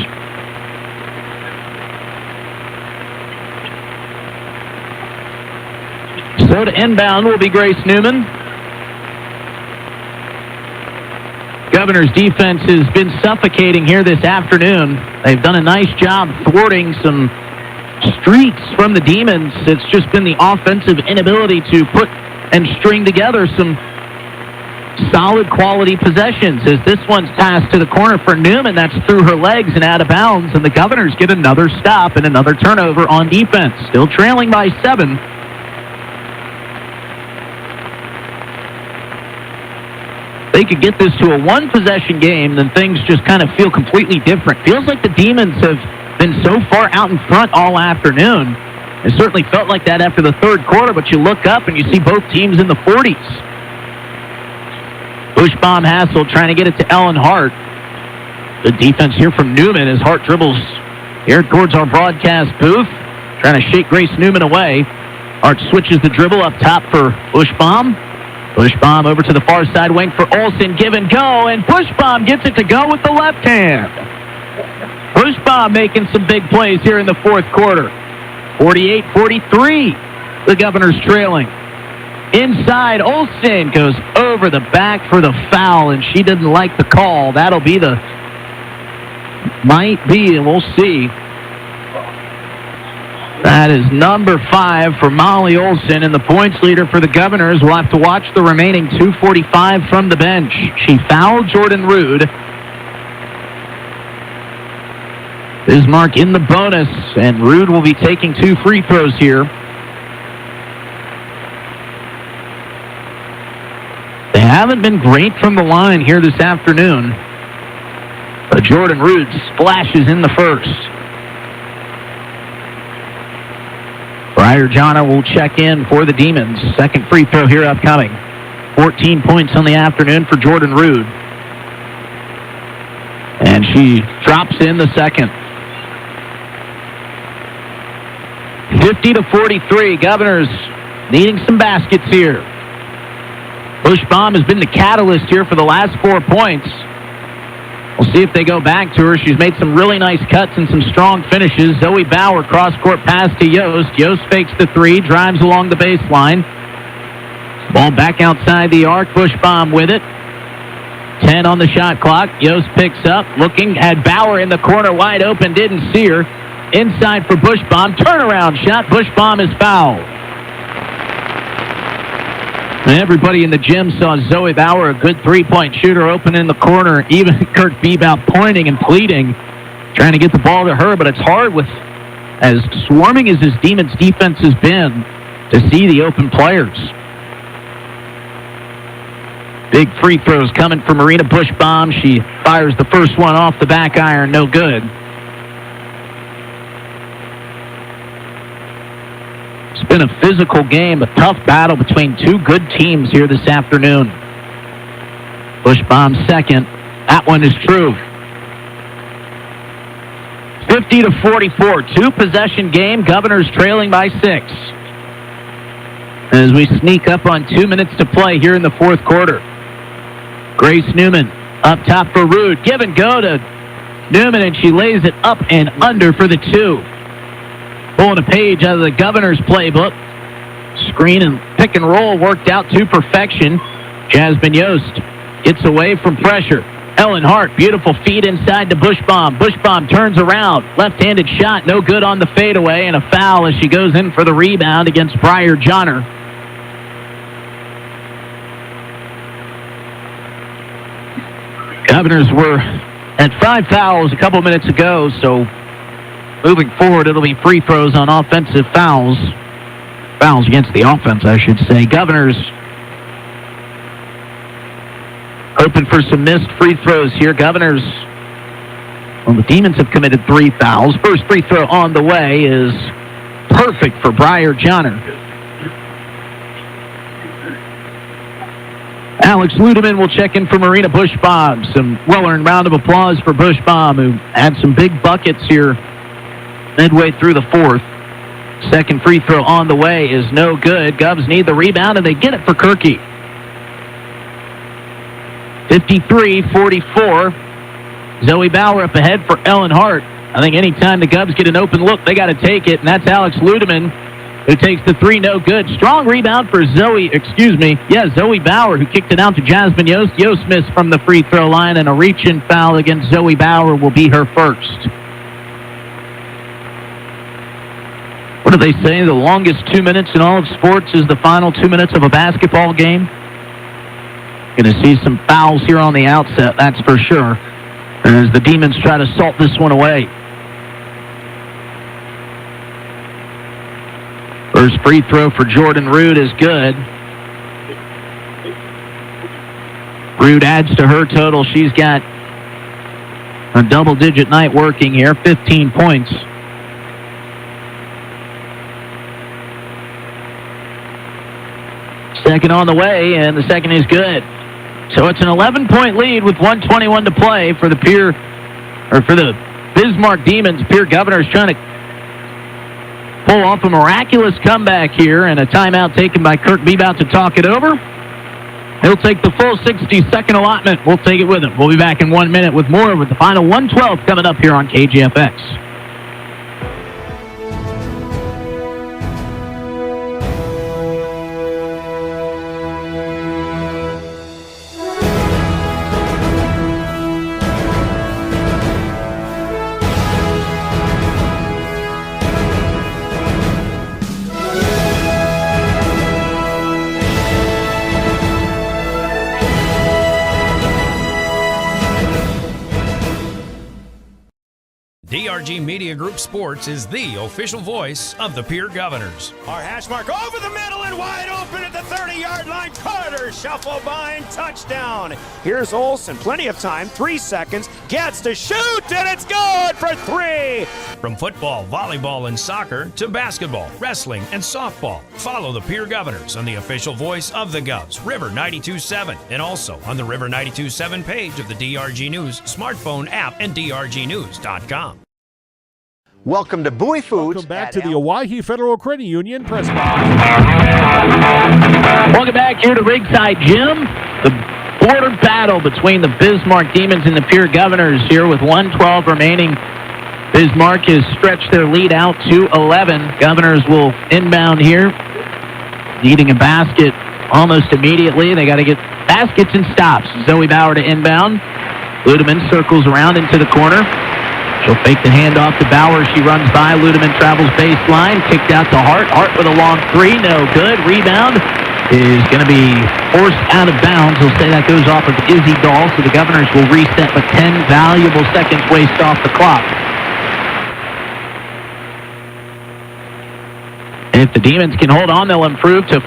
So to inbound will be Grace Newman. Governors' defense has been suffocating here this afternoon. They've done a nice job thwarting some streaks from the Demons. It's just been the offensive inability to put and string together some solid quality possessions. As this one's passed to the corner for Newman, that's through her legs and out of bounds, and the Governors get another stop and another turnover on defense. Still trailing by 7. They could get this to a one-possession game, then things just kind of feel completely different. Feels like the Demons have been so far out in front all afternoon. It certainly felt like that after the third quarter, but you look up and you see both teams in the 40s. Bushbaum Hassel trying to get it to Ellen Hart. The defense here from Newman as Hart dribbles here towards our broadcast booth, trying to shake Grace Newman away. Hart switches the dribble up top for Bushbaum. Bushbaum over to the far side wing for Olsen. Give and go, and Bushbaum gets it to go with the left hand. Bushbaum making some big plays here in the fourth quarter. 48-43, the Governors trailing. Inside, Olsen goes over the back for the foul, and she didn't like the call. That'll be the... might be, and we'll see. That is number 5 for Molly Olsen, and the points leader for the Governors will have to watch the remaining 2:45 from the bench. She fouled Jordan Rude. Bismarck in the bonus, and Rude will be taking 2 free throws here. They haven't been great from the line here this afternoon, but Jordan Rude splashes in the first. Briar Jana will check in for the Demons. Second free throw here upcoming. 14 points on the afternoon for Jordan Rude. And she drops in the second. 50-43. Governors needing some baskets here. Bushbaum has been the catalyst here for the last 4 points. We'll see if they go back to her. She's made some really nice cuts and some strong finishes. Zoe Bauer cross-court pass to Yost. Yost fakes the 3, drives along the baseline. Ball back outside the arc. Bushbaum with it. 10 on the shot clock. Yost picks up, looking, had Bauer in the corner wide open, didn't see her. Inside for Bushbaum. Turnaround shot. Bushbaum is fouled. Everybody in the gym saw Zoe Bauer, a good three-point shooter, open in the corner. Even Kirk Bebout pointing and pleading, trying to get the ball to her, but it's hard with as swarming as this Demons defense has been to see the open players. Big free throws coming from Marina Bushbaum. She fires the first one off the back iron, no good. It's been a physical game, a tough battle between 2 good teams here this afternoon. Bushbaum second. That one is true. 50-44, 2-possession game. Governors trailing by 6. As we sneak up on 2 minutes to play here in the fourth quarter. Grace Newman up top for Rude. Give and go to Newman, and she lays it up and under for the 2. Pulling a page out of the Governor's playbook. Screen and pick and roll worked out to perfection. Jasmine Yost gets away from pressure. Ellen Hart, beautiful feed inside to Bushbaum. Bushbaum turns around. Left-handed shot, no good on the fadeaway, and a foul as she goes in for the rebound against Briar Johnner. Governors were at 5 fouls a couple minutes ago, so moving forward, it'll be free throws on offensive fouls. Fouls against the offense, I should say. Governors hoping for some missed free throws here. Governors, well, the Demons have committed 3 fouls. First free throw on the way is perfect for Briar Johnner. Alex Ludeman will check in for Marina Bushbaum. Some well-earned round of applause for Bushbaum, who had some big buckets here midway through the 4th. Second free throw on the way is no good. Govs need the rebound, and they get it for Kirky. 53-44. Zoe Bauer up ahead for Ellen Hart. I think anytime the Govs get an open look, they got to take it, and that's Alex Ludeman, who takes the 3, no good. Strong rebound for Zoe Bauer, who kicked it out to Jasmine Yost. Yost missed from the free throw line, and a reach-in foul against Zoe Bauer will be her first. What do they say? The longest 2 minutes in all of sports is the final 2 minutes of a basketball game. Going to see some fouls here on the outset, that's for sure, as the Demons try to salt this one away. First free throw for Jordan Rood is good. Rood adds to her total. She's got a double-digit night working here, 15 points. Second on the way, and the second is good. So it's an 11-point lead with 1:21 to play for the Bismarck Demons. Pierre Governors trying to pull off a miraculous comeback here, and a timeout taken by Kirk Bebout to talk it over. He'll take the full 60-second allotment. We'll take it with him. We'll be back in 1 minute with more with the final 112 coming up here on KGFX. DRG Media Group Sports is the official voice of the Pierre Governors. Our hash mark over the middle and wide open at the 30-yard line. Carter shuffle by and touchdown. Here's Olsen, plenty of time, 3 seconds, gets to shoot, and it's good for 3. From football, volleyball, and soccer to basketball, wrestling, and softball, follow the Pierre Governors on the official voice of the Govs, River 92.7, and also on the River 92.7 page of the DRG News smartphone app and drgnews.com. Welcome to Bowie Foods. Welcome back to the Owyhee Federal Credit Union press box. Welcome back here to Rigside Gym. The border battle between the Bismarck Demons and the Pierre Governors here with 1:12 remaining. Bismarck has stretched their lead out to 11. Governors will inbound here, needing a basket almost immediately. They got to get baskets and stops. Zoe Bauer to inbound. Ludeman circles around into the corner. She'll fake the handoff to Bauer. She runs by. Ludeman travels baseline. Kicked out to Hart. Hart with a long 3. No good. Rebound is going to be forced out of bounds. He'll say that goes off of Izzy Dahl, so the Governors will reset, but 10 valuable seconds waste off the clock. If the Demons can hold on, they'll improve to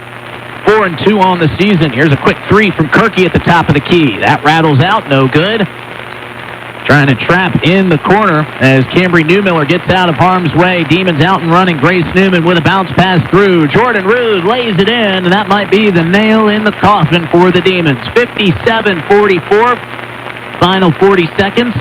4-2 on the season. Here's a quick 3 from Kirky at the top of the key. That rattles out. No good. Trying to trap in the corner as Cambry Newmiller gets out of harm's way. Demons out and running. Grace Newman with a bounce pass through. Jordan Rood lays it in, and that might be the nail in the coffin for the Demons. 57-44. Final 40 seconds.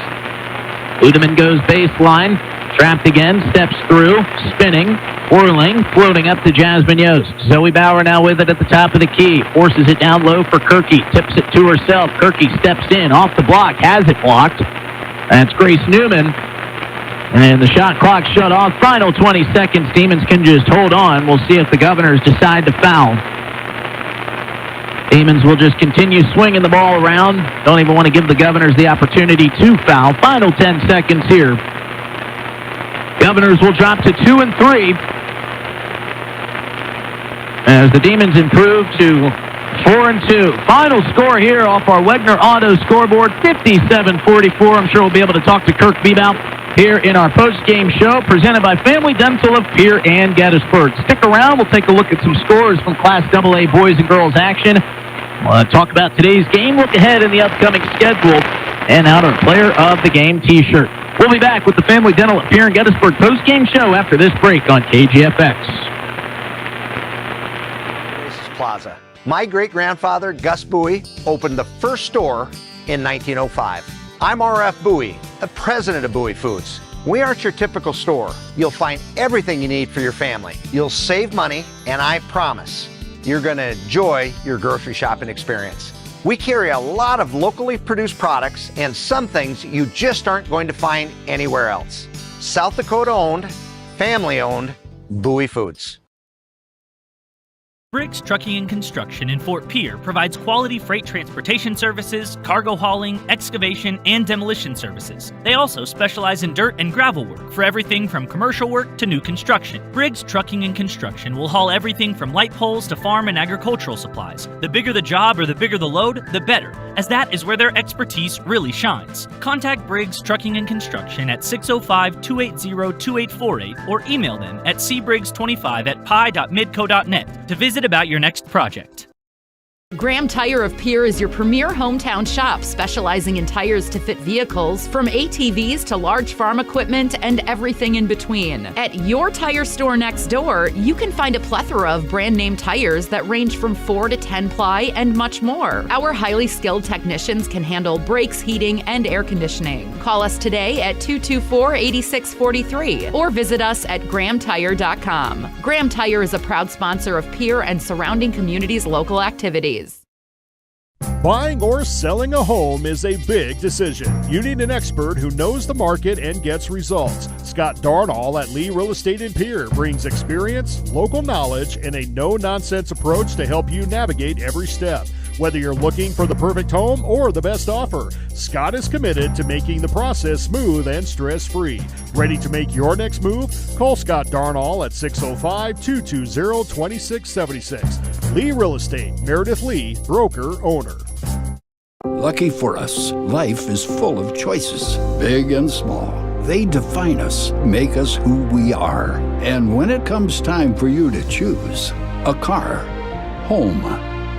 Ludeman goes baseline. Trapped again. Steps through. Spinning. Whirling. Floating up to Jasmine Yost. Zoe Bauer now with it at the top of the key. Forces it down low for Kirky. Tips it to herself. Kirky steps in. Off the block. Has it blocked. That's Grace Newman. And the shot clock shut off. Final 20 seconds. Demons can just hold on. We'll see if the Governors decide to foul. Demons will just continue swinging the ball around. Don't even want to give the Governors the opportunity to foul. Final 10 seconds here. Governors will drop to 2 and 3 as the Demons improve to 4 and 2. Final score here off our Wegner Auto scoreboard, 57-44. I'm sure we'll be able to talk to Kirk Bebout here in our post-game show, presented by Family Dental of Pierre and Gettysburg. Stick around. We'll take a look at some scores from Class AA boys and girls action. We'll talk about today's game, look ahead in the upcoming schedule, and out our Player of the Game t-shirt. We'll be back with the Family Dental of Pierre and Gettysburg post-game show after this break on KGFX. Plaza. My great-grandfather, Gus Bowie, opened the first store in 1905. I'm R.F. Bowie, the president of Bowie Foods. We aren't your typical store. You'll find everything you need for your family. You'll save money, and I promise you're going to enjoy your grocery shopping experience. We carry a lot of locally produced products and some things you just aren't going to find anywhere else. South Dakota owned, family owned, Bowie Foods. Briggs Trucking and Construction in Fort Pierre provides quality freight transportation services, cargo hauling, excavation, and demolition services. They also specialize in dirt and gravel work for everything from commercial work to new construction. Briggs Trucking and Construction will haul everything from light poles to farm and agricultural supplies. The bigger the job or the bigger the load, the better, as that is where their expertise really shines. Contact Briggs Trucking and Construction at 605-280-2848 or email them at cbriggs25@pi.midco.net to visit about your next project. Graham Tire of Pierre is your premier hometown shop, specializing in tires to fit vehicles, from ATVs to large farm equipment and everything in between. At your tire store next door, you can find a plethora of brand name tires that range from 4 to 10 ply and much more. Our highly skilled technicians can handle brakes, heating, and air conditioning. Call us today at 224-8643 or visit us at grahamtire.com. Graham Tire is a proud sponsor of Pierre and surrounding communities' local activities. Buying or selling a home is a big decision. You need an expert who knows the market and gets results. Scott Darnall at Lee Real Estate in Pierre brings experience, local knowledge, and a no-nonsense approach to help you navigate every step. Whether you're looking for the perfect home or the best offer, Scott is committed to making the process smooth and stress-free. Ready to make your next move? Call Scott Darnall at 605-220-2676. Lee Real Estate, Meredith Lee, broker, owner. Lucky for us, life is full of choices, big and small. They define us, make us who we are. And when it comes time for you to choose, a car, home,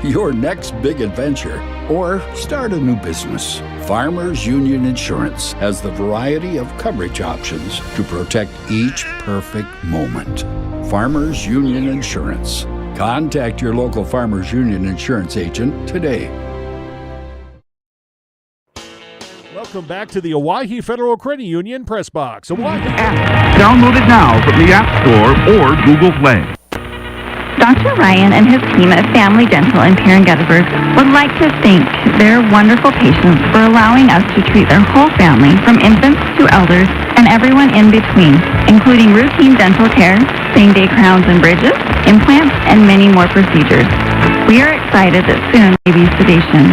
your next big adventure, or start a new business, Farmers Union Insurance has the variety of coverage options to protect each perfect moment. Farmers Union Insurance. Contact your local Farmers Union Insurance agent today. Welcome back to the Owyhee Federal Credit Union Press Box. Owyhee. Download it now from the App Store or Google Play. Dr. Ryan and his team at Family Dental in Pierre and Gettysburg would like to thank their wonderful patients for allowing us to treat their whole family, from infants to elders and everyone in between, including routine dental care, same-day crowns and bridges, implants, and many more procedures. We are excited that soon may be sedation.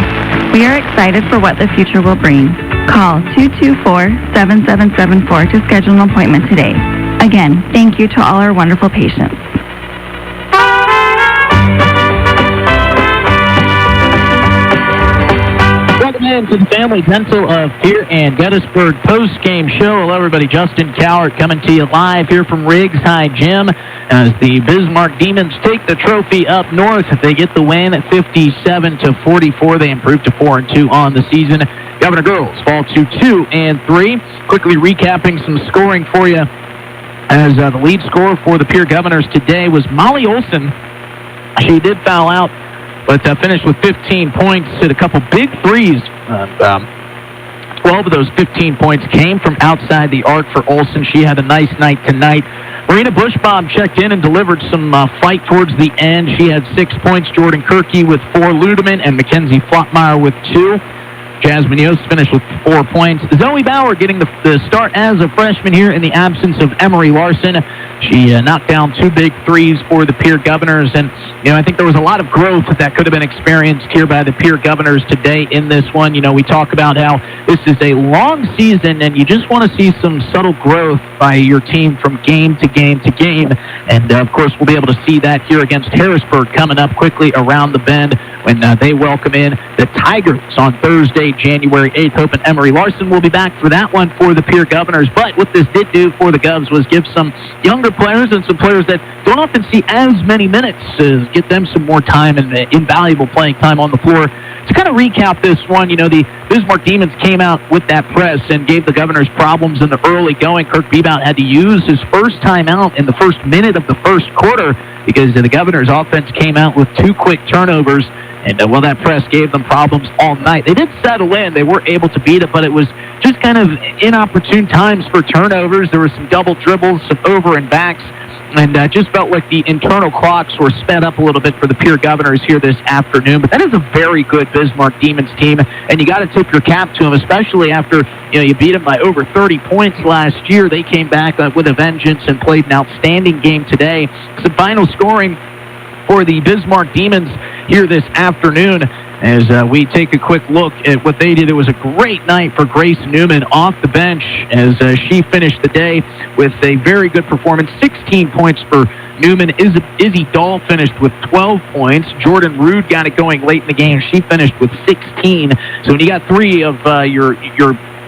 We are excited for what the future will bring. Call 224-7774 to schedule an appointment today. Again, thank you to all our wonderful patients. Welcome in to the Family Dental of Pierre and Gettysburg post-game show. Hello, everybody. Justin Cowart coming to you live here from Riggs High Gym as the Bismarck Demons take the trophy up north. They get the win at 57-44. They improve to 4-2 on the season. Governor Girls fall to 2-3. Quickly recapping some scoring for you, as the lead scorer for the Pierre Governors today was Molly Olson. She did foul out, but finished with 15 points, hit a couple big threes. 12 of those 15 points came from outside the arc for Olson. She had a nice night tonight. Marina Bushbaum checked in and delivered some fight towards the end. She had 6 points. Jordan Kirky with 4. Ludeman and Mackenzie Flockmeyer with 2. Jasmine Yost finished with 4 points. Zoe Bauer getting the start as a freshman here in the absence of Emery Larson. She knocked down 2 big threes for the Pierre Governors, and I think there was a lot of growth that could have been experienced here by the Pierre Governors today in this one. We talk about how this is a long season, and you just want to see some subtle growth by your team from game to game to game, and of course we'll be able to see that here against Harrisburg coming up quickly around the bend when they welcome in the Tigers on Thursday, January 8th. Hoping Emery Larson will be back for that one for the Pierre Governors. But what this did do for the Govs was give some younger players and some players that don't often see as many minutes, get them some more time and invaluable playing time on the floor. To kind of recap this one, the Bismarck Demons came out with that press and gave the Governors problems in the early going. Kirk Bebout had to use his first time out in the first minute of the first quarter because the Governors' offense came out with 2 quick turnovers. And, that press gave them problems all night. They did settle in. They were able to beat it, but it was just kind of inopportune times for turnovers. There were some double dribbles, some over and backs, and just felt like the internal clocks were sped up a little bit for the Pierre Governors here this afternoon. But that is a very good Bismarck Demons team, and you got to tip your cap to them, especially after you beat them by over 30 points last year. They came back with a vengeance and played an outstanding game today. Some final scoring for the Bismarck Demons here this afternoon as we take a quick look at what they did. It was a great night for Grace Newman off the bench as she finished the day with a very good performance. 16 points for Newman. Izzy Dahl finished with 12 points. Jordan Rude got it going late in the game. She finished with 16. So when you got 3 of your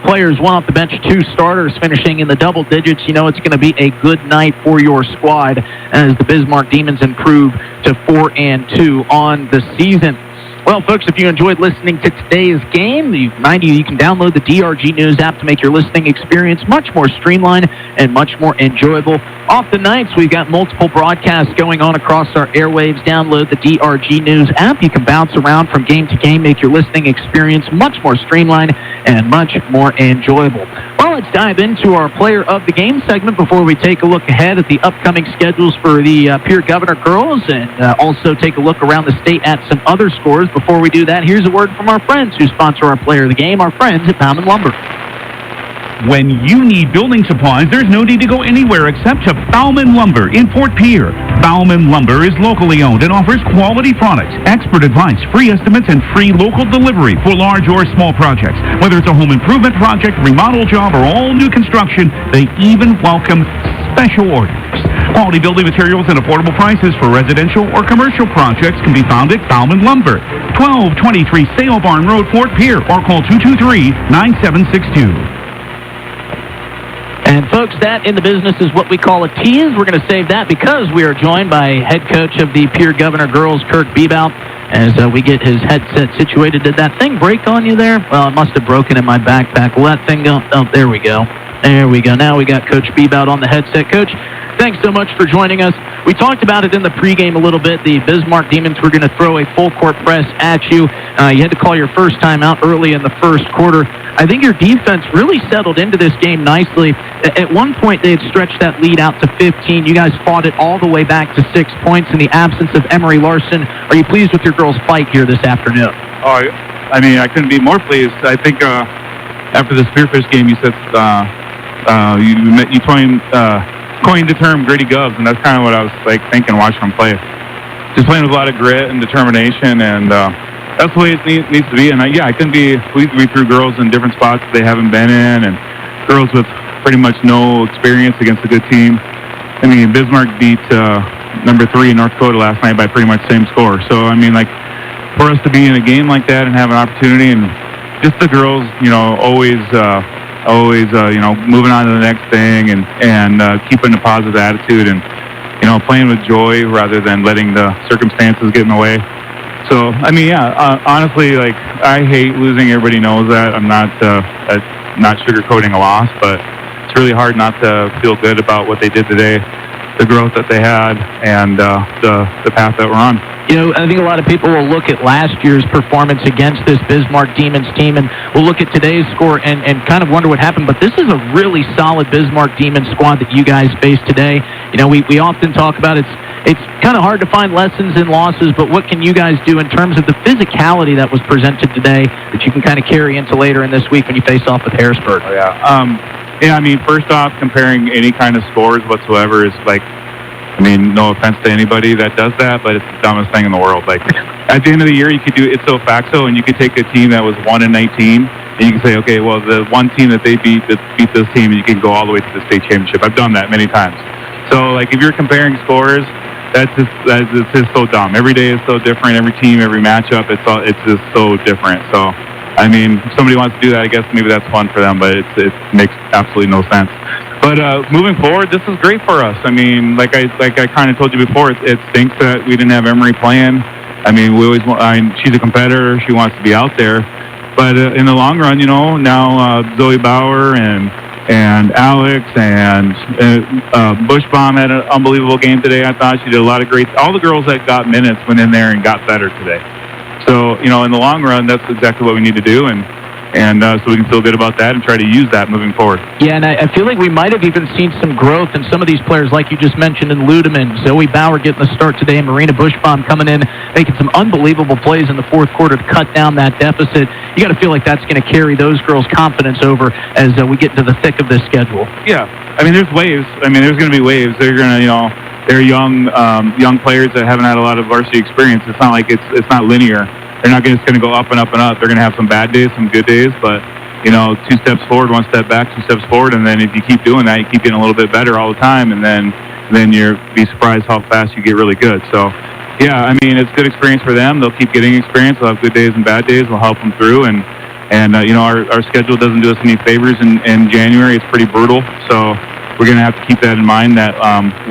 players, 1 off the bench, 2 starters finishing in the double digits, it's going to be a good night for your squad as the Bismarck Demons improve to 4-2 on the season. Well, folks, if you enjoyed listening to today's game, you can download the DRG News app to make your listening experience much more streamlined and much more enjoyable. Off the nights, we've got multiple broadcasts going on across our airwaves. Download the DRG News app. You can bounce around from game to game, make your listening experience much more streamlined and much more enjoyable. Well, let's dive into our Player of the Game segment before we take a look ahead at the upcoming schedules for the Pierre Governor girls and also take a look around the state at some other scores. Before we do that, here's a word from our friends who sponsor our Player of the Game, our friends at Bauman Lumber. When you need building supplies, there's no need to go anywhere except to Bauman Lumber in Fort Pierre. Bauman Lumber is locally owned and offers quality products, expert advice, free estimates, and free local delivery for large or small projects. Whether it's a home improvement project, remodel job, or all new construction, they even welcome special orders. Quality building materials and affordable prices for residential or commercial projects can be found at Bauman Lumber, 1223 Sale Barn Road, Fort Pierre, or call 223-9762. And folks, that in the business is what we call a tease. We're going to save that because we are joined by head coach of the Pierre Governor girls, Kirk Bebout, as we get his headset situated. Did that thing break on you there? Well, it must have broken in my backpack. Will that thing go? Oh, there we go. There we go. Now we got Coach Bebout on the headset. Coach, thanks so much for joining us. We talked about it in the pregame a little bit. The Bismarck Demons were going to throw a full-court press at you. You had to call your first time out early in the first quarter. I think your defense really settled into this game nicely. At one point, they had stretched that lead out to 15. You guys fought it all the way back to 6 points in the absence of Emery Larson. Are you pleased with your girls' fight here this afternoon? Oh, I mean, I couldn't be more pleased. I think after the Spearfish game, you said you coined the term gritty Govs, and that's kind of what I was thinking watching them play. Just playing with a lot of grit and determination, and that's the way it needs to be. And I couldn't be pleased. We threw girls in different spots that they haven't been in, and girls with pretty much no experience against a good team. I mean, Bismarck beat number 3 in North Dakota last night by pretty much the same score. So I mean, for us to be in a game like that and have an opportunity, and just the girls, always moving on to the next thing and keeping a positive attitude and, playing with joy rather than letting the circumstances get in the way. So, I mean, honestly, I hate losing. Everybody knows that. I'm not sugarcoating a loss, but it's really hard not to feel good about what they did today. the growth that they had and the path that we're on. You know, I think a lot of people will look at last year's performance against this Bismarck Demons team, and will look at today's score and kind of wonder what happened. But this is a really solid Bismarck Demons squad that you guys faced today. You know, we often talk about it's kind of hard to find lessons in losses, but what can you guys do in terms of the physicality that was presented today that you can kind of carry into later in this week when you face off with Harrisburg? Oh, yeah. Yeah, I mean, first off, comparing any kind of scores whatsoever is like, I mean, no offense to anybody that does that, but it's the dumbest thing in the world. Like, at the end of the year, you could do ipso facto, and you could take a team that was 1-19, and you can say, okay, well, the one team that they beat this team, and you can go all the way to the state championship. I've done that many times. So, like, if you're comparing scores, it's just so dumb. Every day is so different. Every team, every matchup, it's just so different. So, I mean, if somebody wants to do that, I guess maybe that's fun for them, but it makes absolutely no sense. But moving forward, this is great for us. I mean, like I kind of told you before, it stinks that we didn't have Emery playing. I mean, she's a competitor. She wants to be out there. But in the long run, you know, now Zoe Bauer and Alex and Bushbaum had an unbelievable game today. I thought she did a lot of great. All the girls that got minutes went in there and got better today. So, you know, in the long run, that's exactly what we need to do, and so we can feel good about that and try to use that moving forward. Yeah, and I feel like we might have even seen some growth in some of these players, like you just mentioned in Ludeman, Zoe Bauer getting the start today, and Marina Bushbaum coming in, making some unbelievable plays in the fourth quarter to cut down that deficit. You got to feel like that's going to carry those girls' confidence over as we get into the thick of this schedule. Yeah, I mean, there's waves. I mean, there's going to be waves. They're going to, you know, they're young players that haven't had a lot of varsity experience. It's not like it's not linear. They're not just going to go up and up and up. They're going to have some bad days, some good days, but, you know, 2 steps forward, 1 step back, 2 steps forward, and then if you keep doing that, you keep getting a little bit better all the time, and then you'll be surprised how fast you get really good. So, yeah, I mean, it's good experience for them. They'll keep getting experience. They'll have good days and bad days. We'll help them through, and you know, our schedule doesn't do us any favors in January. It's pretty brutal, so we're going to have to keep that in mind, that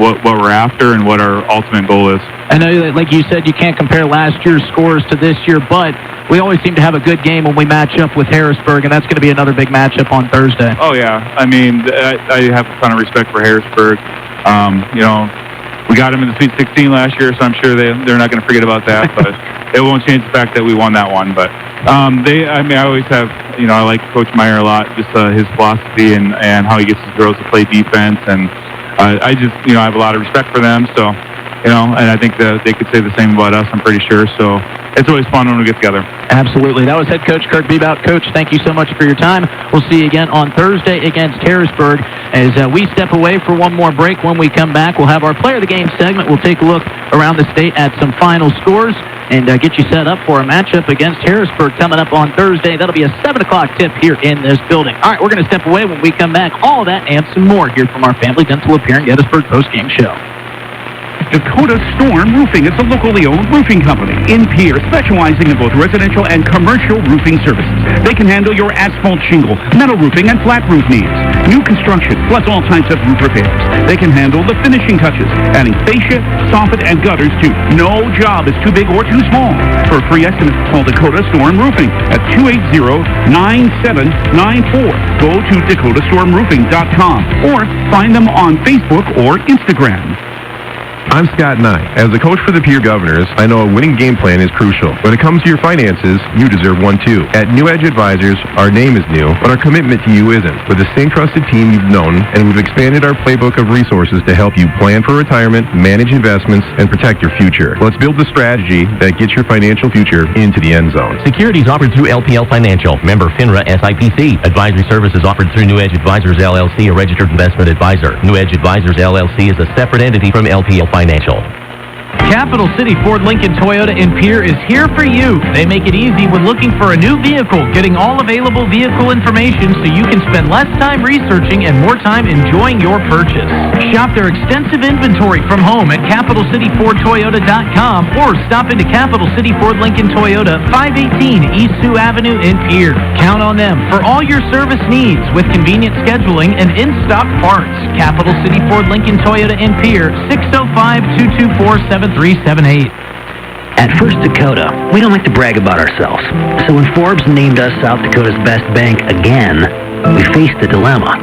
what we're after and what our ultimate goal is. I know that, like you said, you can't compare last year's scores to this year, but we always seem to have a good game when we match up with Harrisburg, and that's going to be another big matchup on Thursday. Oh, yeah. I mean, I have a ton of respect for Harrisburg. You know, we got them in the Sweet 16 last year, so I'm sure they're not going to forget about that, but it won't change the fact that we won that one. But I always have, you know, I like Coach Meyer a lot, just his philosophy and how he gets his girls to play defense, and I just, you know, I have a lot of respect for them, so, you know, and I think that they could say the same about us, I'm pretty sure. So it's always fun when we get together. Absolutely. That was head coach Kurt Bebout. Coach, thank you so much for your time. We'll see you again on Thursday against Harrisburg. As we step away for one more break, when we come back, we'll have our Player of the Game segment. We'll take a look around the state at some final scores and get you set up for a matchup against Harrisburg coming up on Thursday. That'll be a 7 o'clock tip here in this building. All right, we're going to step away. When we come back, all of that and some more here from our Family Dental of Pierre and Gettysburg postgame show. Dakota Storm Roofing is a locally owned roofing company in Pierre, specializing in both residential and commercial roofing services. They can handle your asphalt shingle, metal roofing, and flat roof needs. New construction, plus all types of roof repairs. They can handle the finishing touches, adding fascia, soffit, and gutters too. No job is too big or too small. For a free estimate, call Dakota Storm Roofing at 280-9794. Go to dakotastormroofing.com or find them on Facebook or Instagram. I'm Scott Nye. As a coach for the Pierre Governors, I know a winning game plan is crucial. When it comes to your finances, you deserve one too. At New Edge Advisors, our name is new, but our commitment to you isn't. With the same trusted team you've known, and we've expanded our playbook of resources to help you plan for retirement, manage investments, and protect your future. Let's build the strategy that gets your financial future into the end zone. Securities offered through LPL Financial, member FINRA SIPC. Advisory services offered through New Edge Advisors LLC, a registered investment advisor. New Edge Advisors LLC is a separate entity from LPL Financial. Capital City Ford Lincoln Toyota in Pierre is here for you. They make it easy when looking for a new vehicle, getting all available vehicle information so you can spend less time researching and more time enjoying your purchase. Shop their extensive inventory from home at CapitalCityFordToyota.com or stop into Capital City Ford Lincoln Toyota, 518 East Sioux Avenue in Pierre. Count on them for all your service needs with convenient scheduling and in-stock parts. Capital City Ford Lincoln Toyota in Pierre, 605-224-7378. At First Dakota, we don't like to brag about ourselves. So when Forbes named us South Dakota's best bank again, we faced the dilemma.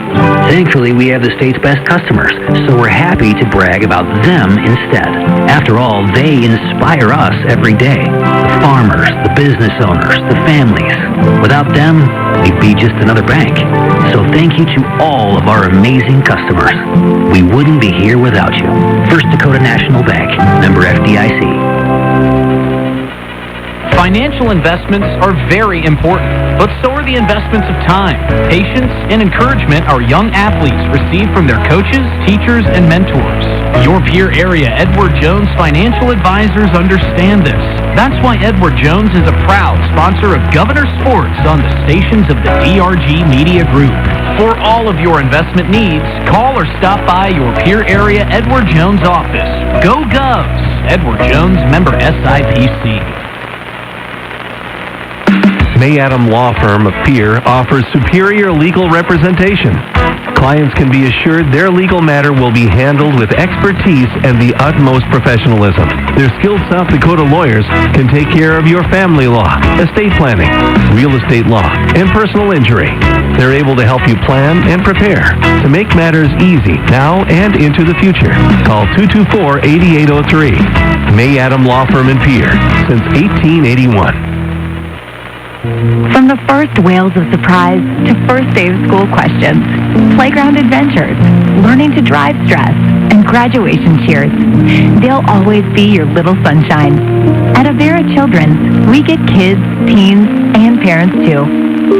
Thankfully, we have the state's best customers, so we're happy to brag about them instead. After all, they inspire us every day. The farmers, the business owners, the families. Without them, we'd be just another bank. So thank you to all of our amazing customers. We wouldn't be here without you. First Dakota National Bank, member FDIC. Financial investments are very important, but so are the investments of time, patience, and encouragement our young athletes receive from their coaches, teachers, and mentors. Your Pierre area Edward Jones Financial Advisors understand this. That's why Edward Jones is a proud sponsor of Governor Sports on the stations of the DRG Media Group. For all of your investment needs, call or stop by your Pierre area Edward Jones office. Go Govs! Edward Jones, member SIPC. May Adam Law Firm of Pierre offers superior legal representation. Clients can be assured their legal matter will be handled with expertise and the utmost professionalism. Their skilled South Dakota lawyers can take care of your family law, estate planning, real estate law, and personal injury. They're able to help you plan and prepare to make matters easy now and into the future. Call 224-8803. May Adam Law Firm in Pierre since 1881. From the first wails of surprise to first day of school questions, playground adventures, learning to drive stress, and graduation cheers, they'll always be your little sunshine. At Avera Children's, we get kids, teens, and parents too.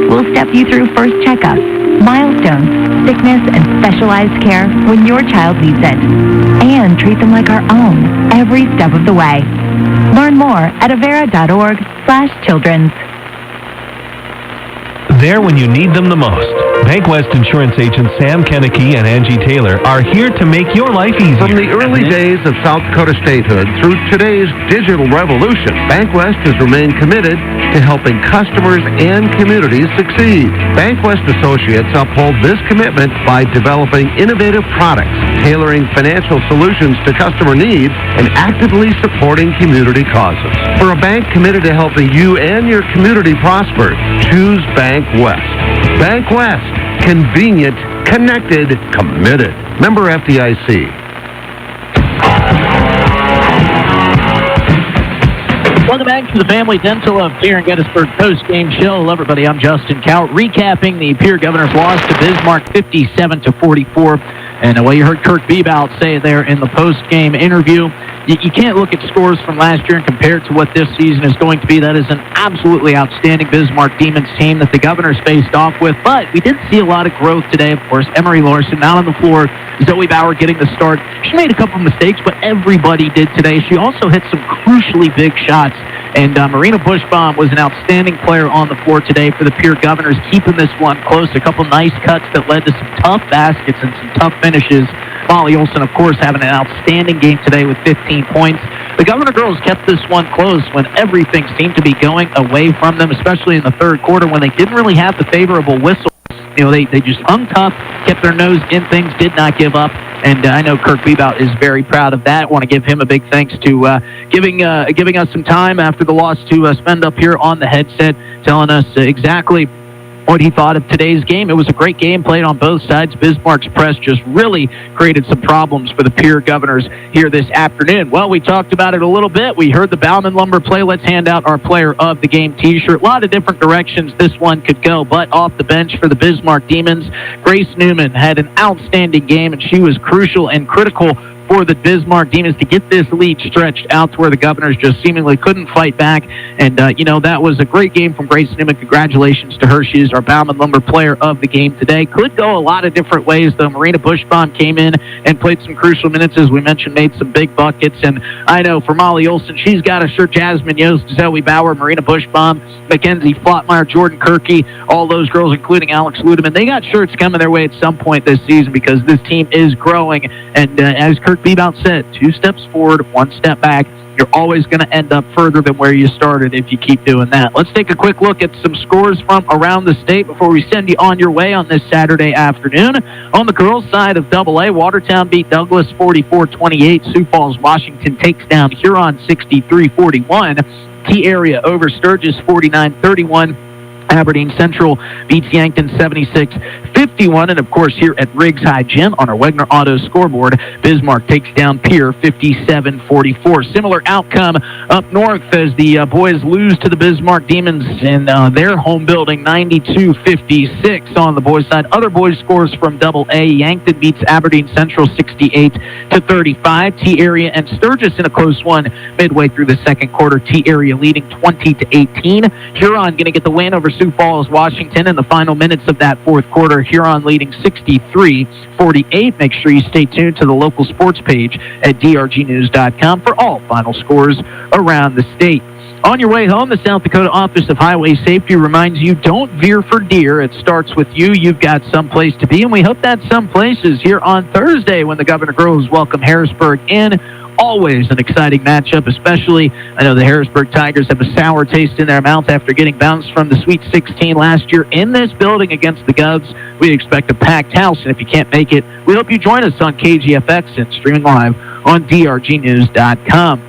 We'll step you through first checkups, milestones, sickness, and specialized care when your child needs it, and treat them like our own every step of the way. Learn more at avera.org/children's. There when you need them the most. Bank West Insurance agents Sam Kennecke and Angie Taylor are here to make your life easier. From the early days of South Dakota statehood through today's digital revolution, Bank West has remained committed to helping customers and communities succeed. Bank West associates uphold this commitment by developing innovative products, tailoring financial solutions to customer needs, and actively supporting community causes. For a bank committed to helping you and your community prosper, choose Bank West. Bank West. Convenient, connected, committed. Member FDIC. Welcome back to the Family Dental of Pierre and Gettysburg post-game show. Hello, everybody. I'm Justin Kaut, recapping the Pierre Governor's loss to Bismarck 57-44. And what you heard Kirk Bebout say there in the post-game interview, you can't look at scores from last year and compare it to what this season is going to be. That is an absolutely outstanding Bismarck Demons team that the Governors faced off with. But we did see a lot of growth today, of course. Emery Larson out on the floor. Zoe Bauer getting the start. She made a couple of mistakes, but everybody did today. She also hit some crucially big shots. And Marina Bushbaum was an outstanding player on the floor today for the Pierre Governors, keeping this one close. A couple nice cuts that led to some tough baskets and some tough finishes. Molly Olson, of course, having an outstanding game today with 15 points. The Governor girls kept this one close when everything seemed to be going away from them, especially in the third quarter when they didn't really have the favorable whistle. You know, they just hung tough, kept their nose in things, did not give up. And I know Kirk Bebout is very proud of that. I want to give him a big thanks to giving us some time after the loss to spend up here on the headset, telling us exactly what he thought of today's game. It was a great game played on both sides. Bismarck's press just really created some problems for the Pierre Governors here this afternoon. Well, we talked about it a little bit. We heard the Bauman Lumber play. Let's hand out our player of the game t-shirt. A lot of different directions this one could go, but off the bench for the Bismarck Demons, Grace Newman had an outstanding game, and she was crucial and critical for the Bismarck Demons to get this lead stretched out to where the Governors just seemingly couldn't fight back. And, that was a great game from Grace Newman. Congratulations to her. She is our Bauman Lumber player of the game today. Could go a lot of different ways, though. Marina Bushbaum came in and played some crucial minutes, as we mentioned, made some big buckets. And I know for Molly Olson, she's got a shirt. Jasmine Yost, Zoe Bauer, Marina Bushbaum, Mackenzie Flottmeyer, Jordan Kirky, all those girls, including Alex Ludeman. They got shirts coming their way at some point this season because this team is growing. And as Kirk Bebout said, 2 steps forward, 1 step back. You're always going to end up further than where you started if you keep doing that. Let's take a quick look at some scores from around the state before we send you on your way on this Saturday afternoon. On the girls' side of AA, Watertown beat Douglas 44-28. Sioux Falls, Washington takes down Huron 63-41. T-Area over Sturgis 49-31. Aberdeen Central beats Yankton 76-51. And, of course, here at Riggs High Gym on our Wegner Auto scoreboard, Bismarck takes down Pierre 57-44. Similar outcome up north as the boys lose to the Bismarck Demons in their home building 92-56 on the boys' side. Other boys' scores from AA, Yankton beats Aberdeen Central 68-35. T-Area and Sturgis in a close one midway through the second quarter. T-Area leading 20-18. Huron going to get the win over Sioux Falls, Washington in the final minutes of that fourth quarter. Huron leading 63-48. Make sure you stay tuned to the local sports page at drgnews.com for all final scores around the state. On your way home, the South Dakota Office of Highway Safety reminds you, don't veer for deer. It starts with you. You've got someplace to be, and we hope that someplace is here on Thursday when the Governor Groves welcome Harrisburg in. Always an exciting matchup, especially, I know the Harrisburg Tigers have a sour taste in their mouth after getting bounced from the Sweet 16 last year in this building against the Govs. We expect a packed house, and if you can't make it, we hope you join us on KGFX and streaming live on drgnews.com.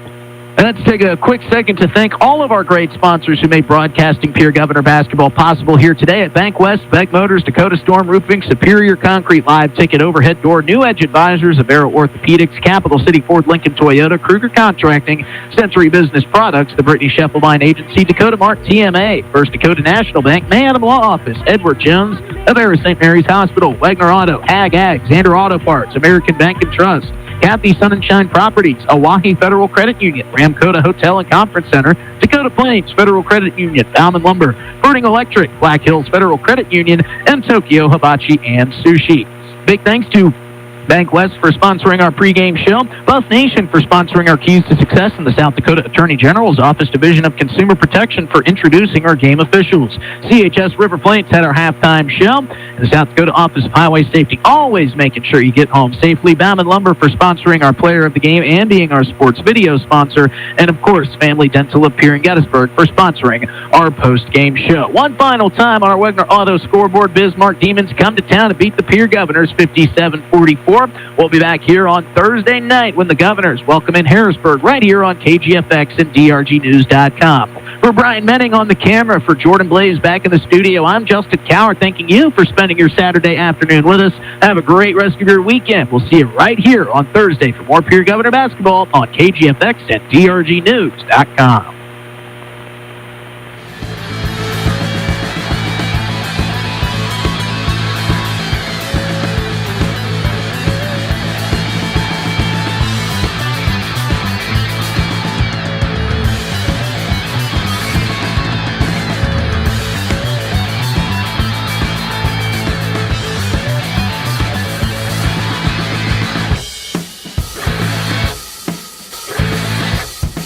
And let's take a quick second to thank all of our great sponsors who made broadcasting Pierre Governor basketball possible here today at Bank West, Beck Motors, Dakota Storm Roofing, Superior Concrete, Live Ticket, Overhead Door, New Edge Advisors, Avero Orthopedics, Capital City Ford, Lincoln Toyota, Kruger Contracting, Century Business Products, the Brittany Scheffelbein Agency, Dakota Mart TMA, First Dakota National Bank, Manhattan Law Office, Edward Jones, Avera St. Mary's Hospital, Wagner Auto, Ag, Xander Auto Parts, American Bank and Trust, Kathy Sun and Shine Properties, Oahe Federal Credit Union, Ramkota Hotel and Conference Center, Dakota Plains Federal Credit Union, Bauman Lumber, Birding Electric, Black Hills Federal Credit Union, and Tokyo Hibachi and Sushi. Big thanks to Bank West for sponsoring our pregame show, Buff Nation for sponsoring our Keys to Success, and the South Dakota Attorney General's Office Division of Consumer Protection for introducing our game officials. CHS River Plains had our halftime show, and the South Dakota Office of Highway Safety always making sure you get home safely. Bauman Lumber for sponsoring our player of the game and being our sports video sponsor, and of course Family Dental of Pierre and Gettysburg for sponsoring our post-game show. One final time on our Wegner Auto scoreboard, Bismarck Demons come to town to beat the Pierre Governors 57-44. We'll be back here on Thursday night when the Governors welcome in Harrisburg right here on KGFX and drgnews.com. For Brian Menning on the camera, for Jordan Blaze back in the studio, I'm Justin Cower, thanking you for spending your Saturday afternoon with us. Have a great rest of your weekend. We'll see you right here on Thursday for more Pierre Governor basketball on KGFX and drgnews.com.